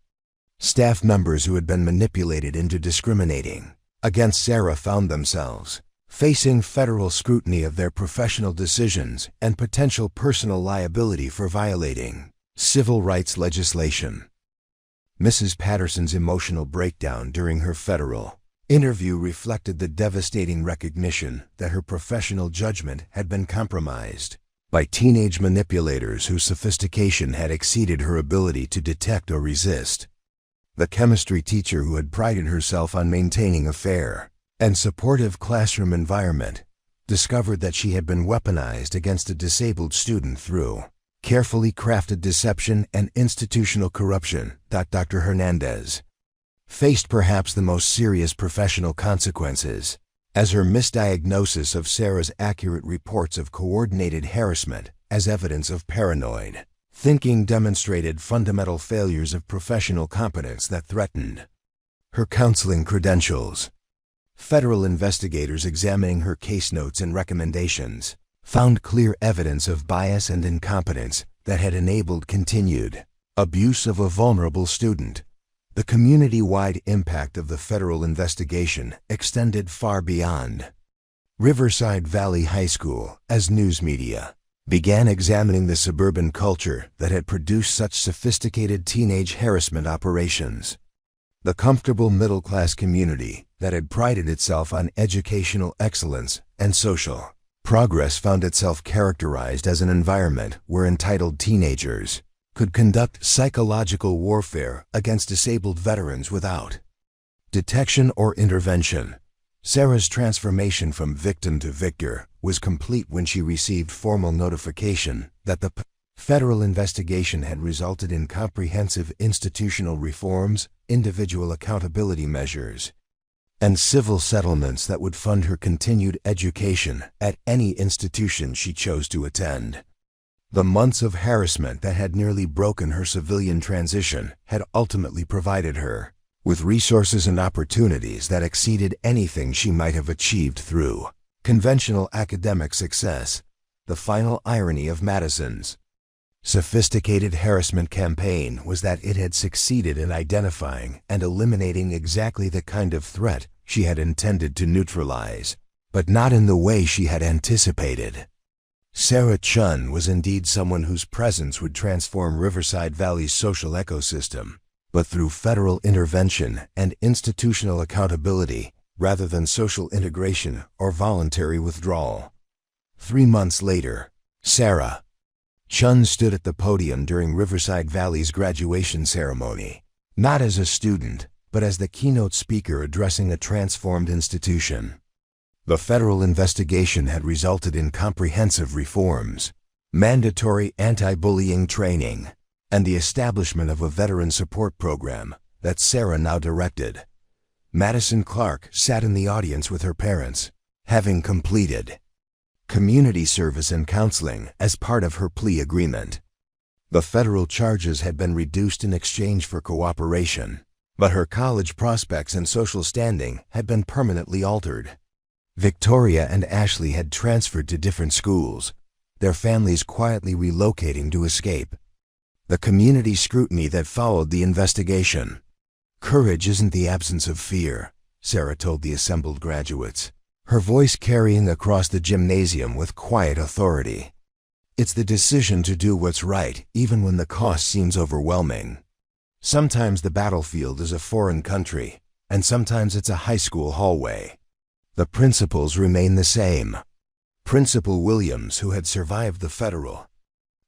Staff members who had been manipulated into discriminating against Sarah found themselves facing federal scrutiny of their professional decisions and potential personal liability for violating civil rights legislation. Mrs. Patterson's emotional breakdown during her federal interview reflected the devastating recognition that her professional judgment had been compromised by teenage manipulators whose sophistication had exceeded her ability to detect or resist. The chemistry teacher who had prided herself on maintaining a fair and supportive classroom environment discovered that she had been weaponized against a disabled student through carefully crafted deception and institutional corruption. Dr. Hernandez faced perhaps the most serious professional consequences, as her misdiagnosis of Sarah's accurate reports of coordinated harassment as evidence of paranoid thinking demonstrated fundamental failures of professional competence that threatened her counseling credentials. Federal investigators examining her case notes and recommendations found clear evidence of bias and incompetence that had enabled continued abuse of a vulnerable student. The community-wide impact of the federal investigation extended far beyond Riverside Valley High School as news media began examining the suburban culture that had produced such sophisticated teenage harassment operations. The comfortable middle-class community that had prided itself on educational excellence and social progress found itself characterized as an environment where entitled teenagers could conduct psychological warfare against disabled veterans without detection or intervention. Sarah's transformation from victim to victor was complete when she received formal notification that the federal investigation had resulted in comprehensive institutional reforms, individual accountability measures, and civil settlements that would fund her continued education at any institution she chose to attend. The months of harassment that had nearly broken her civilian transition had ultimately provided her with resources and opportunities that exceeded anything she might have achieved through conventional academic success. The final irony of Madison's sophisticated harassment campaign was that it had succeeded in identifying and eliminating exactly the kind of threat she had intended to neutralize, but not in the way she had anticipated. Sarah Chen was indeed someone whose presence would transform Riverside Valley's social ecosystem, but through federal intervention and institutional accountability rather than social integration or voluntary withdrawal. 3 months later, Sarah Chen stood at the podium during Riverside Valley's graduation ceremony, not as a student, but as the keynote speaker addressing a transformed institution. The federal investigation had resulted in comprehensive reforms, mandatory anti-bullying training, and the establishment of a veteran support program that Sarah now directed. Madison Clark sat in the audience with her parents, having completed community service and counseling as part of her plea agreement. The federal charges had been reduced in exchange for cooperation, but her college prospects and social standing had been permanently altered. Victoria and Ashley had transferred to different schools, their families quietly relocating to escape the community scrutiny that followed the investigation. "Courage isn't the absence of fear," Sarah told the assembled graduates, her voice carrying across the gymnasium with quiet authority. "It's the decision to do what's right even when the cost seems overwhelming. Sometimes the battlefield is a foreign country, and sometimes it's a high school hallway. The principles remain the same." Principal Williams, who had survived the federal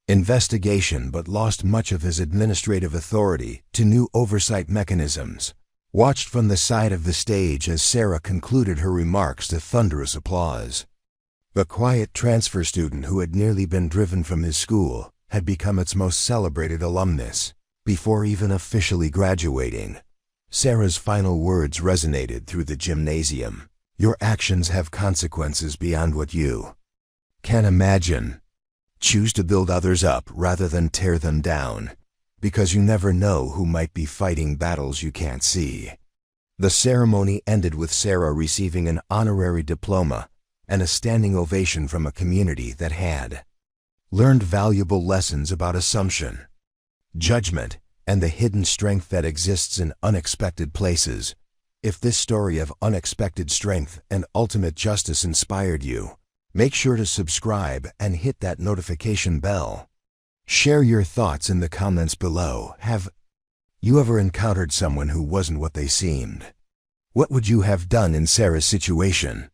investigation but lost much of his administrative authority to new oversight mechanisms, watched from the side of the stage as Sarah concluded her remarks to thunderous applause. The quiet transfer student who had nearly been driven from his school had become its most celebrated alumnus before even officially graduating. Sarah's final words resonated through the gymnasium. Your actions have consequences beyond what you can imagine. Choose to build others up rather than tear them down, because you never know who might be fighting battles you can't see. The ceremony ended with Sarah receiving an honorary diploma and a standing ovation from a community that had learned valuable lessons about assumption, judgment, and the hidden strength that exists in unexpected places. If this story of unexpected strength and ultimate justice inspired you, make sure to subscribe and hit that notification bell. Share your thoughts in the comments below. Have you ever encountered someone who wasn't what they seemed? What would you have done in Sarah's situation?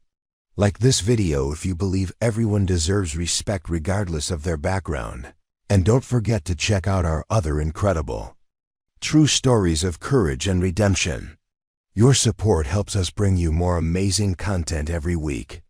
Like this video if you believe everyone deserves respect regardless of their background. And don't forget to check out our other incredible true stories of courage and redemption. Your support helps us bring you more amazing content every week.